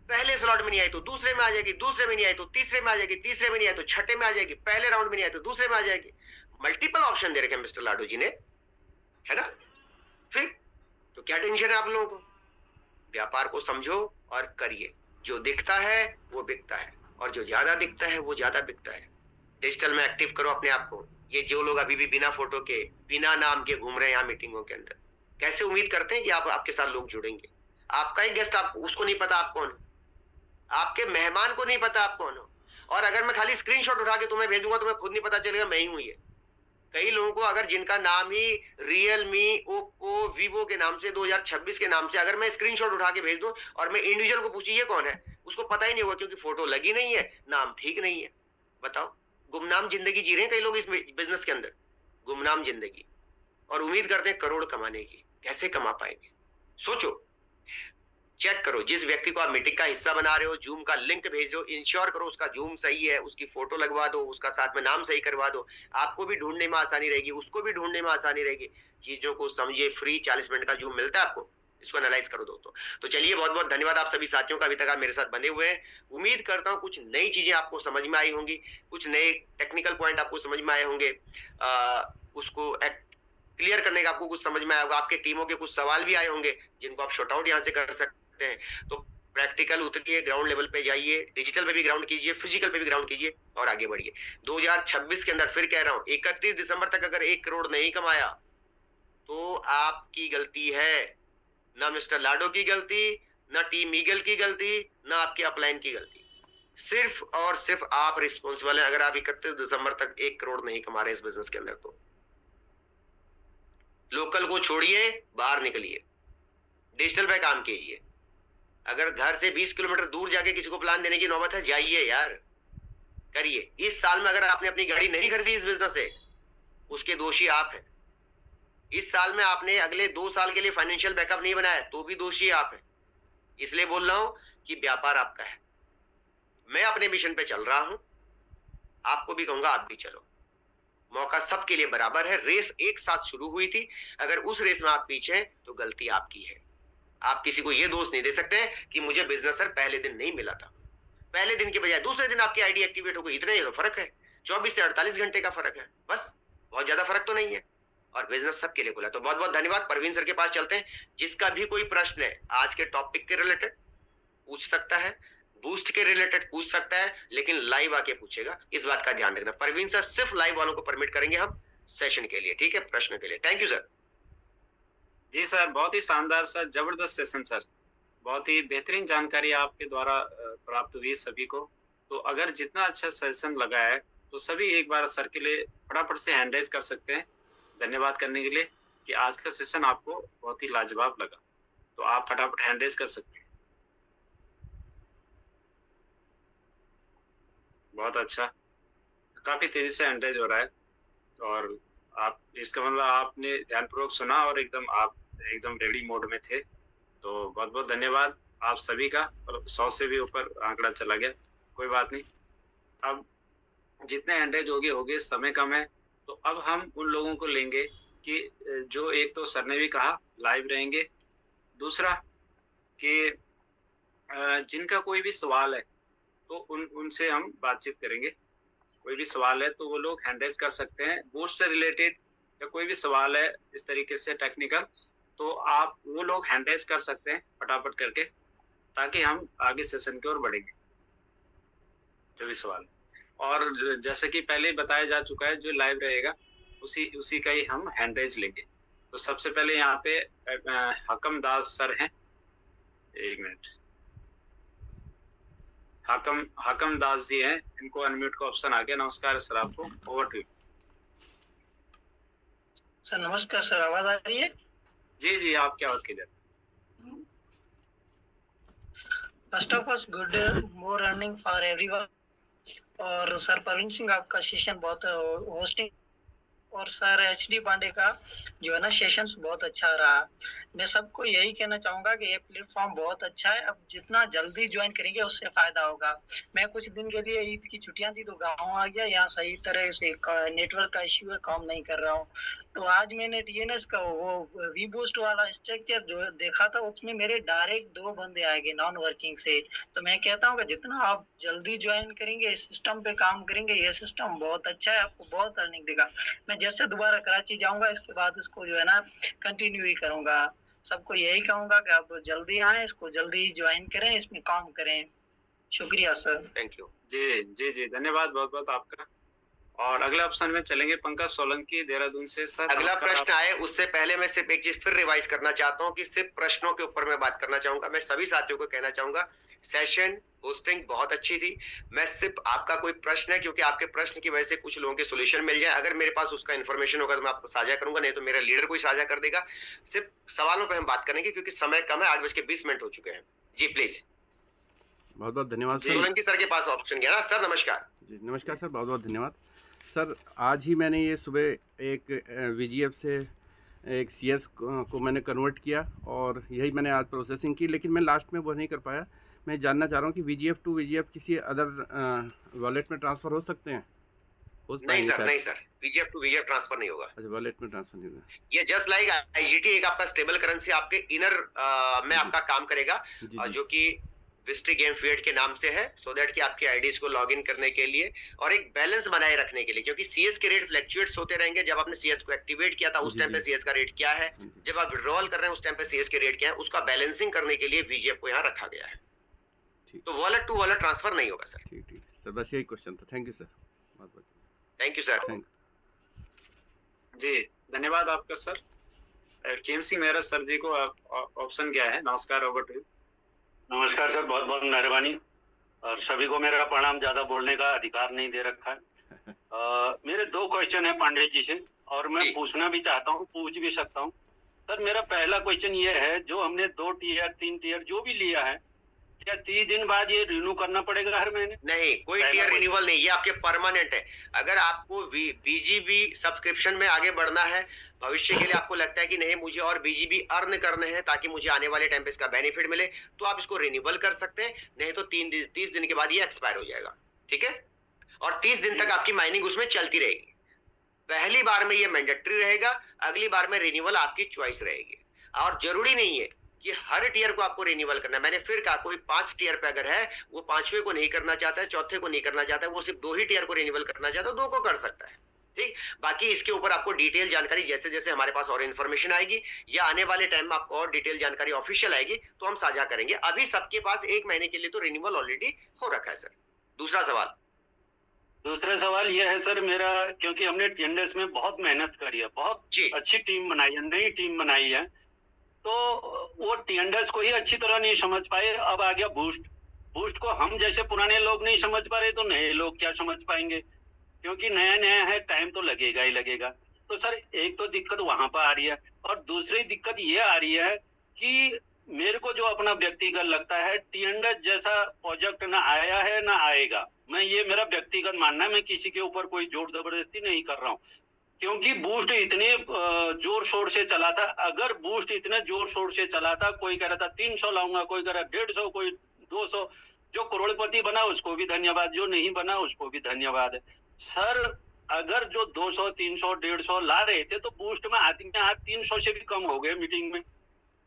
पहले स्लॉट में नहीं आई तो दूसरे में आ जाएगी, दूसरे में नहीं आई तो तीसरे में आ जाएगी, तीसरे में नहीं आई तो छठे में आ जाएगी, पहले राउंड में नहीं आई तो दूसरे में आ जाएगी। मल्टीपल ऑप्शन दे रखे मिस्टर लाडू जी ने, है ना। फिर तो क्या टेंशन है आप लोगों को? व्यापार को समझो और करिए। जो दिखता है वो बिकता है, और जो ज्यादा दिखता है वो ज्यादा बिकता है। डिजिटल में एक्टिव करो अपने आप को। ये जो लोग अभी भी बिना फोटो के, बिना नाम के घूम रहे हैं यहाँ मीटिंगों के अंदर, कैसे उम्मीद करते हैं कि आपके साथ लोग जुड़ेंगे? आपका ही गेस्ट, आप उसको नहीं पता आप कौन हो, आपके मेहमान को नहीं पता आप कौन हो। और अगर मैं खाली स्क्रीनशॉट उठा के तुम्हें भेजूंगा, तुम्हें खुद नहीं पता चलेगा मैं ही हूं ये। कई लोगों को अगर जिनका नाम ही रियलमी, ओप्पो, वीवो के नाम से, 2026 के नाम से, अगर मैं स्क्रीनशॉट उठा के भेज दूं और मैं इंडिविजुअल को पूछी ये कौन है, उसको पता ही नहीं होगा, क्योंकि फोटो लगी नहीं है, नाम ठीक नहीं है। बताओ, गुमनाम जिंदगी जी रहे हैं कई लोग इस बिजनेस के अंदर, गुमनाम जिंदगी, और उम्मीद करते हैं करोड़ कमाने की। कैसे कमा पाएंगे? सोचो, चेक करो। जिस व्यक्ति को आप मीटिंग का हिस्सा बना रहे हो, जूम का लिंक भेज दो, इंश्योर करो उसका जूम सही है, उसकी फोटो लगवा दो, उसका साथ में नाम सही करवा दो। आपको भी ढूंढने में आसानी रहेगी, उसको भी ढूंढने में आसानी रहेगी। चीजों को समझिए। फ्री 40 मिनट का जूम मिलता है आपको, इसको एनालाइज करो दोस्तों। तो चलिए, बहुत बहुत धन्यवाद आप सभी साथियों का, अभी तक आप मेरे साथ बने हुए हैं। उम्मीद करता हूँ कुछ नई चीजें आपको समझ में आई होंगी, कुछ नए टेक्निकल पॉइंट आपको समझ में आए होंगे। उसको क्लियर करने का आपको कुछ समझ में आया होगा। आपके टीमों के कुछ सवाल भी आए होंगे जिनको आप शॉर्ट आउट यहाँ से कर सकते हैं। तो प्रैक्टिकल उतरिए, ग्राउंड लेवल पे जाइए, डिजिटल पे भी ग्राउंड कीजिए, फिजिकल पे भी ग्राउंड कीजिए और आगे बढ़िए। 2026 के अंदर फिर कह रहा हूं, 31 दिसंबर तक अगर 1 करोड़ नहीं कमाया तो आपकी गलती है, ना मिस्टर लाडो की गलती, ना टीम ईगल की गलती, ना आपके अपलाइन की गलती। सिर्फ और सिर्फ आप रिस्पॉन्सिबल हैं अगर आप 31 दिसंबर तक 1 करोड़ नहीं कमा रहे इस बिजनेस के अंदर। तो लोकल को छोड़िए, बाहर निकलिए, डिजिटल पे काम कीजिए। अगर घर से 20 किलोमीटर दूर जाके किसी को प्लान देने की नौबत है, जाइए यार, करिए। इस साल में अगर आपने अपनी गाड़ी नहीं खरीदी इस बिजनेस से, उसके दोषी आप हैं। इस साल में आपने अगले 2 साल के लिए फाइनेंशियल बैकअप नहीं बनाया, तो भी दोषी आप हैं। इसलिए बोल रहा हूं कि व्यापार आपका है। मैं अपने मिशन पे चल रहा हूं, आपको भी कहूंगा आप भी चलो। मौका सबके लिए बराबर है। रेस एक साथ शुरू हुई थी, अगर उस रेस में आप पीछे हैं तो गलती आपकी है। आप किसी को यह दोष नहीं दे सकते कि मुझे बिजनेस सर पहले दिन नहीं मिला था। पहले दिन के बजाय दूसरे दिन आपकी आईडी एक्टिवेट हो गई, इतना ही तो फर्क है। 24 से 48 घंटे का फर्क है बस, बहुत ज्यादा फर्क तो नहीं है। और बिजनेस सबके लिए खुला है। तो बहुत बहुत धन्यवाद। परवीन सर के पास चलते हैं। जिसका भी कोई प्रश्न है आज के टॉपिक के रिलेटेड पूछ सकता है, बूस्ट के रिलेटेड पूछ सकता है, लेकिन लाइव आके पूछेगा, इस बात का ध्यान रखना। परवीन सर सिर्फ लाइव वालों को परमिट करेंगे हम सेशन के लिए, ठीक है, प्रश्न के लिए। Thank you sir. जी सर, बहुत ही शानदार सर, जबरदस्त सेशन सर, बहुत ही बेहतरीन जानकारी आपके द्वारा प्राप्त हुई सभी को। तो अगर जितना अच्छा सेशन लगा है तो सभी एक बार सर के लिए फटाफट से हैंड रेज कर सकते हैं धन्यवाद करने के लिए कि आज का सेशन आपको बहुत ही लाजवाब लगा। तो आप फटाफट हैंड रेज कर सकते हैं। बहुत अच्छा, काफी तेजी से हैंड रेज हो रहा है और आप इसका मतलब आपने ध्यानपूर्वक सुना और आप एकदम रेडी मोड में थे। तो बहुत बहुत धन्यवाद आप सभी का। और 100 से भी ऊपर आंकड़ा चला गया, कोई बात नहीं। अब जितने हैंडरेज हो गए, समय कम है, तो अब हम उन लोगों को लेंगे कि जो एक तो सर ने भी कहा लाइव रहेंगे, दूसरा कि जिनका कोई भी सवाल है तो उनसे हम बातचीत करेंगे। कोई भी सवाल है तो वो लोग हैंडरेज कर सकते हैं, बूस्ट से रिलेटेड या कोई भी सवाल है इस तरीके से टेक्निकल, तो आप वो लोग हैंडरेज कर सकते हैं फटाफट करके, ताकि हम आगे सेशन की ओर बढ़ेंगे। जो भी सवाल, और जैसे कि पहले बताया जा चुका है, जो लाइव रहेगा उसी का ही हम हैंडरेज लेंगे। तो सबसे पहले यहाँ पे हकम दास सर हैं, एक मिनट, हकम दास जी हैं, इनको अनम्यूट का ऑप्शन आ गया। नमस्कार सर, आपको ओवर टू। सर नमस्कार सर, आवाज आ रही है? जी आपकी आवाज clear. First of all good more earning for everyone. और सर परवीन सिंह आपका सेशन बहुत होस्टिंग, और सर HD पांडे का जो है ना सेशंस बहुत अच्छा रहा। मैं सबको यही कहना चाहूंगा कि ये प्लेटफॉर्म बहुत अच्छा है, अब जितना जल्दी ज्वाइन करेंगे उससे फायदा होगा। मैं कुछ दिन के लिए ईद की छुट्टियां थी तो गाँव आ गया, यहाँ सही तरह से नेटवर्क का इश्यू है, काम नहीं कर रहा हूँ। तो आज मैंने TNS का वो वीबूस्ट वाला स्ट्रक्चर जो देखा था, उसमें मेरे डायरेक्ट 2 बंदे आएंगे नॉन वर्किंग से। तो मैं कहता हूँ कि जितना आप जल्दी ज्वाइन करेंगे, इस सिस्टम पे काम करेंगे, ये सिस्टम बहुत अच्छा है, आपको बहुत अर्निंग देगा। मैं जैसे दोबारा कराची जाऊंगा इसके बाद उसको जो है ना कंटिन्यू ही करूंगा। सबको यही कहूंगा कि आप जल्दी आए, इसको जल्दी ज्वाइन करें, इसमें काम करें। शुक्रिया सर। Thank you. जी धन्यवाद बहुत बहुत आपका। और अगले ऑप्शन में चलेंगे पंकज सोलंकी देहरादून से। सर अगला प्रश्न आए उससे पहले मैं सिर्फ एक चीज फिर रिवाइज करना चाहता हूं कि सिर्फ प्रश्नों के ऊपर मैं बात करना चाहूंगा। मैं सभी साथियों को कहना चाहूंगा सेशन होस्टिंग बहुत अच्छी थी। मैं सिर्फ आपका कोई प्रश्न है, क्योंकि आपके प्रश्न की वजह से कुछ लोगों के सोल्यूशन मिल जाए, अगर मेरे पास उसका इन्फॉर्मेशन होगा तो मैं आपको साझा करूंगा, नहीं तो मेरा लीडर कोई साझा कर देगा। सिर्फ सवालों पर हम बात करेंगे क्योंकि समय कम है, 8:20 हो चुके हैं। जी प्लीज। बहुत बहुत धन्यवाद सर। सोलंकी सर के पास ऑप्शन गया ना सर। नमस्कार जी नमस्कार सर, बहुत बहुत धन्यवाद सर। आज ही मैंने ये सुबह एक VGF से एक CS को मैंने कन्वर्ट किया और यही मैंने आज प्रोसेसिंग की, लेकिन मैं लास्ट में वो नहीं कर पाया। मैं जानना चाह रहा हूँ कि VGF टू VGF किसी अदर वॉलेट में ट्रांसफ़र हो सकते हैं? नहीं sir, VGF to VGF transfer नहीं होगा। अच्छा, वॉलेट में ट्रांसफर नहीं होगा। ये जस्ट लाइक IGT एक आपका स्टेबल करेंसी आपके इनर में आपका काम करेगा, जो कि विस्ट्री गेम फीड के नाम से है, सो दैट कि आपके आईडीज को लॉगिन करने के लिए और एक बैलेंस बनाए रखने के लिए, क्योंकि CS के रेट फ्लक्चुएट्स होते रहेंगे। जब आपने CS को एक्टिवेट किया था उस टाइम पे CS का रेट क्या है, जब आप विड्रॉल कर रहे हैं उस टाइम पे CS के रेट क्या है, उसका बैलेंसिंग करने के लिए VGF को यहाँ रखा गया है। तो वॉलेट टू वॉलेट ट्रांसफर नहीं होगा सर। ठीक सर, बस यही क्वेश्चन था। थैंक यू सर, बहुत बहुत थैंक यू सर। जी धन्यवाद आपका सर। KMC मेहरा सर जी को ऑप्शन क्या है? नमस्कार, ओवर टू यू। नमस्कार सर, बहुत बहुत मेहरबानी। और सभी को मेरा प्रणाम। ज्यादा बोलने का अधिकार नहीं दे रखा है। मेरे 2 क्वेश्चन है पांडे जी से, और मैं पूछना भी चाहता हूँ, पूछ भी सकता हूँ। सर मेरा पहला क्वेश्चन ये है, जो हमने 2 टियर 3 टियर जो भी लिया है, क्या 30 दिन बाद ये रिन्यू करना पड़ेगा हर महीने? नहीं, कोई टियर रिन्यूअल नहीं, ये आपके परमानेंट है। अगर आपको BGB सब्सक्रिप्शन में आगे बढ़ना है, भविष्य के लिए आपको लगता है कि नहीं मुझे और BGB अर्न करने हैं ताकि मुझे आने वाले टाइम पे इसका बेनिफिट मिले, तो आप इसको रिन्यूअल कर सकते हैं। नहीं तो 30 दिन के बाद ये एक्सपायर हो जाएगा, ठीक है। और 30 दिन तक आपकी माइनिंग उसमें चलती रहेगी। पहली बार में ये मैंडेटरी रहेगा, अगली बार में रिन्यूअल आपकी चॉइस रहेगी। और जरूरी नहीं है कि हर टियर को आपको रिन्यूअल करना है। मैंने फिर कहा, कोई 5 टियर पे अगर है, वो 5वें को नहीं करना चाहता है, चौथे को नहीं करना चाहता है, वो सिर्फ 2 ही टियर को रिन्यूअल करना चाहता है, 2 को कर सकता है, ठीक, बाकी इसके ऊपर आपको डिटेल जानकारी जैसे जैसे हमारे पास और इन्फॉर्मेशन आएगी या आने वाले टाइम में आपको और डिटेल जानकारी ऑफिशियल आएगी तो हम साझा करेंगे। अभी सबके पास 1 महीने के लिए तो रिन्यूअल ऑलरेडी हो रखा है सर। दूसरा सवाल यह है सर मेरा, क्योंकि हमने टीएनडीएस में बहुत मेहनत करी है, बहुत अच्छी टीम बनाई है, नई टीम बनाई है, तो वो टीएनडीएस को ही अच्छी तरह नहीं समझ पाए। अब आ गया बूस्ट को हम जैसे पुराने लोग नहीं समझ पा रहे तो नए लोग क्या समझ पाएंगे, क्योंकि नया है, टाइम तो लगेगा ही लगेगा। तो सर एक तो दिक्कत वहां पर आ रही है, और दूसरी दिक्कत ये आ रही है कि मेरे को जो अपना व्यक्तिगत लगता है टीएनडीएस जैसा प्रोजेक्ट ना आया है ना आएगा। मैं ये मेरा व्यक्तिगत मानना है, मैं किसी के ऊपर कोई जोर जबरदस्ती नहीं कर रहा हूँ, क्योंकि बूस्ट इतने जोर शोर से चला था। अगर बूस्ट इतने जोर शोर से चला था, कोई कह रहा था 300 लाऊंगा, कोई कह रहा 150, कोई 200, जो करोड़पति बना उसको भी धन्यवाद, जो नहीं बना उसको भी धन्यवाद है। सर अगर जो 200, 300, 150 ला रहे थे तो बूस्ट में आदमी आज 300 से भी कम हो गए मीटिंग में।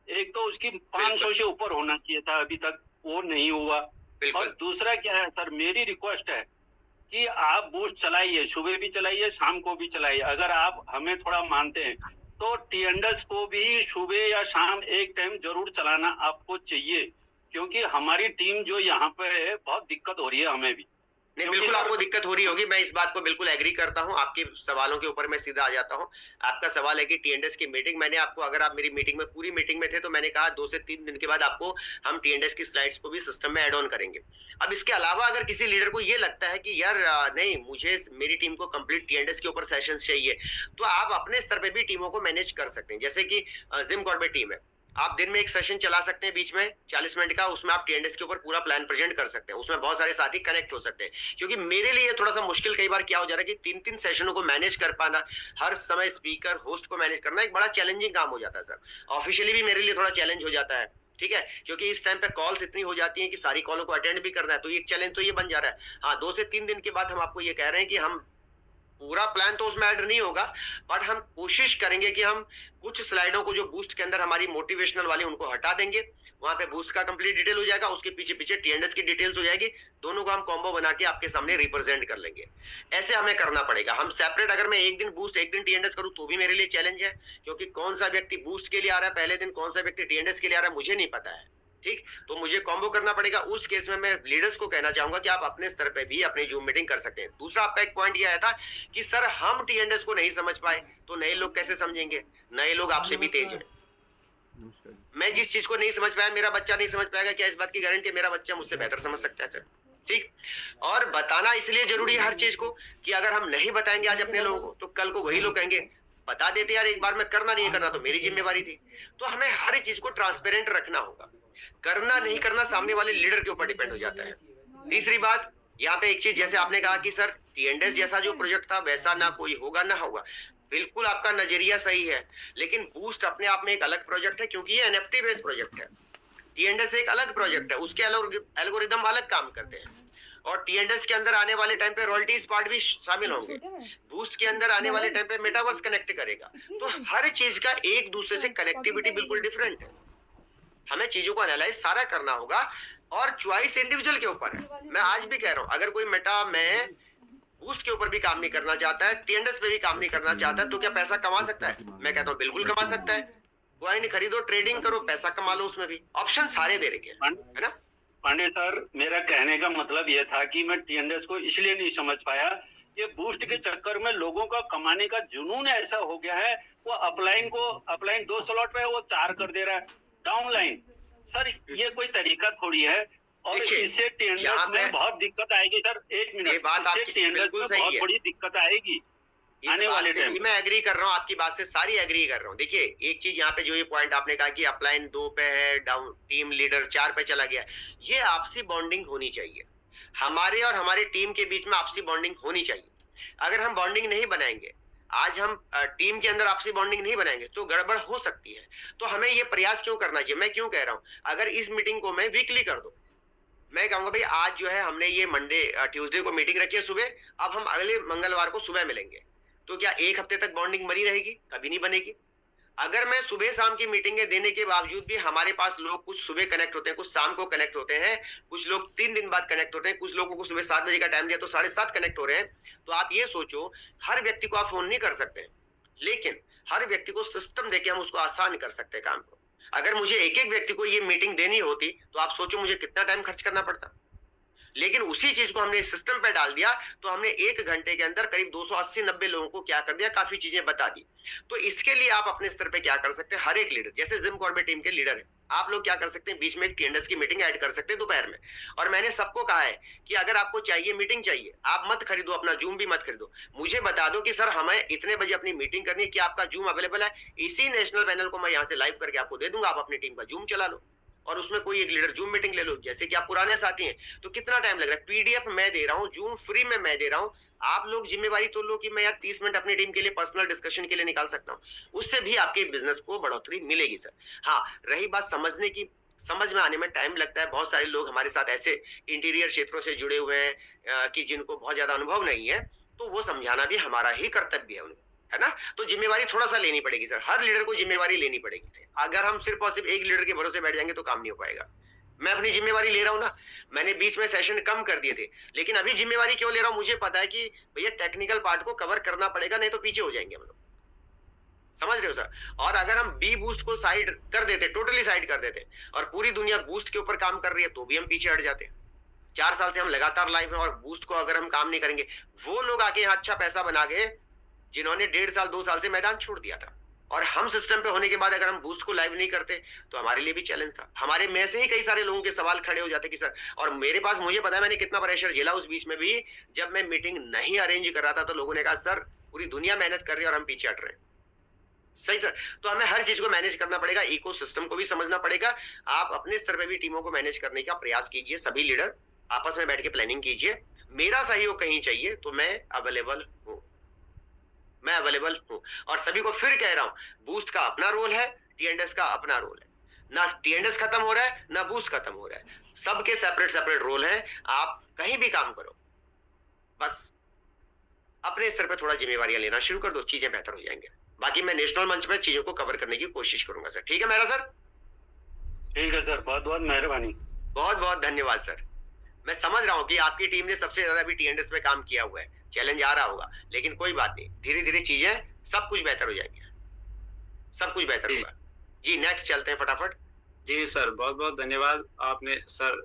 एक तो उसकी 500 से ऊपर होना चाहिए था, अभी तक वो नहीं हुआ। और दूसरा क्या है सर, मेरी रिक्वेस्ट है कि आप बूस्ट चलाइए, सुबह भी चलाइए, शाम को भी चलाइए। अगर आप हमें थोड़ा मानते हैं तो टीएनडीएस को भी सुबह या शाम एक टाइम जरूर चलाना आपको चाहिए, क्योंकि हमारी टीम जो यहाँ पे है बहुत दिक्कत हो रही है हमें भी। नहीं, बिल्कुल आपको दिक्कत हो रही होगी, मैं इस बात को बिल्कुल एग्री करता हूं। आपके सवालों के ऊपर मैं सीधा आ जाता हूं। आपका सवाल है कि टीएनडीएस की मीटिंग, मैंने आपको, अगर आप मेरी मीटिंग में पूरी मीटिंग में थे तो मैंने कहा 2 से 3 दिन के बाद आपको हम टीएनडीएस की स्लाइड्स को भी सिस्टम में ऐड ऑन करेंगे। अब इसके अलावा अगर किसी लीडर को ये लगता है कि यार नहीं, मुझे मेरी टीम को कंप्लीट टीएनडीएस के ऊपर सेशंस चाहिए, तो आप अपने स्तर पे भी टीमों को मैनेज कर सकते हैं। जैसे कि जिम कॉर्बेट टीम है, आप दिन में एक सेशन चला सकते हैं बीच में 40 मिनट का, उसमें आप टीएनडीएस के ऊपर पूरा प्लान प्रेजेंट कर सकते हैं। उसमें बहुत सारे साथी कनेक्ट हो सकते हैं, क्योंकि मेरे लिए थोड़ा सा मुश्किल कई बार क्या हो जा रहा है कि 3-3 सेशनों को मैनेज कर पाना, हर समय स्पीकर होस्ट को मैनेज करना एक बड़ा चैलेंजिंग काम हो जाता है सर। ऑफिशियली भी मेरे लिए थोड़ा चैलेंज हो जाता है, ठीक है, क्योंकि इस टाइम पे कॉल्स इतनी हो जाती हैं कि सारी कॉलों को अटेंड भी करना है, तो एक चैलेंज तो ये बन जा रहा है। हाँ, 2 से 3 दिन के बाद हम आपको ये कह रहे हैं कि हम पूरा प्लान तो उसमें ऐड नहीं होगा, बट हम कोशिश करेंगे कि हम कुछ स्लाइडों को जो बूस्ट के अंदर हमारी मोटिवेशनल वाली उनको हटा देंगे, वहां पे बूस्ट का कंप्लीट डिटेल हो जाएगा, उसके पीछे पीछे टीएनडीएस की डिटेल्स हो जाएगी, दोनों को हम कॉम्बो बना के आपके सामने रिप्रेजेंट कर लेंगे। ऐसे हमें करना पड़ेगा। हम सेपरेट, अगर मैं एक दिन बूस्ट एक दिन टीएनडीएस करूं तो भी मेरे लिए चैलेंज है, क्योंकि कौन सा व्यक्ति बूस्ट के लिए आ रहा है पहले दिन, कौन सा व्यक्ति टीएनडीएस के लिए आ रहा है, मुझे नहीं पता है, ठीक, तो मुझे कॉम्बो करना पड़ेगा। उस केस में मैं लीडर्स को कहना चाहूंगा कि आप अपने स्तर पे भी अपनी जूम मीटिंग कर सकते हैं। दूसरा आपका एक पॉइंट ये आया था कि सर हम टीएनडीएस को नहीं समझ पाए तो नए लोग कैसे समझेंगे, नए लोग आपसे भी तेज हैं। मैं जिस चीज को नहीं समझ पाया, मेरा बच्चा नहीं समझ पाएगा, क्या इस बात की गारंटी मेरा बच्चा मुझसे बेहतर समझ सकता है सर, ठीक। और बताना इसलिए जरूरी है हर चीज को कि अगर हम नहीं बताएंगे आज अपने लोगों को तो कल को वही लोग कहेंगे बता देते यार एक बार में, करना नहीं करना तो मेरी जिम्मेवारी थी। तो हमें हर चीज को ट्रांसपेरेंट रखना होगा, करना नहीं करना सामने वाले लीडर के ऊपर डिपेंड हो जाता है। तीसरी बात यहाँ पे एक चीज, जैसे आपने कहा कि सर टीएनडीएस जैसा जो प्रोजेक्ट था वैसा ना कोई होगा ना होगा, बिल्कुल आपका नजरिया सही है, लेकिन बूस्ट अपने आप में एक अलग प्रोजेक्ट है, क्योंकि ये एनएफटी बेस्ड प्रोजेक्ट है। टीएनडीएस एक अलग प्रोजेक्ट है, उसके एल्गोरिदम अलग काम करते हैं, और टीएनडीएस के अंदर आने वाले टाइम पे रॉयल्टीज पार्ट भी शामिल होंगे, बूस्ट के अंदर आने वाले टाइम पे मेटावर्स कनेक्ट करेगा, तो हर चीज का एक दूसरे से कनेक्टिविटी बिल्कुल डिफरेंट है। हमें चीजों को एनालाइज सारा करना होगा, और चॉइस इंडिविजुअल के ऊपर है। मैं आज भी कह रहा हूं, अगर कोई मैं बूस्ट के ऊपर भी काम नहीं करना चाहता है, टीएनडीएस पे भी काम नहीं करना चाहता है, तो क्या पैसा कमा सकता है? मैं कहता हूं बिल्कुल कमा सकता है। कॉइन खरीदो, ट्रेडिंग करो, पैसा कमा लो, उसमें भी ऑप्शन सारे दे रखे हैं, है ना। पांडे सर, मेरा कहने का मतलब यह था कि मैं टीएनडीएस को इसलिए नहीं समझ पाया, ये बूस्ट के चक्कर में लोगों का कमाने का जुनून ऐसा हो गया है, वो अपलाइन 2 स्लॉट पे वो 4 कर दे रहा है, डाउनलाइन। सर ये कोई तरीका थोड़ी है, और इससे टीएनडीएस में बहुत दिक्कत आएगी सर। एक मिनट, ये बात आपकी बिल्कुल सही है, बहुत बड़ी दिक्कत आएगी आने वाले टाइम। मैं एग्री कर रहा हूँ, आपकी बात से सारी एग्री कर रहा हूँ। देखिए एक चीज यहाँ पे जो ये पॉइंट आपने कहा कि अपलाइन 2 पे है, डाउन टीम लीडर 4 पे चला गया, ये आपसी बॉन्डिंग होनी चाहिए, हमारे और हमारी टीम के बीच में आपसी बॉन्डिंग होनी चाहिए। अगर हम बॉन्डिंग नहीं बनाएंगे, आज हम टीम के अंदर आपसी बॉन्डिंग नहीं बनाएंगे तो गड़बड़ हो सकती है। तो हमें ये प्रयास क्यों करना चाहिए, मैं क्यों कह रहा हूँ, अगर इस मीटिंग को मैं वीकली कर दूं, मैं कहूंगा भाई आज जो है हमने ये ट्यूसडे को मीटिंग रखी है सुबह, अब हम अगले मंगलवार को सुबह मिलेंगे, तो क्या एक हफ्ते तक बॉन्डिंग बनी रहेगी? कभी नहीं बनेगी। अगर मैं सुबह शाम की मीटिंगें देने के बावजूद भी हमारे पास लोग कुछ सुबह कनेक्ट होते हैं, कुछ शाम को कनेक्ट होते हैं, कुछ लोग 3 दिन बाद कनेक्ट होते हैं, कुछ लोगों को सुबह 7 बजे का टाइम दिया तो 7:30 कनेक्ट हो रहे हैं, तो आप ये सोचो हर व्यक्ति को आप फोन नहीं कर सकते, लेकिन हर व्यक्ति को सिस्टम देके हम उसको आसान कर सकते हैं काम को। अगर मुझे एक एक व्यक्ति को ये मीटिंग देनी होती तो आप सोचो मुझे कितना टाइम खर्च करना पड़ता, लेकिन उसी चीज को हमने सिस्टम पे डाल दिया तो हमने 1 घंटे के अंदर करीब 280-90 लोगों को क्या कर दिया, काफी चीजें बता दी। तो इसके लिए आप अपने स्तर पे क्या कर सकते हैं, हर एक लीडर, जैसे जिम कॉर्बेट टीम के लीडर है, आप लोग क्या कर सकते हैं, बीच में एक टीएनडीएस की मीटिंग ऐड कर सकते हैं दोपहर में। और मैंने सबको कहा है कि अगर आपको चाहिए मीटिंग चाहिए, आप मत खरीदो, अपना जूम भी मत खरीदो, मुझे बता दो कि सर हमें इतने बजे अपनी मीटिंग करनी है, कि आपका जूम अवेलेबल है, इसी नेशनल पैनल को मैं यहाँ से लाइव करके आपको दे दूंगा, आप अपनी टीम का जूम चला लो और उसमें कोई एक लीडर जूम मीटिंग ले लो। जैसे कि आप पुराने साथी हैं तो कितना टाइम लग रहा है, पीडीएफ मैं दे रहा हूँ, जूम फ्री में मैं दे रहा हूँ, आप लोग जिम्मेवारी तो लो कि मैं यार 30 मिनट अपनी टीम के लिए पर्सनल डिस्कशन के लिए निकाल सकता हूँ, उससे भी आपके बिजनेस को बढ़ोतरी मिलेगी सर। हाँ, रही बात समझने की, समझ में आने में टाइम लगता है। बहुत सारे लोग हमारे साथ ऐसे इंटीरियर क्षेत्रों से जुड़े हुए हैं कि जिनको बहुत ज्यादा अनुभव नहीं है, तो वो समझाना भी हमारा ही कर्तव्य है उनको, है ना। तो जिम्मेवारी थोड़ा सा लेनी पड़ेगी सर, हर लीडर को जिम्मेवारी लेनी पड़ेगी। अगर हम सिर्फ और सिर्फ एक लीडर के भरोसे बैठ जाएंगे तो काम नहीं हो पाएगा। मैं अपनी जिम्मेवारी ले रहा हूं ना, मैंने बीच में सेशन कम कर दिए थे, लेकिन अभी जिम्मेवारी क्यों ले रहा हूं, मुझे पता है कि भैया टेक्निकल पार्ट को कवर करना पड़ेगा, नहीं तो पीछे हो जाएंगे हम लोग, समझ रहे हो सर। और अगर हम बी बूस्ट को साइड कर देते, टोटली साइड कर देते, और पूरी दुनिया बूस्ट के ऊपर काम कर रही है, तो भी हम पीछे हट जाते। 4 साल से हम लगातार लाइव हैं और बूस्ट को अगर हम काम नहीं करेंगे, वो लोग आके यहाँ अच्छा पैसा बना गए जिन्होंने 1.5 साल 2 साल से मैदान छोड़ दिया था, और हम सिस्टम पे होने के बाद अगर हम बूस्ट को लाइव नहीं करते तो हमारे लिए भी चैलेंज था। हमारे में से ही कई सारे लोगों के सवाल खड़े हो जाते कि सर, और मेरे पास, मुझे पता है मैंने कितना प्रेशर झेला उस बीच में भी, जब मैं मीटिंग नहीं अरेंज कर रहा था तो लोगों ने कहा सर पूरी दुनिया मेहनत कर रही है और हम पीछे हट रहे हैं। सही सर, तो हमें हर चीज को मैनेज करना पड़ेगा, इकोसिस्टम को भी समझना पड़ेगा। आप अपने स्तर पे भी टीमों को मैनेज करने का प्रयास कीजिए, सभी लीडर आपस में बैठ के प्लानिंग कीजिए। मेरा सहयोग कहीं चाहिए तो मैं अवेलेबल हूँ, मैं अवेलेबल हूँ। और सभी को फिर कह रहा हूँ, बूस्ट का अपना रोल है, टीएनडीएस का अपना रोल है, ना टीएनडीएस खत्म हो रहा है ना बूस्ट खत्म हो रहा है, सबके सेपरेट सेपरेट रोल है। आप कहीं भी काम करो, बस अपने स्तर पे थोड़ा जिम्मेवारियां लेना शुरू कर दो, चीजें बेहतर हो जाएंगे। बाकी मैं नेशनल मंच में चीजों को कवर करने की कोशिश करूंगा सर। ठीक है मेरा सर? ठीक है सर, बहुत बहुत मेहरबानी। बहुत बहुत धन्यवाद सर। मैं समझ रहा हूँ कि आपकी टीम ने सबसे ज्यादा भी टीएनडीएस में काम किया हुआ है, चैलेंज आ रहा होगा, लेकिन कोई बात नहीं, धीरे धीरे चीजें सब कुछ बेहतर हो जाएंगे, सब कुछ बेहतर होगा। जी नेक्स्ट चलते हैं फटाफट। जी सर, बहुत बहुत धन्यवाद, आपने सर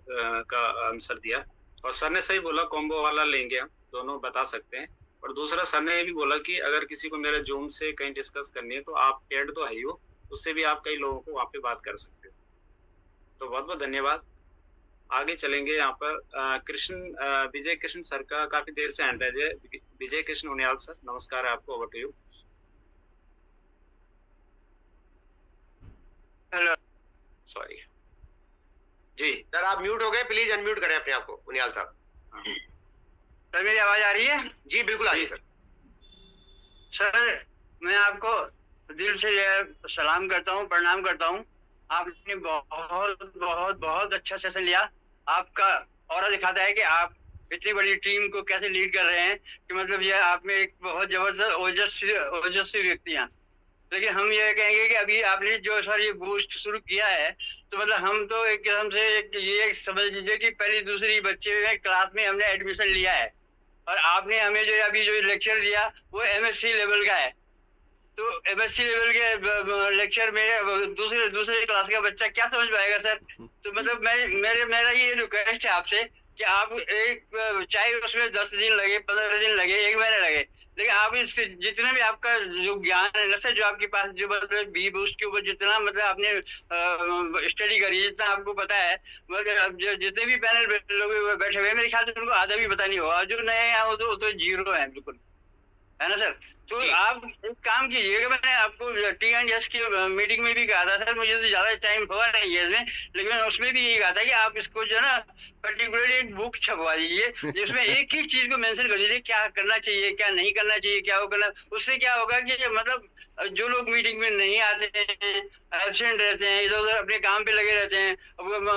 का आंसर दिया। और सर ने सही बोला, कॉम्बो वाला लेंगे हम, दोनों बता सकते हैं। और दूसरा सर ने ये भी बोला कि अगर किसी को मेरे जूम से कहीं डिस्कस करनी है तो आप पेड तो है ही हो, उससे भी आप कई लोगों को वहाँ पे बात कर सकते हो। तो बहुत बहुत धन्यवाद। आगे चलेंगे यहाँ पर कृष्ण विजय कृष्ण सर का काफी देर से हैंड रेज है। विजय कृष्ण उनियाल सर, नमस्कार है आपको, over to you. Hello, sorry जी सर, आप म्यूट हो गए, प्लीज अनम्यूट करें अपने आप को, उनियाल साहब। सर मेरी आवाज आ रही है? जी बिल्कुल आ रही है सर। सर मैं आपको दिल से सलाम करता हूँ, प्रणाम करता हूँ। आपने बहुत बहुत बहुत अच्छा सेशन लिया। आपका ऑरा दिखाता है कि आप इतनी बड़ी टीम को कैसे लीड कर रहे हैं, कि मतलब ये आप में एक बहुत जबरदस्त ओजस्वी व्यक्ति हैं। लेकिन हम ये कहेंगे कि अभी आपने जो सर ये बूस्ट शुरू किया है, तो मतलब हम तो एक किस्म से ये समझ लीजिए कि पहली दूसरी बच्चे में क्लास में हमने एडमिशन लिया है, और आपने हमें जो अभी जो लेक्चर दिया वो एमएससी लेवल का है। तो एमएससी लेवल के लेक्चर में दूसरे क्लास का बच्चा क्या समझ पाएगा सर? तो मतलब मेरा ये रिक्वेस्ट है आपसे कि आप एक, चाहे उसमें 10 दिन लगे, 15 दिन लगे, 1 महीना लगे, लेकिन आप इस जितने भी आपका जो ज्ञान है न सर, जो आपके पास जो मतलब बी बूस्ट के ऊपर जितना मतलब आपने स्टडी करी, जितना आपको पता है, मतलब जितने भी पैनल लोग बैठे हुए हैं, मेरे ख्याल से उनको आधा भी पता नहीं होगा। जो नए हैं वो तो जीरो है बिल्कुल, है ना सर? तो आप एक काम कीजिएगा, मैंने आपको टीएनडीएस की मीटिंग में भी कहा था सर, मुझे तो ज्यादा टाइम हुआ नहीं है इसमें, लेकिन उसमें भी यही कहा था कि आप इसको जो है ना पर्टिकुलरली एक बुक छपवा दीजिए, जिसमें एक ही चीज को मेंशन कर दीजिए, क्या करना चाहिए, क्या नहीं करना चाहिए, क्या वो करना। उससे क्या होगा कि मतलब जो लोग मीटिंग में नहीं आते हैं, एब्सेंट रहते हैं, इधर उधर अपने काम पे लगे रहते हैं,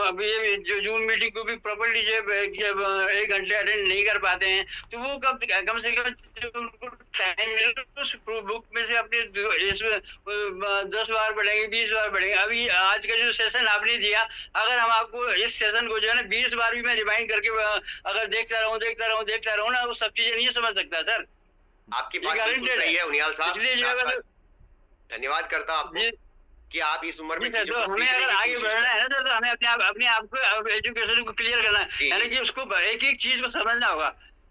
अब ये जो जूम मीटिंग को भी प्रॉपर्ली जब 1 घंटे अटेंड नहीं कर पाते हैं, तो वो कम से कम उनको टाइम मिले उस बुक में से अपने 10 बार पढ़ेंगे, 20 बार पढ़ेंगे। अभी आज का जो सेशन आपने दिया, अगर हम आपको इस सेशन को जो है ना 20 बार भी मैं रिमाइंड करके अगर देखता रहूं ना, वो सब चीजें नहीं समझ सकता सर। आपकी बात बिल्कुल सही है उनियाल साहब, इसलिए जो है धन्यवाद करता हूँ आपको कि आप इस उम्र में तो हमें अगर आगे बढ़ना है ना तो हमें अपने आप को एजुकेशन को क्लियर करना है, यानी कि उसको एक एक चीज को समझना होगा।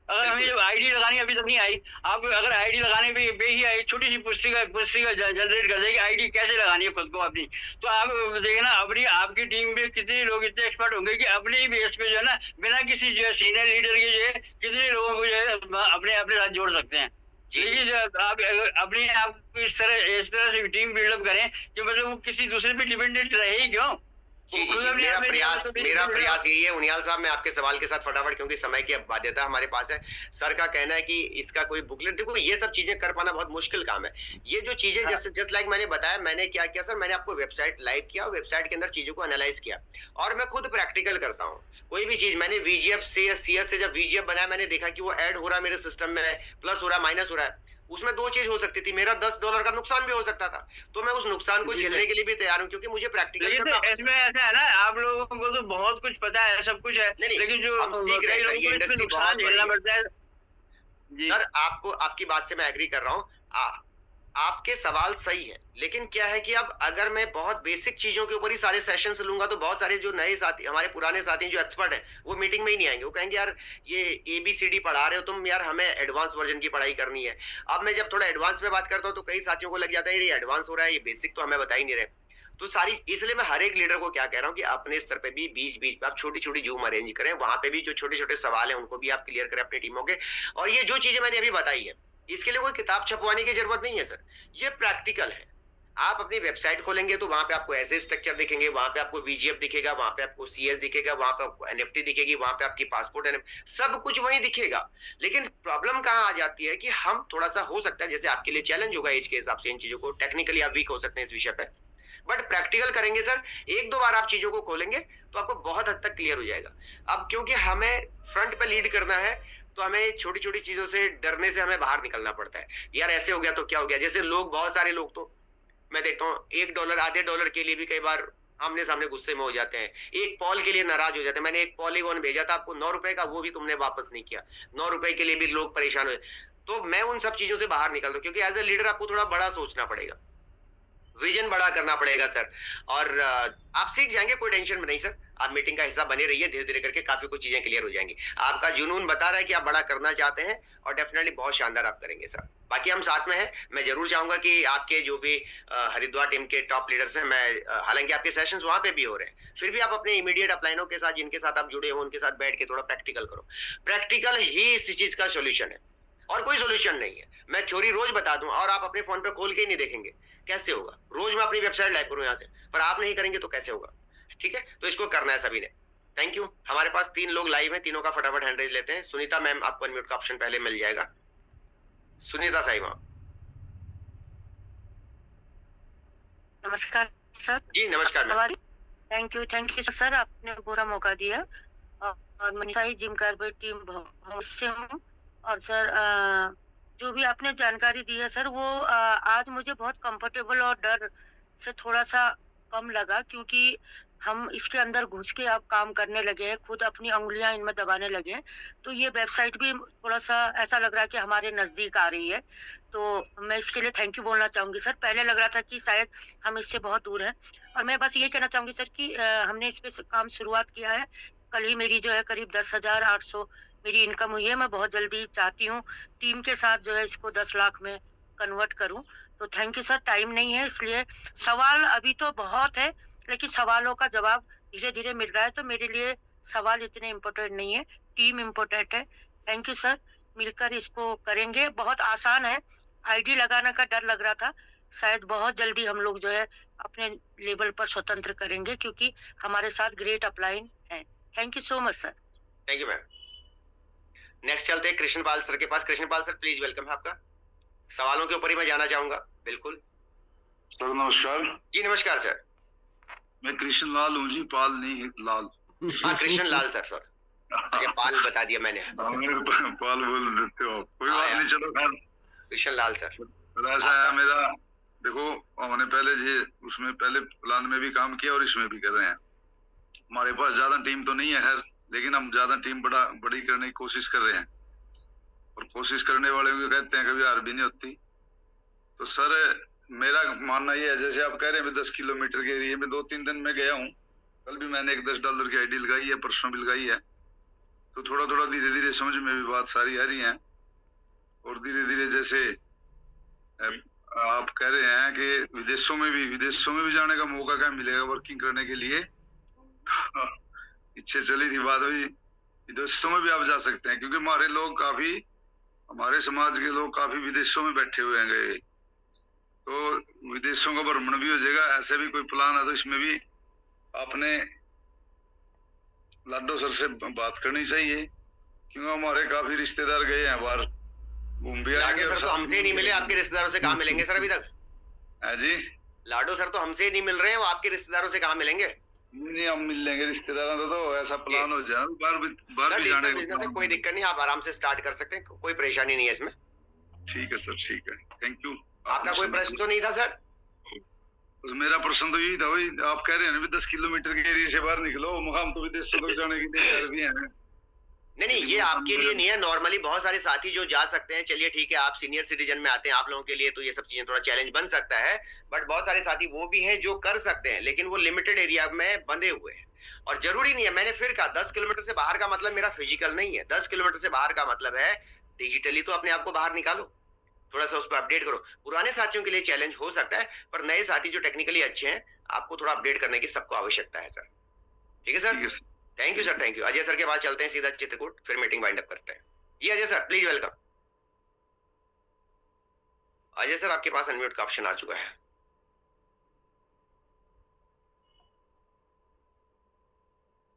अगर हमें जो आईडी लगानी अभी तक नहीं आई, आप अगर आईडी लगाने पे ही आई, छोटी सी पुस्तिका जनरेट कर देगी आईडी कैसे लगानी है खुद को अपनी, तो आप देखना अपनी आपकी टीम में कितने लोग इतने एक्सपर्ट होंगे कि अपने ही बेस पे जो है ना, बिना किसी जो है सीनियर लीडर के जो है कितने लोगों को जो है अपने साथ जोड़ सकते हैं। लेकिन आप अपने आप को इस तरह से टीम बिल्डअप करें कि मतलब वो किसी दूसरे पे डिपेंडेंट रहे ही क्यों। जी, मेरा प्रयास यही है उनियाल साहब। मैं आपके सवाल के साथ फटाफट, क्योंकि समय की अब बाध्यता हमारे पास है, सर का कहना है कि इसका कोई बुकलेट, देखो ये सब चीजें कर पाना बहुत मुश्किल काम है। ये जो चीजें जस्ट लाइक मैंने बताया, मैंने क्या किया सर, मैंने आपको वेबसाइट लाइव किया, वेबसाइट के अंदर चीजों को एनालाइज किया और मैं खुद प्रैक्टिकल करता हूँ। कोई भी चीज मैंने VGF से CS से जब VGF बनाया, मैंने देखा कि वो ऐड हो रहा है मेरे सिस्टम में, प्लस हो रहा है, माइनस हो रहा है। उसमें 2 चीज हो सकती थी, मेरा $10 का नुकसान भी हो सकता था, तो मैं उस नुकसान को झेलने के लिए भी तैयार हूँ, क्योंकि मुझे प्रैक्टिकल इसमें ऐसा है ना, आप लोगों को तो बहुत कुछ पता है, सब कुछ है, लेकिन जो हम सीख रहे हैं, ये इंडस्ट्री बहुत झेलना पड़ता है। सर आपकी बात से मैं एग्री कर रहा हूँ, आपके सवाल सही है, लेकिन क्या है कि अब अगर मैं बहुत बेसिक चीजों के ऊपर ही सारे सेशंस लूंगा तो बहुत सारे जो नए साथी, हमारे पुराने साथी जो एक्सपर्ट हैं, वो मीटिंग में ही नहीं आएंगे। वो कहेंगे यार ये ABCD पढ़ा रहे हो तुम, यार हमें एडवांस वर्जन की पढ़ाई करनी है। अब मैं जब थोड़ा एडवांस में बात करता हूँ तो कई साथियों को लग जाता है ये एडवांस हो रहा है, ये बेसिक तो हमें बता ही नहीं रहे। तो सारी, इसलिए मैं हर एक लीडर को क्या कह रहा हूँ कि अपने स्तर पे भी बीच बीच पे आप छोटी छोटी जूम अरेंज करें, वहां पे भी जो छोटे छोटे सवाल हैं उनको भी आप क्लियर करें अपनी टीमों के। और ये जो चीजें मैंने अभी बताई है, इसके लिए कोई किताब छपवाने की जरूरत नहीं है सर, ये प्रैक्टिकल है। आप अपनी वेबसाइट खोलेंगे तो वहां पे आपको ऐसे स्ट्रक्चर दिखेंगे, वहां पे आपको VGF दिखेगा, वहां पे आपको CS दिखेगा, वहां पे आपको NFT दिखेगी, वहां पे आपकी पासपोर्ट NFT, सब कुछ वहीं दिखेगा। लेकिन प्रॉब्लम कहाँ आ जाती है कि हम थोड़ा सा, हो सकता है जैसे आपके लिए चैलेंज होगा एज के हिसाब से इन चीजों को, टेक्निकली आप वीक हो सकते हैं इस विषय पे, बट प्रैक्टिकल करेंगे सर, 1-2 बार आप चीजों को खोलेंगे तो आपको बहुत हद तक क्लियर हो जाएगा। अब क्योंकि हमें फ्रंट पे लीड करना है तो हमें छोटी छोटी चीजों से डरने से हमें बाहर निकलना पड़ता है। यार ऐसे हो गया तो क्या हो गया, जैसे लोग, बहुत सारे लोग तो मैं देखता हूँ $1 आधे डॉलर के लिए भी कई बार आमने सामने गुस्से में हो जाते हैं, एक पॉल के लिए नाराज हो जाते हैं। मैंने एक पॉलीगॉन भेजा था आपको ₹9 का, वो भी तुमने वापस नहीं किया। ₹9 के लिए भी लोग परेशान हुए। तो मैं उन सब चीजों से बाहर निकलता हूँ, क्योंकि एज ए लीडर आपको थोड़ा बड़ा सोचना पड़ेगा, विजन बड़ा करना पड़ेगा सर, और आप सीख जाएंगे, कोई टेंशन में नहीं सर। आप मीटिंग का हिस्सा बने रहिए, धीरे धीरे करके काफी कुछ चीजें क्लियर हो जाएंगी। आपका जुनून बता रहा है कि आप बड़ा करना चाहते हैं और डेफिनेटली बहुत शानदार आप करेंगे सर। बाकी हम साथ में हैं। मैं जरूर चाहूंगा कि आपके जो भी हरिद्वार टीम के टॉप लीडर्स हैं, मैं हालांकि आपके सेशंस वहां पे भी हो रहे हैं, फिर भी आप अपने इमीडिएट अपलाइनों के साथ, जिनके साथ आप जुड़े हो, उनके साथ बैठ के थोड़ा प्रैक्टिकल करो। प्रैक्टिकल ही इस चीज का सोल्यूशन है और कोई सोल्यूशन नहीं है। मैं थ्योरी रोज बता दूं और आप अपने फोन पे खोल के ही नहीं देखेंगे, कैसे होगा? रोज मैं अपनी वेबसाइट लाइव करूं यहाँ से, पर आप नहीं करेंगे तो कैसे होगा? ठीक है, तो इसको करना है सभी ने। Thank you. हमारे पास 3 लोग लाइव हैं, तीनों का फटाफट हैंड रेज लेते हैं। सुनीता मैम, आपको अनम्यूट का ऑप्शन पहले मिल जाएगा। सुनीता साहिबा, नमस्कार सर। जी नमस्कार मैम। थैंक यू सर, आपने पूरा मौका दिया। और मनीषा ही जिम कार्बेट टीम से हूँ। और सर जो भी आपने जानकारी दी है सर, वो आज मुझे बहुत कंफर्टेबल और डर से थोड़ा सा कम लगा, क्योंकि हम इसके अंदर घुस के अब काम करने लगे हैं, खुद अपनी उंगलियां इनमें दबाने लगे हैं। तो ये वेबसाइट भी थोड़ा सा ऐसा लग रहा है कि हमारे नजदीक आ रही है, तो मैं इसके लिए थैंक यू बोलना चाहूंगी सर। पहले लग रहा था कि शायद हम इससे बहुत दूर हैं। और मैं बस ये कहना चाहूंगी सर कि हमने इस पे काम शुरुआत किया है। कल ही मेरी जो है करीब 10,800 मेरी इनकम हुई है। मैं बहुत जल्दी चाहती हूँ टीम के साथ जो है इसको 10 लाख में कन्वर्ट करूं। तो थैंक यू सर। टाइम नहीं है, इसलिए सवाल अभी तो बहुत है, लेकिन सवालों का जवाब धीरे धीरे मिल रहा है, तो मेरे लिए सवाल इतने इम्पोर्टेंट नहीं है, टीम इम्पोर्टेंट है। थैंक यू सर, मिलकर इसको करेंगे। बहुत आसान है, आईडी लगाने का डर लग रहा था, शायद बहुत जल्दी हम लोग जो है अपने लेवल पर स्वतंत्र करेंगे, क्योंकि हमारे साथ ग्रेट अपलाइन है। Thank you so much sir. Thank you ma'am. Next चलते हैं कृष्णपाल सर के पास। कृष्णपाल सर प्लीज, वेलकम है आपका। सवालों के ऊपर ही मैं जाना चाहूंगा। बिल्कुल सर नमस्कार। जी नमस्कार सर। मैं कृष्ण लाल हूँ जी, पाल नहीं लाल। हाँ कृष्ण लाल सर। ये पाल बता दिया मैंने। पाल बोल देते हो, कोई बात नहीं, चलो खैर। कृष्ण लाल सर। ऐसा है मेरा, देखो हमने पहले जी उसमें पहले प्लान में भी काम किया और इसमें भी कर रहे हैं। हमारे पास ज्यादा टीम तो नहीं है खैर, लेकिन हम ज्यादा टीम बड़ी करने की कोशिश कर रहे हैं, और कोशिश करने वाले भी कहते हैं कभी हार भी नहीं होती। तो सर मेरा मानना ये है, जैसे आप कह रहे हैं 10 किलोमीटर के एरिया में 2-3 दिन में गया हूँ, कल भी मैंने एक $10 की आईडी लगाई है, परसों भी लगाई है। तो थोड़ा थोड़ा धीरे धीरे समझ में भी बात सारी आ रही है, और धीरे धीरे जैसे आप कह रहे हैं कि विदेशों में भी जाने का मौका क्या मिलेगा वर्किंग करने के लिए। इच्छा चली थी बात हुई, विदेशों में भी आप जा सकते हैं, क्योंकि हमारे समाज के लोग काफी विदेशों में बैठे हुए हैं गए, तो विदेशों का भ्रमण भी हो जाएगा। ऐसे भी कोई प्लान है तो इसमें भी आपने लाडो सर से बात करनी चाहिए, क्योंकि हमारे काफी रिश्तेदार गए हैं बाहर, घूम भी आएंगे। सर तो हमसे नहीं मिले, आपके रिश्तेदारों से कहाँ मिलेंगे सर अभी तक? है जी, लाडो सर तो हमसे नहीं मिल रहे हैं, वो आपके रिश्तेदारों से कहाँ मिलेंगे? नहीं, हम मिल लेंगे रिश्तेदारों तो ऐसा प्लान हो जाए बाहर भी जाने बिजनेस से कोई दिक्कत नहीं, आप आराम से स्टार्ट कर सकते हैं, कोई परेशानी नहीं है इसमें। ठीक है सर, ठीक है, थैंक यू। आपका कोई प्रश्न तो नहीं था सर? मेरा प्रश्न तो यही था, वही आप कह रहे हैं ना 10 किलोमीटर के एरिया से बाहर निकलो, मुकाम तो विदेश से जाने के लिए भी है। नहीं ये आपके लिए नहीं है, नॉर्मली बहुत सारे साथी जो जा सकते हैं। चलिए ठीक है, आप सीनियर सिटीजन में आते हैं, आप लोगों के लिए तो ये सब चीजें थोड़ा चैलेंज बन सकता है, बट बहुत सारे साथी वो भी हैं जो कर सकते हैं, लेकिन वो लिमिटेड एरिया में बंधे हुए हैं। और जरूरी नहीं है, मैंने फिर कहा 10 किलोमीटर से बाहर का मतलब मेरा फिजिकल नहीं है, 10 किलोमीटर से बाहर का मतलब है डिजिटली तो अपने आप को बाहर निकालो, थोड़ा सा उस पर अपडेट करो। पुराने साथियों के लिए चैलेंज हो सकता है, पर नए साथी जो टेक्निकली अच्छे हैं, आपको थोड़ा अपडेट करने की सबको आवश्यकता है सर। ठीक है sir, thank you sir, thank you. Ajay sir के बाद चलते हैं सीधा चित्रकूट, फिर मीटिंग वाइंड अप करते हैं। जी Ajay sir please welcome. Ajay sir आपके पास अनम्यूट का ऑप्शन आ चुका है।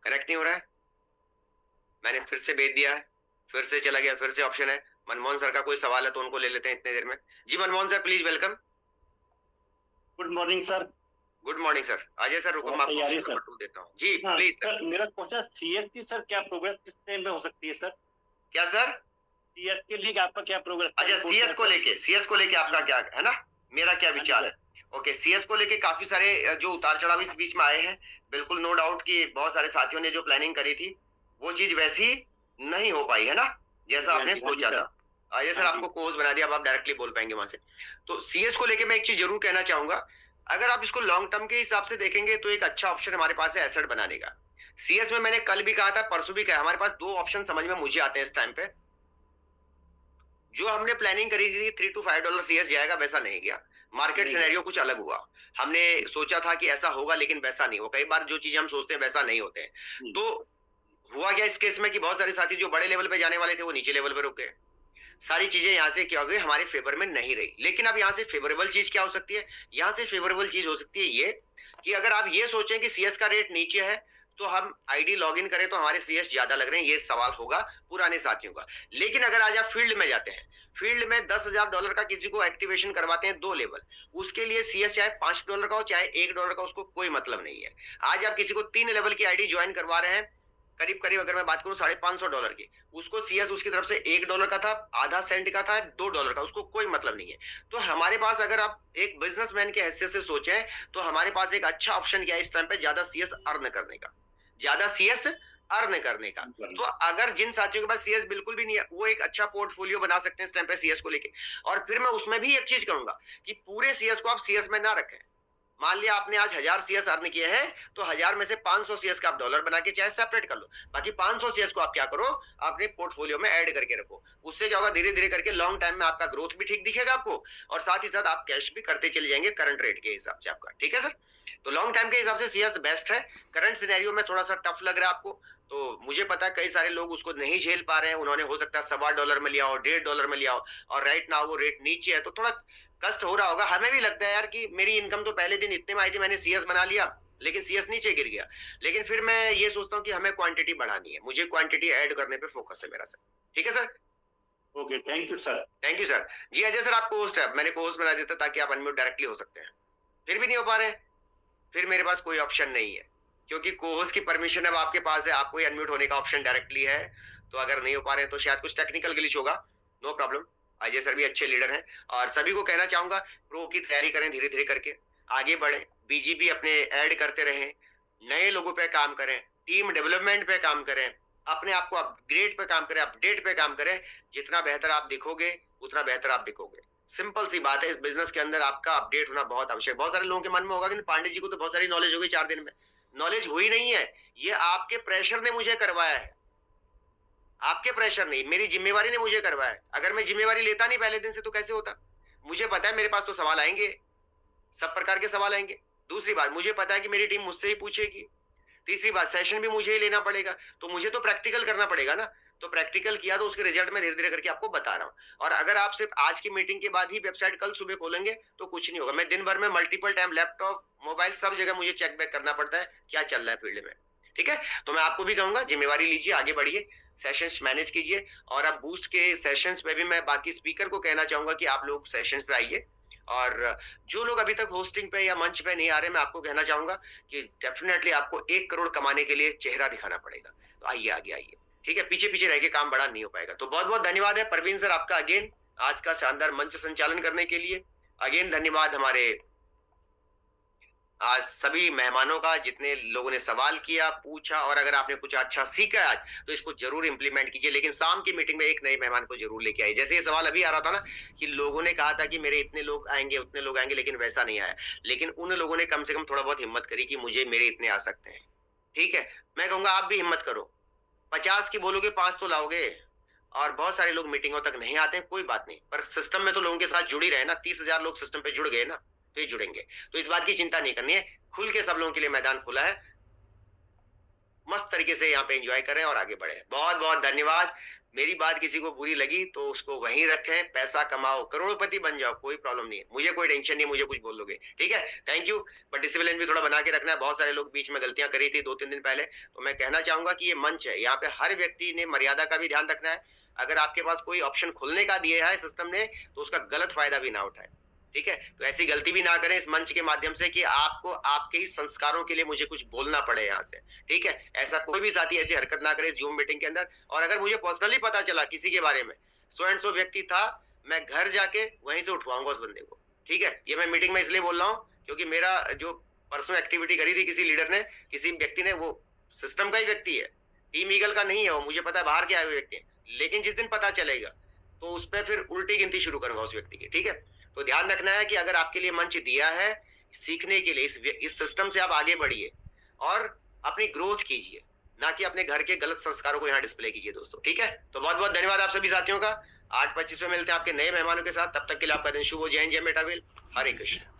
कनेक्ट नहीं हो रहा है, मैंने फिर से भेज दिया है, फिर से चला गया, फिर से ऑप्शन है। मनमोहन सर का कोई सवाल है तो उनको ले लेते हैं इतने देर में। जी Manmohan sir please welcome. Good morning sir. Good morning sir. Ajay sir रुको, मैं आपको ऑप्शन नंबर 2 देता हूँ। जी प्लीज सर। मेरा क्वेश्चन सीएस की सर क्या प्रोग्रेस किस टाइम पे हो सकती है सर? क्या सर? सीएस के लिए आपका क्या प्रोग्रेस? अच्छा सीएस को लेके आपका क्या है ना, मेरा क्या विचार है? ओके, सीएस को लेके काफी सारे जो उतार चढ़ाव इस बीच में आए हैं, बिल्कुल नो डाउट कि बहुत सारे साथियों ने जो प्लानिंग करी थी वो चीज वैसी नहीं हो पाई है ना, जैसा आपने सोचा था। अजय सर आपको कोर्स बना दिया, अब आप डायरेक्टली बोल पाएंगे वहां से। तो सीएस को लेके मैं एक चीज जरूर कहना चाहूंगा, अगर आप इसको लॉन्ग टर्म के हिसाब से देखेंगे तो एक अच्छा ऑप्शन हमारे पास है एसेट बनाने का। सीएस में मैंने कल भी कहा था, परसों भी कहा, हमारे पास 2 ऑप्शन समझ में मुझे आते हैं इस टाइम पे। जो हमने प्लानिंग करी थी $3 to $5 सीएस जाएगा, वैसा नहीं गया। मार्केट सिनेरियो कुछ अलग हुआ, हमने सोचा था कि ऐसा होगा लेकिन वैसा नहीं हुआ। कई बार जो चीज हम सोचते हैं वैसा नहीं होते हैं। तो हुआ क्या इस केस में कि बहुत सारे साथी जो बड़े लेवल पे जाने वाले थे वो नीचे लेवल पे रुक गए। सारी चीजें यहाँ से क्या हो गई, हमारे फेवर में नहीं रही। लेकिन अब यहाँ से फेवरेबल चीज क्या हो सकती है? यहाँ से फेवरेबल चीज हो सकती है ये कि अगर आप ये सोचें कि सीएस का रेट नीचे है तो हम आईडी लॉगिन करें तो हमारे सीएस ज्यादा लग रहे हैं, ये सवाल होगा पुराने साथियों का। लेकिन अगर आज आप फील्ड में जाते हैं, फील्ड में $10,000 का किसी को एक्टिवेशन करवाते हैं 2 लेवल, उसके लिए सीएस चाहे $5 का हो चाहे $1 का, उसको कोई मतलब नहीं है। आज आप किसी को 3 लेवल की आईडी ज्वाइन करवा रहे हैं, करीब करीब अगर मैं बात करूं $550 की, उसको सीएस उसकी तरफ से $1 का था, आधा सेंट का था, $2 का, उसको कोई मतलब नहीं है। तो हमारे पास अगर आप एक बिजनेसमैन के हैसियत से सोचें तो हमारे पास एक अच्छा ऑप्शन क्या है इस टाइम पे, ज्यादा सीएस अर्न करने का, ज्यादा सीएस अर्न करने का। तो अगर जिन साथियों के पास सीएस बिल्कुल भी नहीं है, वो एक अच्छा पोर्टफोलियो बना सकते हैं इस टाइम पे सीएस को लेके। और फिर मैं उसमें भी एक चीज कहूंगा कि पूरे सीएस को आप सीएस में ना रखें। मान लिया आपने आज 1000 सीएस अर्न किए हैं, तो 1000 में से 500 सीएस का आप डॉलर बना के चाहे सेपरेट कर लो, बाकी 500 सीएस को आप क्या करो, अपने पोर्टफोलियो में ऐड करके रखो। उससे क्या होगा, धीरे धीरे करके लॉन्ग टाइम में आपका ग्रोथ भी ठीक दिखेगा आपको, और साथ ही साथ आप कैश भी करते चले जाएंगे करंट रेट के हिसाब से आपका। ठीक है सर, तो लॉन्ग टाइम के हिसाब से सीएस बेस्ट है। करंट सिनेरियो में थोड़ा सा टफ लग रहा है आपको, तो मुझे पता है कई सारे लोग उसको नहीं झेल पा रहे हैं। उन्होंने हो सकता है $1.25 में लिया हो, $1.5 में लिया हो, और राइट नाउ वो रेट नीचे है, तो थोड़ा कष्ट हो रहा होगा। हमें भी लगता है यार कि मेरी इनकम तो पहले दिन इतने में आई थी, मैंने सीएस बना लिया, लेकिन सीएस नीचे गिर गया। लेकिन फिर मैं ये सोचता हूँ कि हमें क्वांटिटी बढ़ानी है, मुझे क्वांटिटी ऐड करने पे फोकस है मेरा सर। ठीक है sir, okay, thank you sir. Thank you sir. जी अजय सर आपको होस्ट है, मैंने को होस्ट बना दिया था ताकि आप अनम्यूट डायरेक्टली हो सकते हैं। फिर भी नहीं हो पा रहे, फिर मेरे पास कोई ऑप्शन नहीं है, क्योंकि कोहोस्ट की परमिशन अब आपके पास है, आपको ही अनम्यूट होने का ऑप्शन डायरेक्टली है। तो अगर नहीं हो पा रहे हैं तो शायद कुछ टेक्निकल ग्लिच होगा, नो प्रॉब्लम। अजय सर भी अच्छे लीडर हैं और सभी को कहना चाहूंगा प्रो की तैयारी करें, धीरे धीरे करके आगे बढ़े, बीजीबी अपने ऐड करते रहें, नए लोगों पे काम करें, टीम डेवलपमेंट पे काम करें, अपने आप को अपग्रेड पे काम करें, अपडेट पे काम करें। जितना बेहतर आप दिखोगे उतना बेहतर आप बिकोगे। सिंपल सी बात है, इस बिजनेस के अंदर आपका अपडेट होना बहुत आवश्यक है। बहुत सारे लोगों के मन में होगा कि पांडे जी को तो बहुत सारी नॉलेज होगी 4 दिन में। नॉलेज हुई नहीं है, ये आपके प्रेशर ने मुझे करवाया है, आपके प्रेशर नहीं, मेरी जिम्मेवारी ने मुझे करवाया है। अगर मैं जिम्मेवारी लेता नहीं पहले दिन से तो कैसे होता? मुझे पता है मेरे पास तो सवाल आएंगे, सब प्रकार के सवाल आएंगे। दूसरी बात, मुझे पता है कि मेरी टीम मुझसे ही पूछेगी। तीसरी बात, सेशन भी मुझे ही लेना पड़ेगा, तो मुझे तो प्रैक्टिकल करना पड़ेगा ना। तो प्रैक्टिकल किया तो उसके रिजल्ट में धीरे धीरे करके आपको बता रहा हूँ। और अगर आप सिर्फ आज की मीटिंग के बाद ही वेबसाइट कल सुबह खोलेंगे तो कुछ नहीं होगा। मैं दिन भर में मल्टीपल टाइम लैपटॉप, मोबाइल, सब जगह मुझे चेक बैक करना पड़ता है क्या चल रहा है फील्ड में। ठीक है, तो मैं आपको भी कहूंगा जिम्मेवारी लीजिए, आगे बढ़िए, सेशंस मैनेज कीजिए। और अब बूस्ट के सेशंस पे भी मैं बाकी स्पीकर को कहना चाहूंगा कि आप लोग सेशंस पे आइए। और जो लोग अभी तक होस्टिंग पे या मंच पे नहीं आ रहे, मैं आपको कहना चाहूंगा कि डेफिनेटली आपको 1 करोड़ कमाने के लिए चेहरा दिखाना पड़ेगा। तो आइए, आगे आइए। ठीक है, पीछे पीछे रह के काम बड़ा नहीं हो पाएगा। तो बहुत बहुत धन्यवाद है परवीन सर आपका अगेन आज का शानदार मंच संचालन करने के लिए। अगेन धन्यवाद हमारे आज सभी मेहमानों का, जितने लोगों ने सवाल किया, पूछा, और अगर आपने कुछ अच्छा सीखा आज तो इसको जरूर इंप्लीमेंट कीजिए। लेकिन शाम की मीटिंग में एक नए मेहमान को जरूर लेके आइए। जैसे ये सवाल अभी आ रहा था ना कि लोगों ने कहा था कि मेरे इतने लोग आएंगे, उतने लोग आएंगे, लेकिन वैसा नहीं आया। लेकिन उन लोगों ने कम से कम थोड़ा बहुत हिम्मत करी कि मुझे मेरे इतने आ सकते हैं। ठीक है, मैं कहूंगा आप भी हिम्मत करो, 50 की बोलोगे 5 तो लाओगे। और बहुत सारे लोग मीटिंगों तक नहीं आते हैं, कोई बात नहीं, पर सिस्टम में तो लोगों के साथ जुड़ ही रहे ना। 30,000 लोग सिस्टम पे जुड़ गए ना, तो ये जुड़ेंगे। तो इस बात की चिंता नहीं करनी है, खुल के सब लोगों के लिए मैदान खुला है। मस्त तरीके से यहाँ पे एंजॉय करें और आगे बढ़े। बहुत बहुत धन्यवाद। मेरी बात किसी को बुरी लगी तो उसको वहीं रखें, पैसा कमाओ, करोड़पति बन जाओ, कोई प्रॉब्लम नहीं है, मुझे कोई टेंशन नहीं, मुझे कुछ बोलोगे। ठीक है, थैंक यू। बट डिसिप्लिन भी थोड़ा बना के रखना है। बहुत सारे लोग बीच में गलतियां करी थी 2-3 दिन पहले, तो मैं कहना चाहूंगा कि ये मंच है, यहाँ पे हर व्यक्ति ने मर्यादा का भी ध्यान रखना है। अगर आपके पास कोई ऑप्शन खुलने का दिया है सिस्टम ने तो उसका गलत फायदा भी ना उठाए। ठीक है, तो ऐसी गलती भी ना करें इस मंच के माध्यम से कि आपको आपके ही संस्कारों के लिए मुझे कुछ बोलना पड़े यहाँ से। ठीक है, ऐसा कोई भी साथी ऐसी हरकत ना करे जूम मीटिंग के अंदर। और अगर मुझे पर्सनली पता चला किसी के बारे में, सो एंड सो व्यक्ति था, मैं घर जाके वहीं से उठवाऊंगा उस बंदे को। ठीक है, ये मैं मीटिंग में इसलिए बोल रहा हूँ क्योंकि मेरा जो परसों एक्टिविटी करी थी किसी लीडर ने, किसी व्यक्ति ने, वो सिस्टम का ही व्यक्ति है, टीम ईगल का नहीं है वो, मुझे पता है बाहर के आए हुए व्यक्ति है। लेकिन जिस दिन पता चलेगा तो उस पर फिर उल्टी गिनती शुरू करूंगा उस व्यक्ति की। ठीक है, तो ध्यान रखना है कि अगर आपके लिए मंच दिया है सीखने के लिए, इस सिस्टम से आप आगे बढ़िए और अपनी ग्रोथ कीजिए, ना कि अपने घर के गलत संस्कारों को यहाँ डिस्प्ले कीजिए दोस्तों। ठीक है, तो बहुत बहुत धन्यवाद आप सभी साथियों का। 8:25 में मिलते हैं आपके नए मेहमानों के साथ। तब तक के लिए आपका दिन शुभ हो। जय हिंद, जय मेटावेल, हरे कृष्ण।